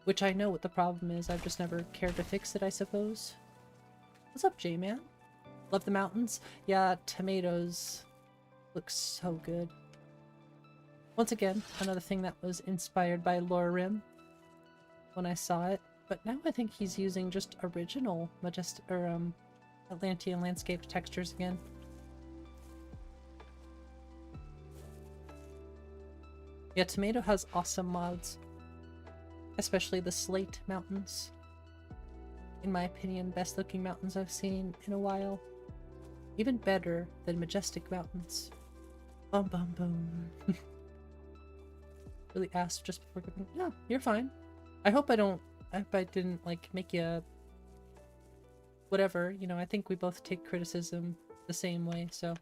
Which I know what the problem is, I've just never cared to fix it, I suppose. What's up, J-Man? Love the mountains? Yeah, tomatoes look so good. Once again, another thing that was inspired by Lorim when I saw it, but now I think he's using just original Atlantean landscape textures again. Yeah, Tomato has awesome mods. Especially the Slate Mountains. In my opinion, best looking mountains I've seen in a while. Even better than Majestic Mountains. Bum bum boom. Really asked just before giving. No, you're fine. I hope I didn't like make you whatever, you know, I think we both take criticism the same way, so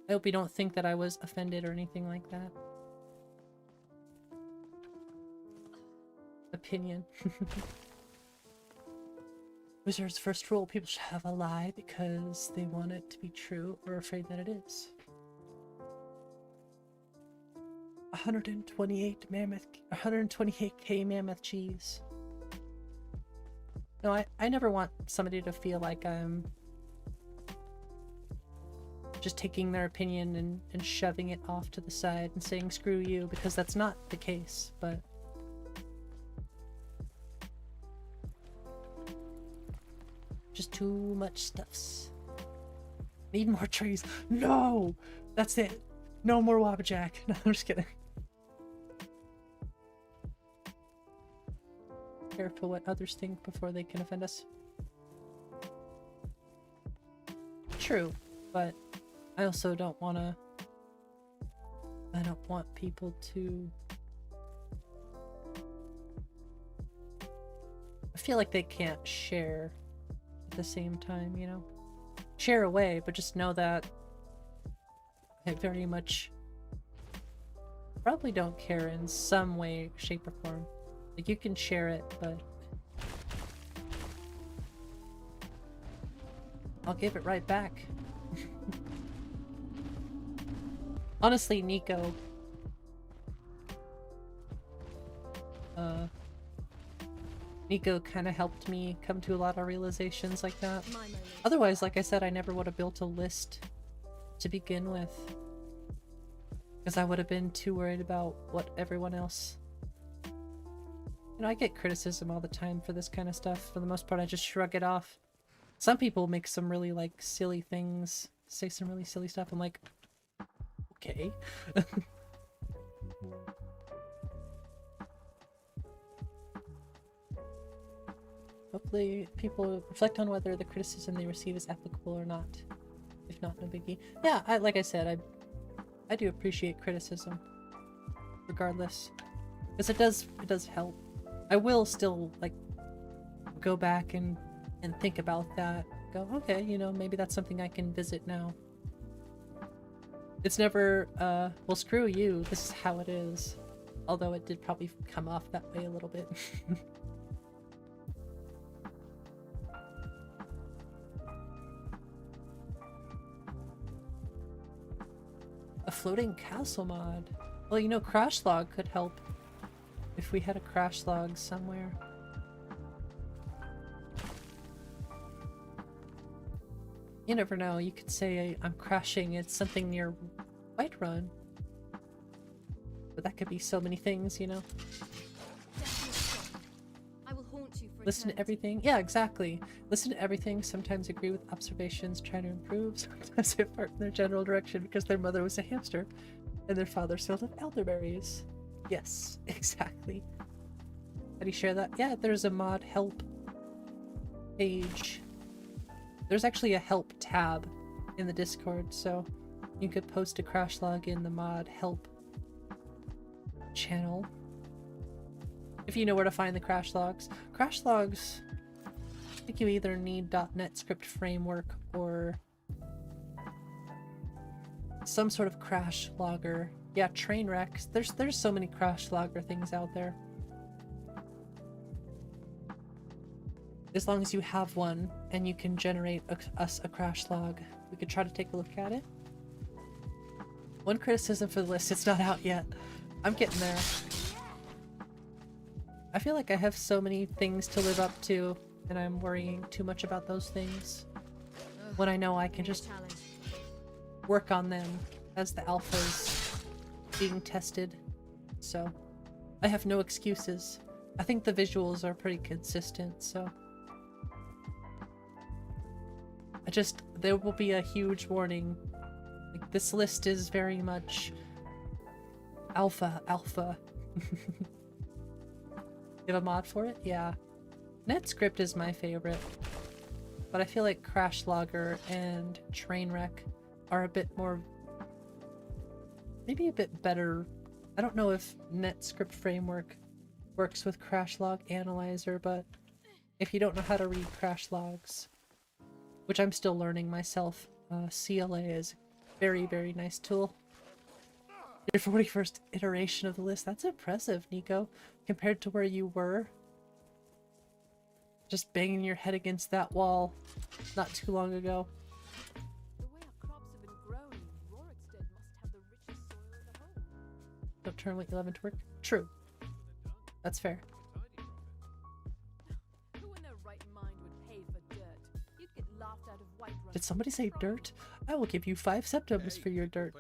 I hope you don't think that I was offended or anything like that. Opinion. Wizard's first rule, people should have a lie because they want it to be true or afraid that it is. 128k mammoth cheese. No, I never want somebody to feel like I'm just taking their opinion and shoving it off to the side and saying screw you, because that's not the case, but just too much stuffs. Need more trees. No! That's it. No more Wabbajack. No, I'm just kidding. Careful what others think before they can offend us. True, but I also don't want to... I don't want people to... I feel like they can't share at the same time, you know? Share away, but just know that I very much probably don't care in some way, shape, or form. Like, you can share it, but I'll give it right back. Honestly, Nico, Nico kind of helped me come to a lot of realizations like that. Otherwise, like I said, I never would have built a list to begin with, because I would have been too worried about what everyone else... You know, I get criticism all the time for this kind of stuff. For the most part, I just shrug it off. Some people make some really, like, silly things, say some really silly stuff. I'm like, okay. Hopefully people reflect on whether the criticism they receive is applicable or not. If not, no biggie. Yeah, like I said, I do appreciate criticism, regardless, because it does help. I will still, like, go back and think about that. Go, okay, you know, maybe that's something I can visit now. It's never, well, screw you, this is how it is. Although it did probably come off that way a little bit. A floating castle mod. Well, you know, crash log could help if we had a crash log somewhere. You never know, you could say I'm crashing, it's something near Whiterun. But that could be so many things, you know? I will haunt you for Listen to everything. Yeah, exactly. Listen to everything, sometimes agree with observations, try to improve, sometimes they part in their general direction because their mother was a hamster and their father's filled with elderberries. Yes, exactly. How do you share that? Yeah, there's a mod help page. There's actually a help tab in the Discord, so you could post a crash log in the mod help channel. If you know where to find the crash logs. Crash logs, I think you either need .NET script framework or some sort of crash logger. Yeah, train wrecks. There's so many crash logger things out there. As long as you have one and you can generate us a crash log, we could try to take a look at it. One criticism for the list, it's not out yet. I'm getting there. I feel like I have so many things to live up to, and I'm worrying too much about those things, when I know I can just work on them as the alpha's being tested. So, I have no excuses. I think the visuals are pretty consistent, so... there will be a huge warning. Like, this list is very much alpha. You have a mod for it? Yeah. NetScript is my favorite. But I feel like Crash Logger and Trainwreck are a bit more... maybe a bit better. I don't know if NetScript Framework works with Crash Log Analyzer, but if you don't know how to read crash logs, which I'm still learning myself, CLA is a very, very nice tool. Your 41st iteration of the list. That's impressive, Nico. Compared to where you were. Just banging your head against that wall not too long ago. The way our crops have been grown, Rorikstead must have the richest soil in the home. Don't turn what you love into work. True. That's fair. Who in their right mind would pay for dirt? You'd get laughed out of Whiterun. Did somebody say dirt? I will give you 5 septums for your dirt.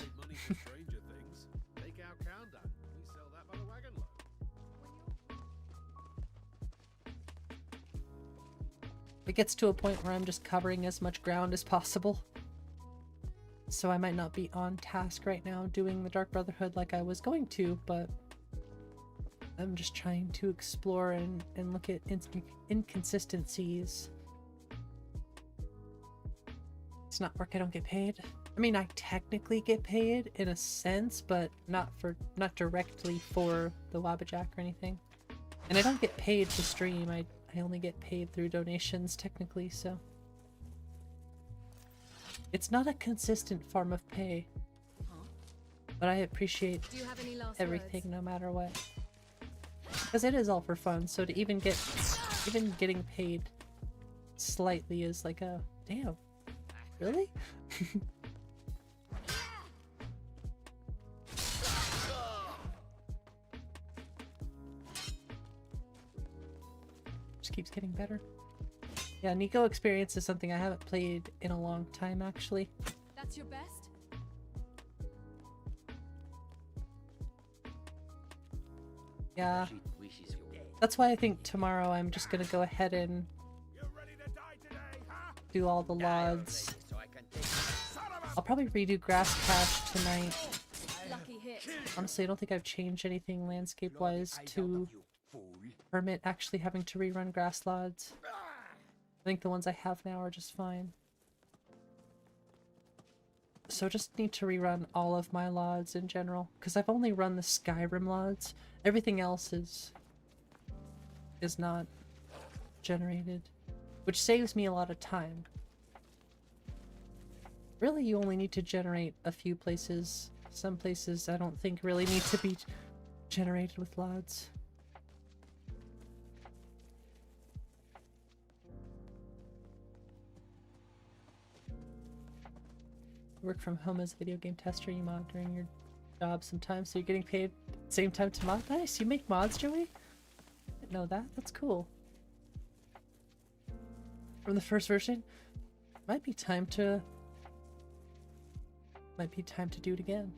It gets to a point where I'm just covering as much ground as possible. So I might not be on task right now doing the Dark Brotherhood like I was going to, but I'm just trying to explore and look at inconsistencies. It's not work I don't get paid. I mean, I technically get paid in a sense, but not directly for the Wabbajack or anything. And I don't get paid to stream. I only get paid through donations, technically, so... It's not a consistent form of pay. Huh? But I appreciate Do you have any last everything words? no matter what. Because it is all for fun, so to even getting paid slightly is like a damn. Really? Just keeps getting better. Yeah, Nico Experience is something I haven't played in a long time actually. That's your best? Yeah. That's why I think tomorrow I'm just gonna go ahead and do all the LODs. I'll probably redo Grass Cache tonight. Lucky hit. Honestly, I don't think I've changed anything landscape-wise to permit actually having to rerun grass LODs. I think the ones I have now are just fine. So just need to rerun all of my LODs in general, because I've only run the Skyrim LODs. Everything else is not generated, which saves me a lot of time. Really, you only need to generate a few places. Some places I don't think really need to be generated with LODs. You work from home as a video game tester, you mod during your job sometimes, so you're getting paid at the same time to mod? Nice! You make mods, Joey? Didn't know that. That's cool. From the first version? Might be time to do it again.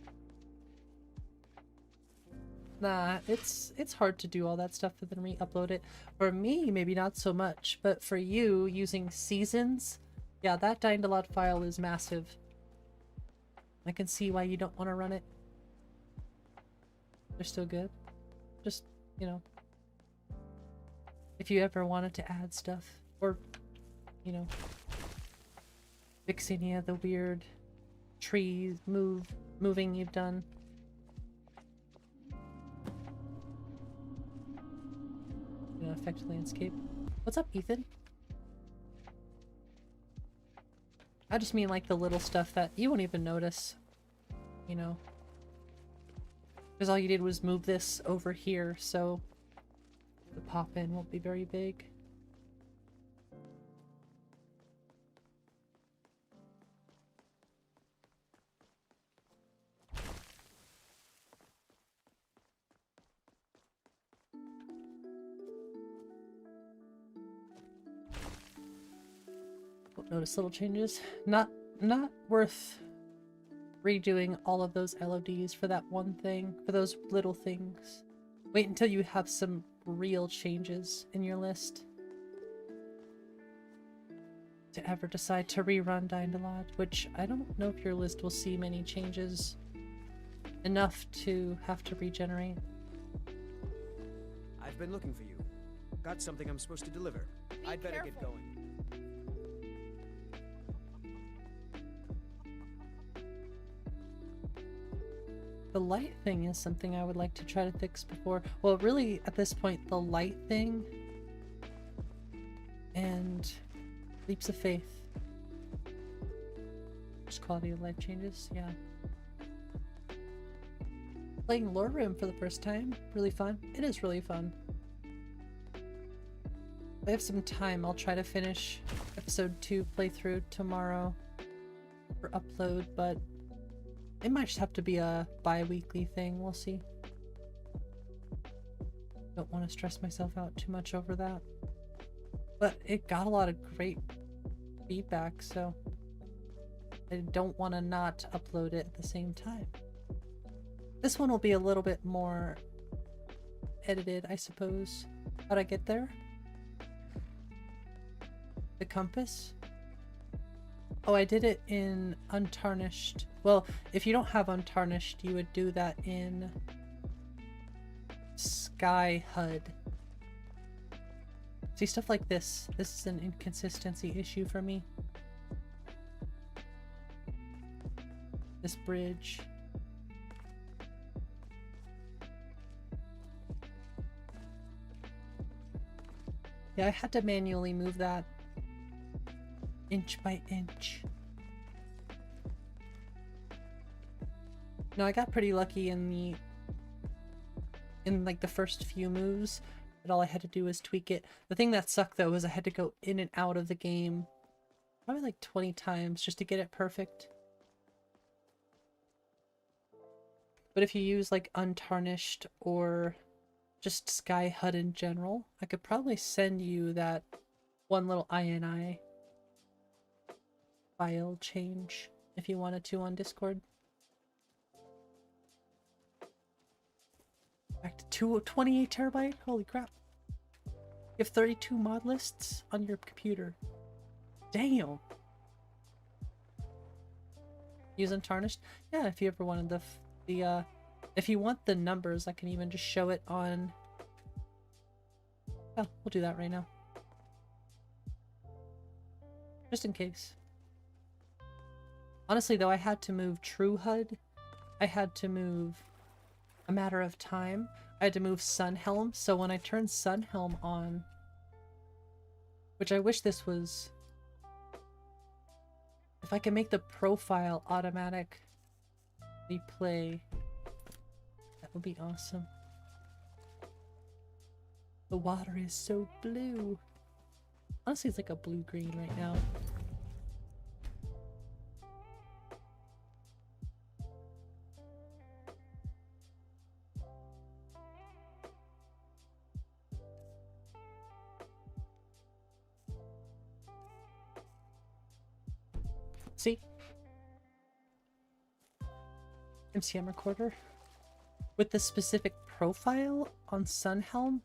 Nah, it's hard to do all that stuff and then re-upload it. For me, maybe not so much, but for you, using seasons, yeah, that Dying to LOD file is massive. I can see why you don't want to run it. They're still good. Just, you know, if you ever wanted to add stuff, or, you know, fix any of the weird trees moving you've done. You know, affect landscape. What's up, Ethan? I just mean like the little stuff that you won't even notice, you know, because all you did was move this over here, so the pop-in won't be very big. Won't notice little changes. Not worth redoing all of those LODs for that one thing, for those little things. Wait until you have some real changes in your list to ever decide to rerun Dying to LOD, which I don't know if your list will see many changes enough to have to regenerate. I've been looking for you. Got something I'm supposed to deliver. I'd better get going. The light thing is something I would like to try to fix before. Well, really, at this point, the light thing and leaps of faith. Just quality of life changes, yeah. Playing Lore Room for the first time, really fun. It is really fun. If I have some time, I'll try to finish episode 2 playthrough tomorrow for upload, but it might just have to be a bi-weekly thing, we'll see. Don't want to stress myself out too much over that. But it got a lot of great feedback, so I don't want to not upload it at the same time. This one will be a little bit more edited, I suppose. How'd I get there? The compass? Oh, I did it in Untarnished. Well, if you don't have Untarnished, you would do that in Sky HUD. See, stuff like this. This is an inconsistency issue for me. This bridge. Yeah, I had to manually move that inch by inch. No, I got pretty lucky in like the first few moves, but all I had to do was tweak it. The thing that sucked though was I had to go in and out of the game probably like 20 times just to get it perfect. But if you use like Untarnished or just Sky HUD in general, I could probably send you that one little INI file change if you wanted to on Discord. Back to 28 terabyte? Holy crap. You have 32 mod lists on your computer. Damn! Use Untarnished? Yeah, if you ever wanted if you want the numbers, I can even just show it on... Oh, we'll do that right now. Just in case. Honestly though, I had to move True HUD. I had to move A Matter of Time. I had to move Sunhelm, so when I turned Sunhelm on, which I wish this was... If I can make the profile automatic replay, that would be awesome. The water is so blue. Honestly, it's like a blue-green right now. See? MCM recorder. With the specific profile on Sunhelm?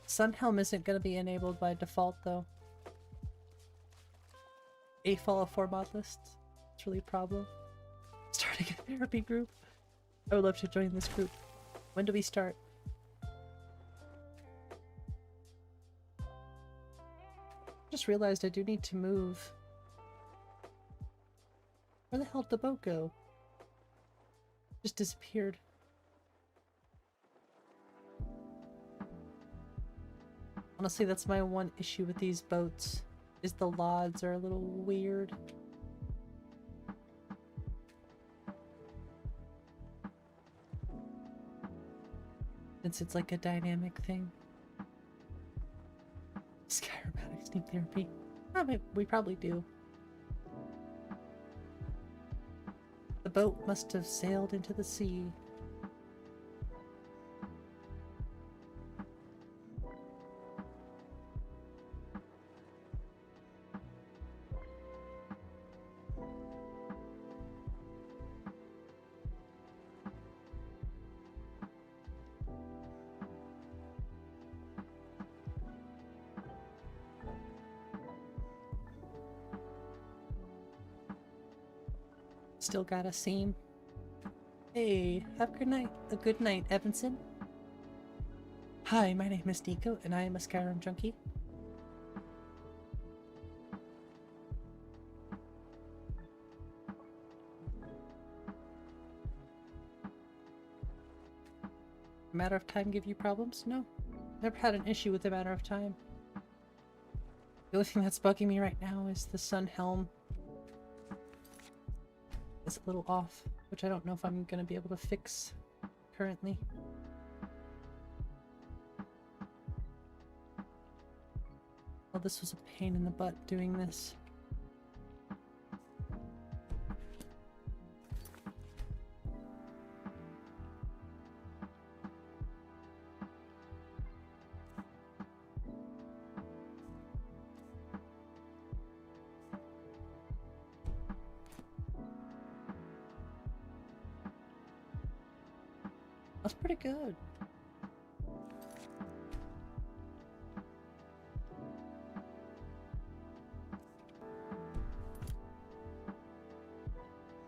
Sunhelm isn't going to be enabled by default though. A follow 4 mod lists. It's really a problem. Starting a therapy group. I would love to join this group. When do we start? Just realized I do need to move. Where the hell did the boat go? Just disappeared. Honestly, that's my one issue with these boats, is the lods are a little weird. Since it's like a dynamic thing. Skyrim addicts need therapy. We probably do. The boat must have sailed into the sea. Still got a scene. Hey, have a good night, Evanson. Hi, my name is Nico, and I am a Skyrim junkie. A Matter of Time give you problems? No. Never had an issue with A Matter of Time. The only thing that's bugging me right now is the Sunhelm. It's a little off, which I don't know if I'm going to be able to fix currently. Oh, this was a pain in the butt doing this. That's pretty good.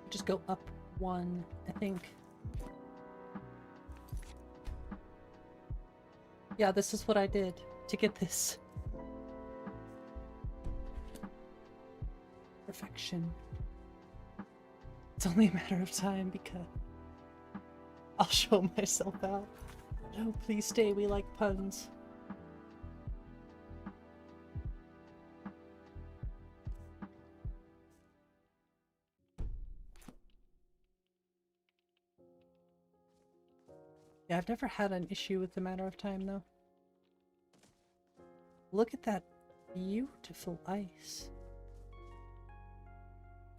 Just go up one, I think. Yeah, this is what I did to get this. Perfection. It's only a matter of time because I'll show myself out. No, please stay, we like puns. Yeah, I've never had an issue with the matter of time though. Look at that beautiful ice.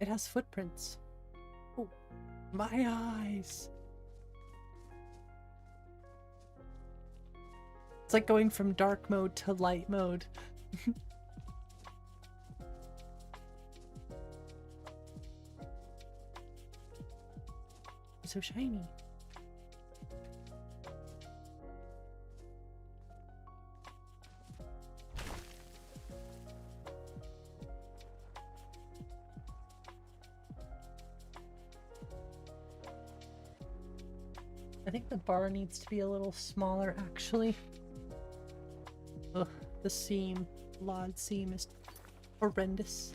It has footprints. Oh, my eyes! It's like going from dark mode to light mode. So shiny. I think the bar needs to be a little smaller, actually. Ugh, the seam, lod seam is horrendous.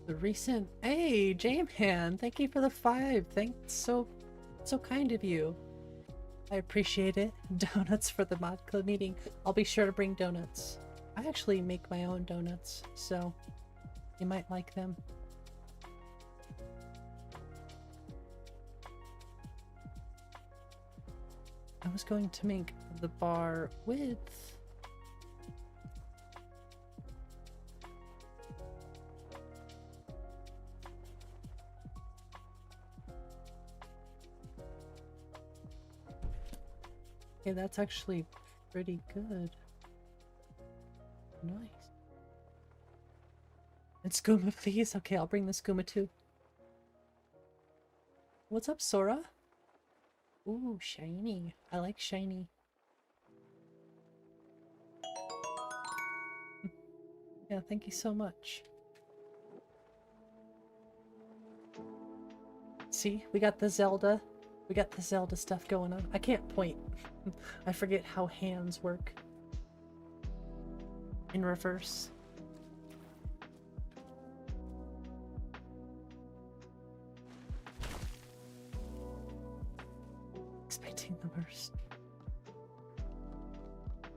The recent, hey, Jamehan, thank you for the 5. Thanks, so kind of you. I appreciate it. Donuts for the mod club meeting. I'll be sure to bring donuts. I actually make my own donuts, so you might like them. I was going to make the bar with okay, that's actually pretty good. Nice. And skooma, please? Okay, I'll bring the skooma too. What's up, Sora? Ooh, shiny. I like shiny. Yeah, thank you so much. See, we got the Zelda. We got the Zelda stuff going on. I can't point. I forget how hands work. In reverse. Expecting the worst.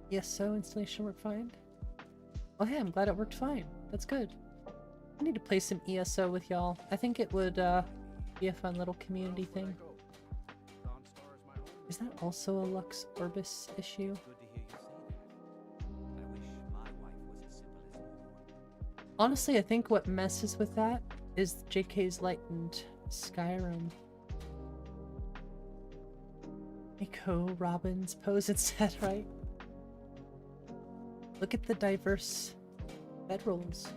Yes, so installation worked fine. Oh hey, I'm glad it worked fine. That's good. I need to play some ESO with y'all. I think it would be a fun little community thing. Is that also a Lux Orbis issue? Honestly, I think what messes with that is JK's lightened Skyrim. Echo Robin's pose instead, right? Look at the diverse bedrolls.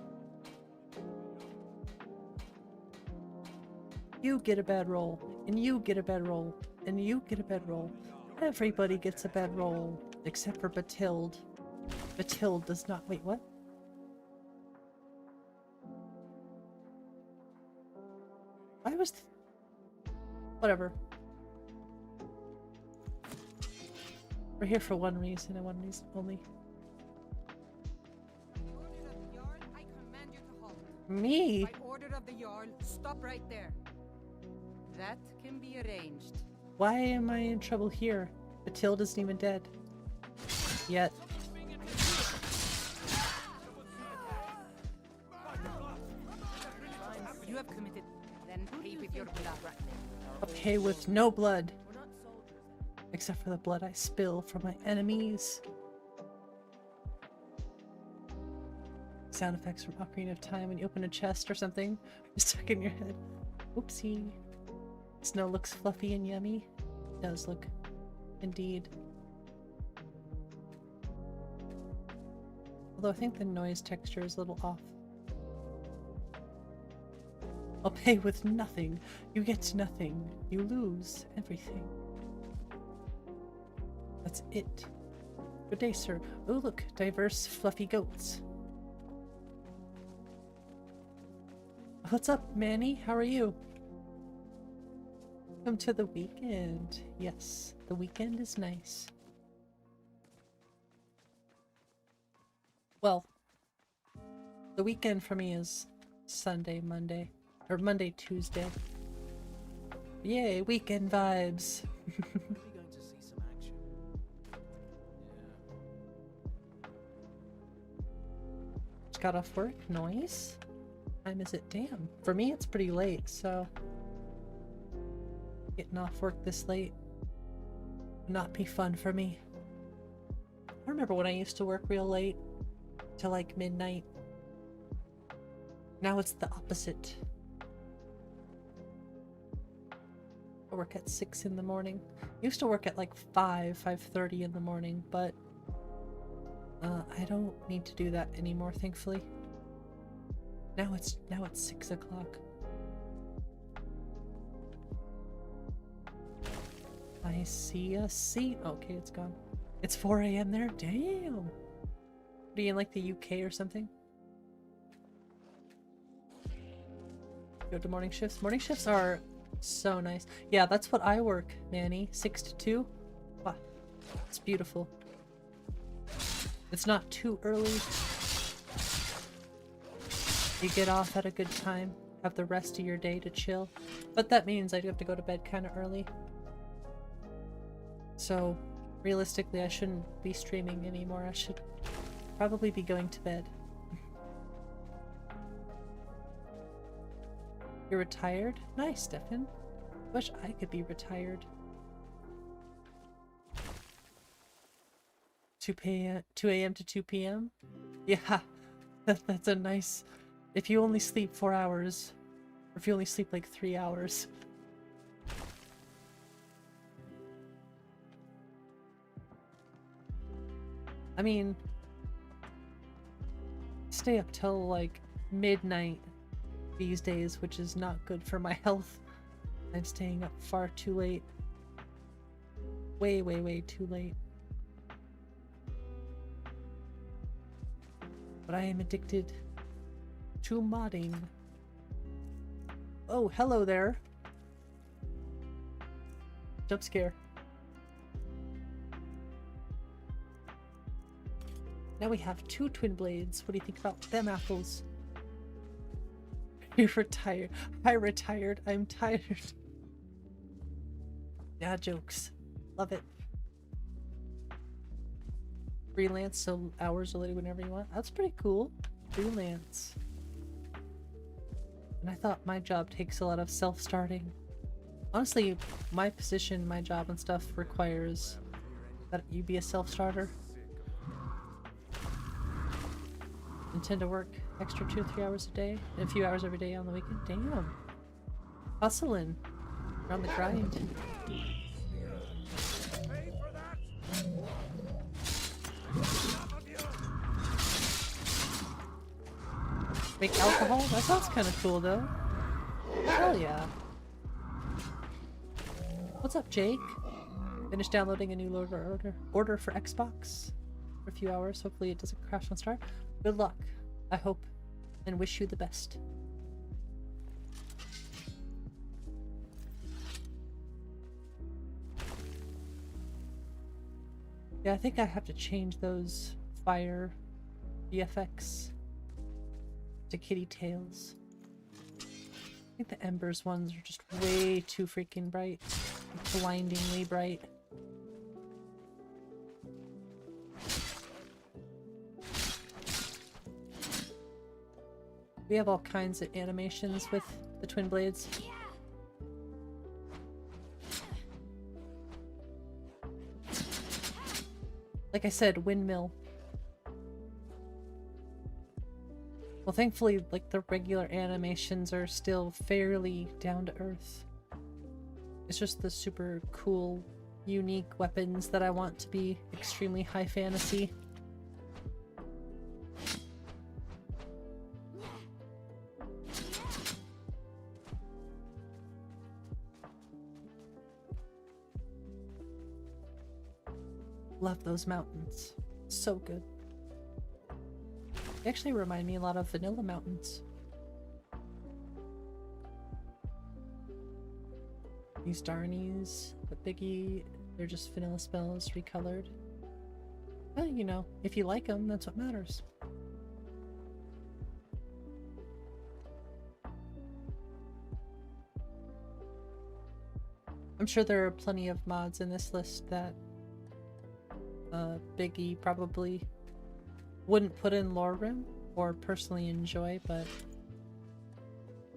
You get a bedroll, and you get a bedroll, and you get a bedroll. Everybody gets a bedroll, except for Batilde. Batilde does not- wait, what? I was... whatever. We're here for one reason and one reason only. Me? By order of the Jarl, stop right there. That can be arranged. Why am I in trouble here? Batilde isn't even dead. Yet. You have committed, then pay with your blood. I'll pay with no blood. Except for the blood I spill from my enemies. Sound effects from Ocarina of Time when you open a chest or something. Stuck in your head. Oopsie. Snow looks fluffy and yummy. It does look. Indeed. Although I think the noise texture is a little off. I'll pay with nothing. You get nothing. You lose everything. That's it. Good day, sir. Oh, look. Diverse, fluffy goats. What's up, Manny? How are you? Welcome to the weekend. Yes, the weekend is nice. Well, the weekend for me is Sunday, Monday. Or Monday, Tuesday. Yay, weekend vibes. Just got off work. Nice. time is it? Damn. For me, it's pretty late, so getting off work this late would not be fun for me. I remember when I used to work real late till like midnight. Now it's the opposite. I work at 6 in the morning. I used to work at like 5:30 in the morning, but I don't need to do that anymore, thankfully. Now it's 6 o'clock. I see a seat. Okay, it's gone. It's 4 a.m. there? Damn! Are you in like the UK or something? Go to morning shifts? Morning shifts are so nice. Yeah, that's what I work, Manny. 6 to 2. Wow. It's beautiful. It's not too early. You get off at a good time. Have the rest of your day to chill. But that means I do have to go to bed kind of early. So, realistically, I shouldn't be streaming anymore. I should probably be going to bed. You're retired? Nice, Stefan. Wish I could be retired. 2 a.m. to 2 p.m.? Yeah, that's a nice... If you only sleep 4 hours, or if you only sleep like 3 hours. I mean, stay up till like midnight these days, which is not good for my health. I'm staying up far too late. Way, way, way too late. But I am addicted to modding. Oh, hello there. Jump scare. Now we have 2 twin blades. What do you think about them apples? You're retired. I retired. I'm tired. Yeah, jokes. Love it. Freelance, so hours related whenever you want. That's pretty cool. Freelance. And I thought my job takes a lot of self-starting. Honestly, my position, my job and stuff requires that you be a self-starter. Intend to work extra 2 or 3 hours a day and a few hours every day on the weekend. Damn. Hustling. We're on the grind. Make alcohol? That sounds kind of cool though. Hell yeah. What's up, Jake? Finished downloading a new order for Xbox for a few hours. Hopefully it doesn't crash on start. Good luck, I hope, and wish you the best. Yeah, I think I have to change those fire VFX to kitty tails. I think the Embers ones are just way too freaking bright. Blindingly bright. We have all kinds of animations with the twin blades. Like I said, windmill. Well, thankfully, like, the regular animations are still fairly down to earth. It's just the super cool, unique weapons that I want to be extremely high fantasy. Love those mountains. So good. They actually remind me a lot of vanilla mountains. These Darnies, the Biggie, they're just vanilla spells recolored. Well, you know, if you like them, that's what matters. I'm sure there are plenty of mods in this list that Biggie probably wouldn't put in Lore Rim or personally enjoy, but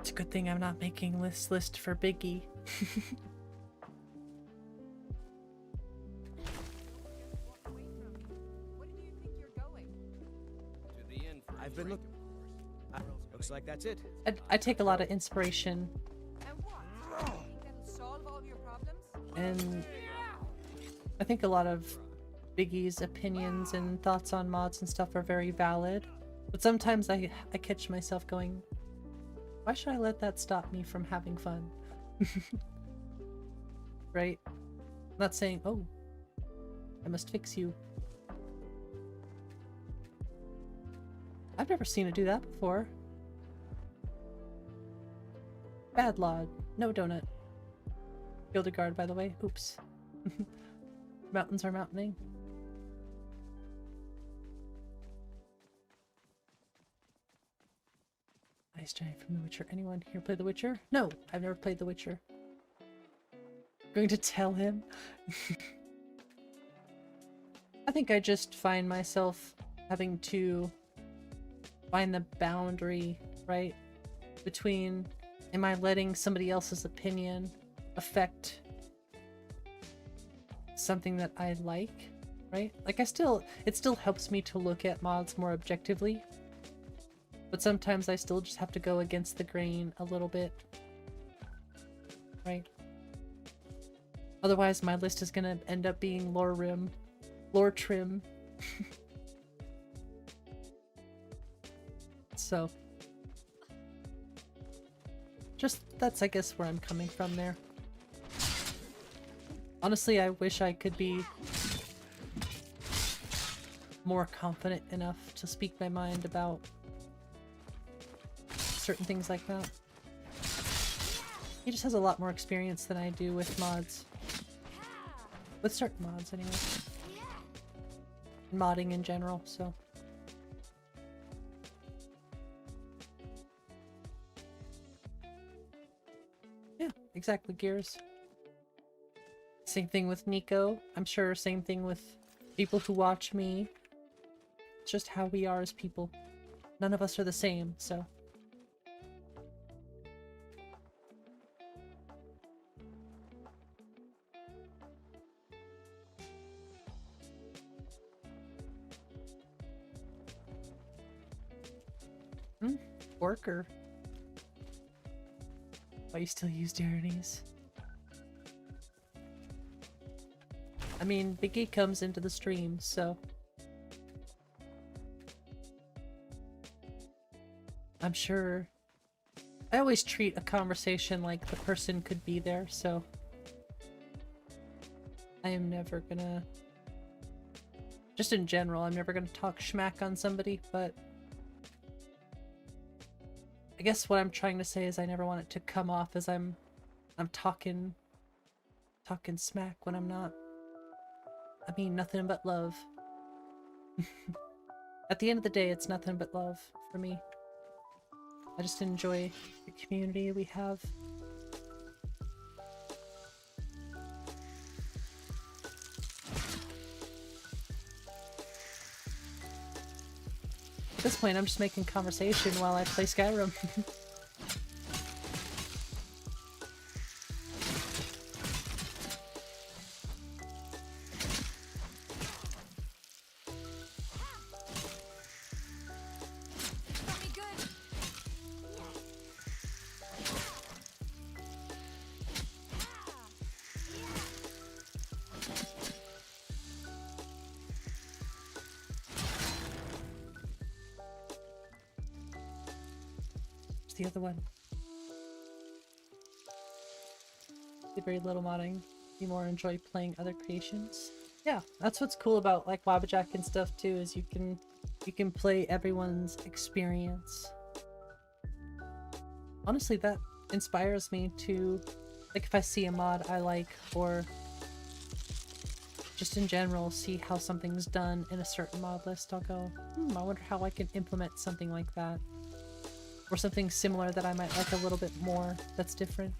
It's a good thing I'm not making this list for Biggie. I've been looking. Looks like that's it. I take a lot of inspiration. And I think a lot of Biggie's opinions and thoughts on mods and stuff are very valid. But sometimes I catch myself going, why should I let that stop me from having fun? Right? I'm not saying, oh, I must fix you. I've never seen it do that before. Bad Lod. No donut. Gildegard, by the way. Oops. Mountains are mountaining. Nice giant from The Witcher. Anyone here play The Witcher? No, I've never played The Witcher. Going to tell him? I think I just find myself having to find the boundary, right? Between, am I letting somebody else's opinion affect something that I like, right? Like it still helps me to look at mods more objectively, but sometimes I still just have to go against the grain a little bit, right? Otherwise my list is gonna end up being lore trim. So that's I guess where I'm coming from there. Honestly, I wish I could be more confident enough to speak my mind about certain things like that. He just has a lot more experience than I do with mods. With certain mods, anyway. Modding in general, so. Yeah, exactly, Gears. Same thing with Nico. I'm sure same thing with people who watch me. It's just how we are as people. None of us are the same, so. Worker. Why you still use Darenies? I mean, Biggie comes into the stream, so I'm sure I always treat a conversation like the person could be there, so I am never gonna, just in general, I'm never gonna talk schmack on somebody, but I guess what I'm trying to say is I never want it to come off as I'm talking smack when I'm not. I mean, nothing but love. At the end of the day, it's nothing but love for me. I just enjoy the community we have. At this point, I'm just making conversation while I play Skyrim. The other one. Did very little modding. You more enjoy playing other creations. Yeah, that's what's cool about like Wabbajack and stuff too, is you can play everyone's experience. Honestly, that inspires me to, like, if I see a mod I like, or just in general see how something's done in a certain mod list, I'll go, I wonder how I can implement something like that. Or something similar that I might like a little bit more that's different.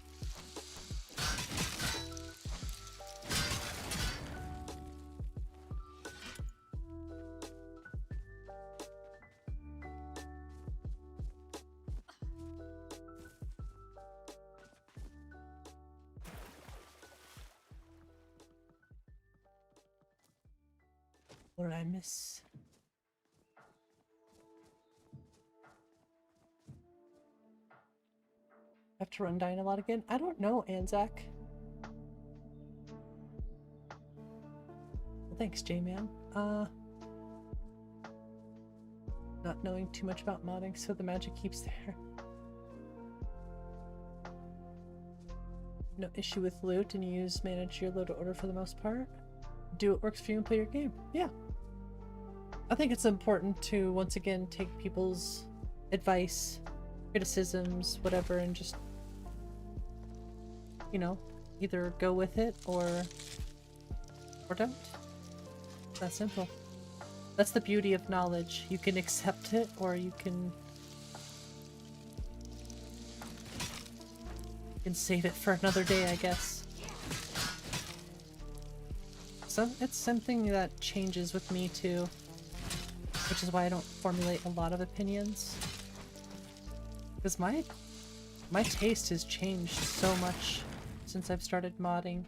What did I miss? I have to run dying a lot again? I don't know, Anzac. Well, thanks, J-Man. Not knowing too much about modding, so the magic keeps there. No issue with loot, and you manage your loot order for the most part. Do what works for you and play your game. Yeah. I think it's important to, once again, take people's advice, criticisms, whatever, and just, you know, either go with it or don't. That's simple. That's the beauty of knowledge. You can accept it, or you can save it for another day, I guess. So it's something that changes with me too, which is why I don't formulate a lot of opinions. Because my taste has changed so much since I've started modding.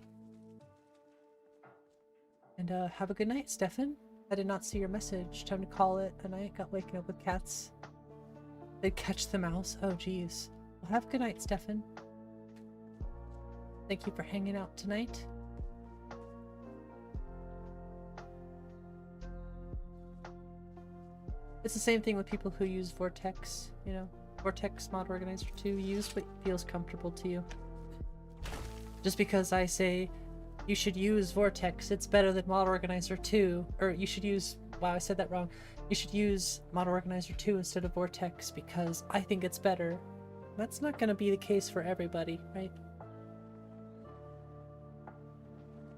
And have a good night, Stefan. I did not see your message. Time to call it a night. Got waking up with cats. They'd catch the mouse. Oh geez. Well, have a good night, Stefan. Thank you for hanging out tonight. It's the same thing with people who use Vortex, you know. Vortex Mod Organizer 2, use what feels comfortable to you. Just because I say you should use Vortex, it's better than Mod Organizer 2, or you should use, wow, I said that wrong. You should use Mod Organizer 2 instead of Vortex because I think it's better. That's not going to be the case for everybody, right?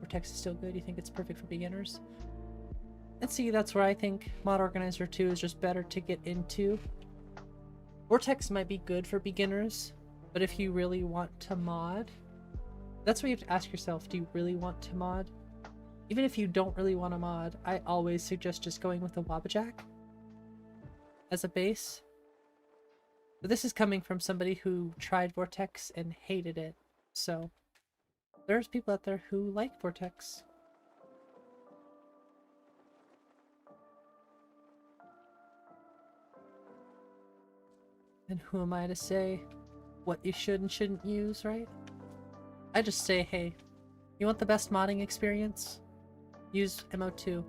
Vortex is still good. You think it's perfect for beginners? And see, that's where I think Mod Organizer 2 is just better to get into. Vortex might be good for beginners, but if you really want to mod, that's where you have to ask yourself, do you really want to mod? Even if you don't really want to mod, I always suggest just going with a Wabbajack as a base. But this is coming from somebody who tried Vortex and hated it, so there's people out there who like Vortex. And who am I to say what you should and shouldn't use, right? I just say, hey, you want the best modding experience? Use MO2.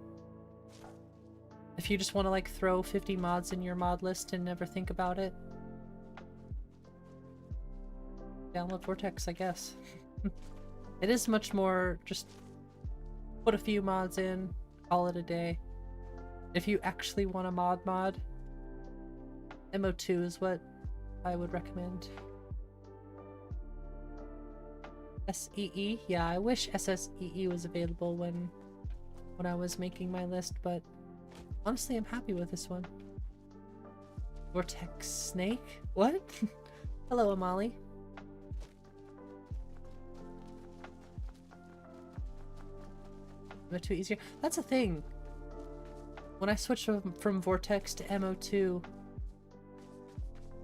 If you just want to like throw 50 mods in your mod list and never think about it, download Vortex, I guess. It is much more just put a few mods in, call it a day. If you actually want a mod, MO2 is what I would recommend. SEE? Yeah, I wish SSEE was available when I was making my list, but honestly I'm happy with this one. Vortex Snake? What? Hello, Amali. MO2 easier? That's a thing. When I switched from Vortex to MO2,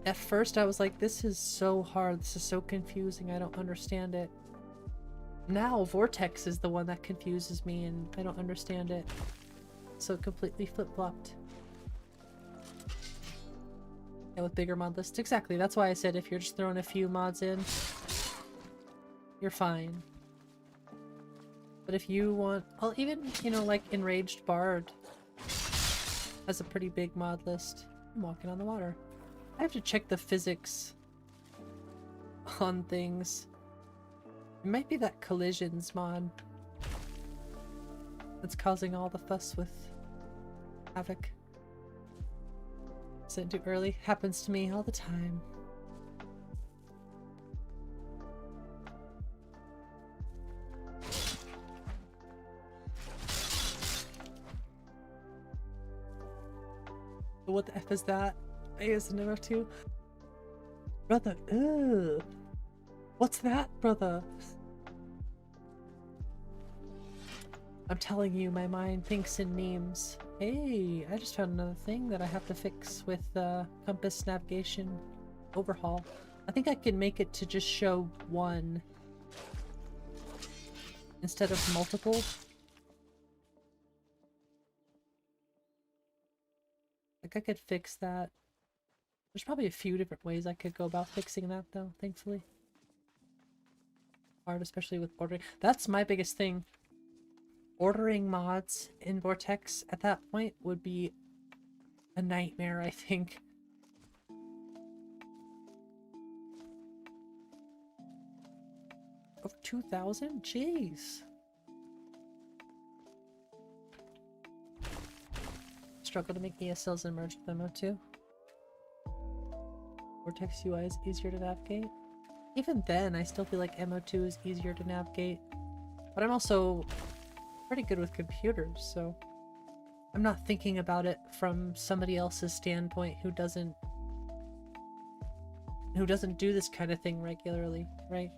at first I was like, this is so hard, this is so confusing, I don't understand it. Now Vortex is the one that confuses me and I don't understand it. So it completely flip-flopped. Yeah, with bigger mod lists. Exactly, that's why I said if you're just throwing a few mods in, you're fine. But if you want, well, even, you know, like Enraged Bard has a pretty big mod list. I'm walking on the water. I have to check the physics on things. It might be that collisions mod that's causing all the fuss with Havoc. Sent too early. Happens to me all the time. What the F is that? ASMR2? Brother, ugh. What's that, brother? I'm telling you, my mind thinks in memes. Hey, I just found another thing that I have to fix with compass navigation overhaul. I think I can make it to just show one instead of multiple. Like, I could fix that. There's probably a few different ways I could go about fixing that, though, thankfully. Hard, especially with ordering. That's my biggest thing. Ordering mods in Vortex at that point would be a nightmare, I think. Over 2,000? Jeez. Struggle to make ESLs and merge with MO2. Vortex UI is easier to navigate. Even then, I still feel like MO2 is easier to navigate. But I'm also pretty good with computers, so I'm not thinking about it from somebody else's standpoint who doesn't do this kind of thing regularly, right?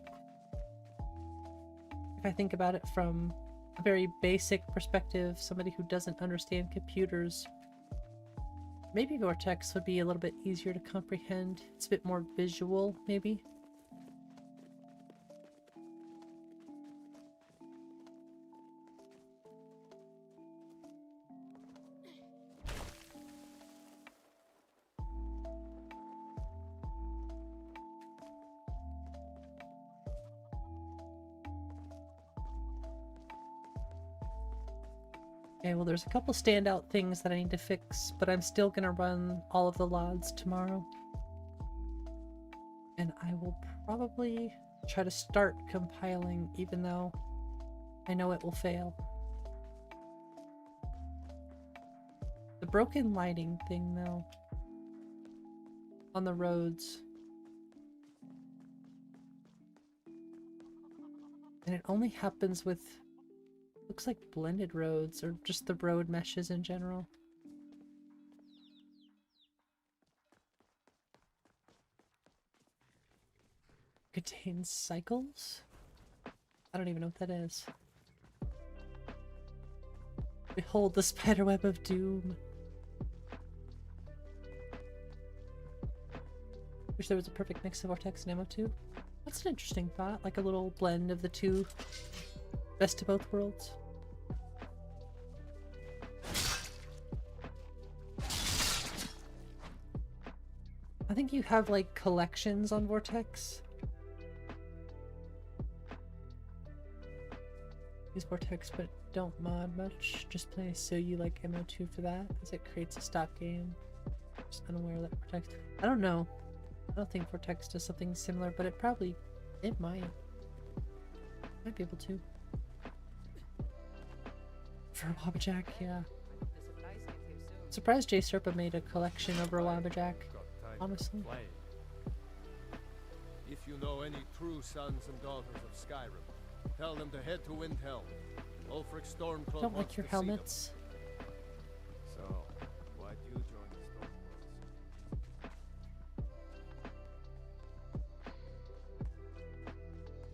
If I think about it from a very basic perspective, somebody who doesn't understand computers, maybe Vortex would be a little bit easier to comprehend. It's a bit more visual, maybe. Okay, well there's a couple standout things that I need to fix, but I'm still gonna run all of the LODs tomorrow. And I will probably try to start compiling, even though I know it will fail. The broken lighting thing, though, on the roads. And it only happens with, looks like blended roads, or just the road meshes in general. Contains cycles? I don't even know what that is. Behold the spiderweb of doom. Wish there was a perfect mix of Vortex and MO2. That's an interesting thought, like a little blend of the two. Best of both worlds. I think you have like collections on Vortex. Use Vortex but don't mod much. Just play so you like MO2 for that, as it creates a stock game. Just unaware that Vortex. I don't know. I don't think Vortex does something similar, but it might. Might be able to. For Wabajack, yeah. Surprised J Serpa made a collection over Wabajack, honestly. If you know any true sons and daughters of Skyrim, tell them to head to Windhelm. Ulfric Stormcloak Don't like your helmets. So, why'd you join the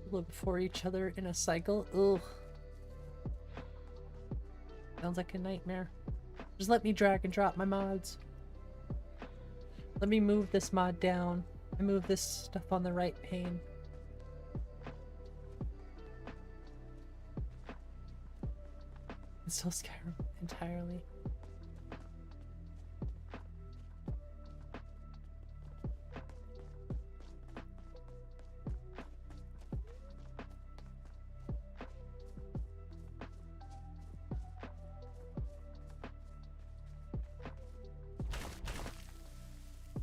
Stormcloaks? Look for each other in a cycle. Ugh. Sounds like a nightmare. Just let me drag and drop my mods. Let me move this mod down. I move this stuff on the right pane. It's still Skyrim entirely.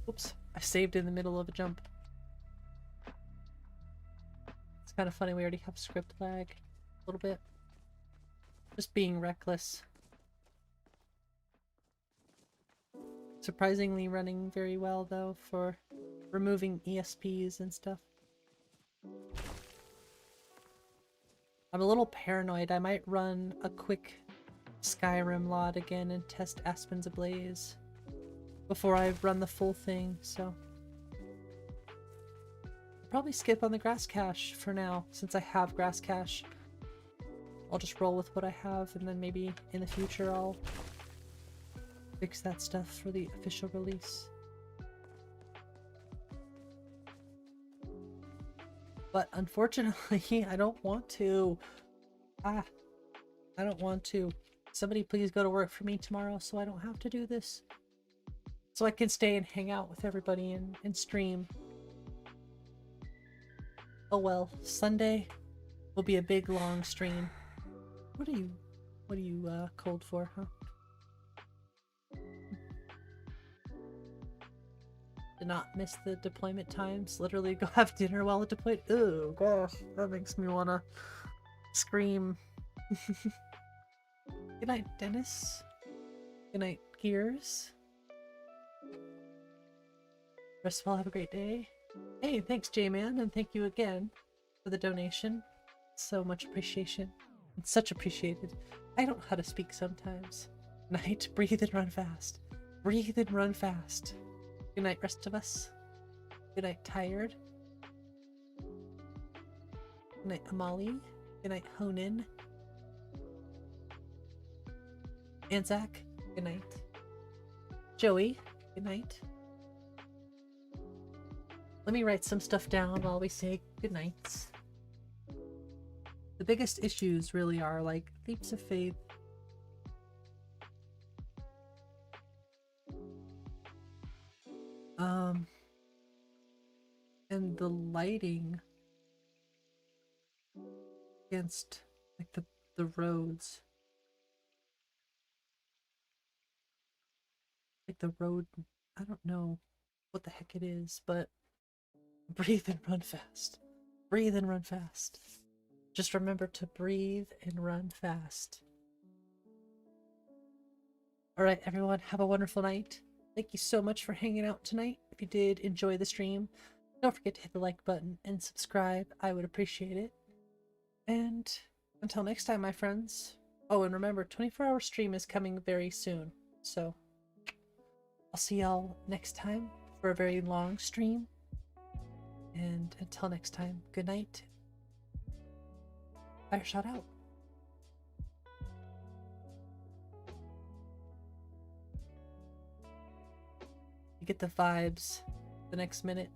Oops, I saved in the middle of a jump. It's kind of funny, we already have script lag a little bit. Just being reckless. Surprisingly running very well though for removing ESPs and stuff. I'm a little paranoid. I might run a quick Skyrim LOD again and test Aspen's Ablaze before I run the full thing, so probably skip on the grass cache for now, since I have grass cache. I'll just roll with what I have, and then maybe in the future I'll fix that stuff for the official release. But unfortunately, I don't want to. I don't want to. Somebody please go to work for me tomorrow so I don't have to do this. so I can stay and hang out with everybody and stream. Oh well, Sunday will be a big long stream. What are you cold for, huh? Did not miss the deployment times. Literally go have dinner while it deployed. Oh gosh, that makes me wanna scream. Good night, Dennis. Good night, Gears. Rest of all, have a great day. Hey, thanks, J-Man, and thank you again for the donation. So much appreciation. It's such appreciated. I don't know how to speak sometimes. Night, breathe and run fast. Breathe and run fast. Good night, rest of us. Good night, Tired. Good night, Amali. Good night, Honan. Anzac. Good night. Joey. Good night. Let me write some stuff down while we say good nights. The biggest issues really are like leaps of faith. And the lighting against like the roads. Like the road, I don't know what the heck it is, but breathe and run fast. Breathe and run fast. Just remember to breathe and run fast. Alright, everyone, have a wonderful night. Thank you so much for hanging out tonight. If you did enjoy the stream, don't forget to hit the like button and subscribe. I would appreciate it. And until next time, my friends. Oh, and remember, 24-hour stream is coming very soon. So, I'll see y'all next time for a very long stream. And until next time, good night. Fire shot out. You get the vibes the next minute.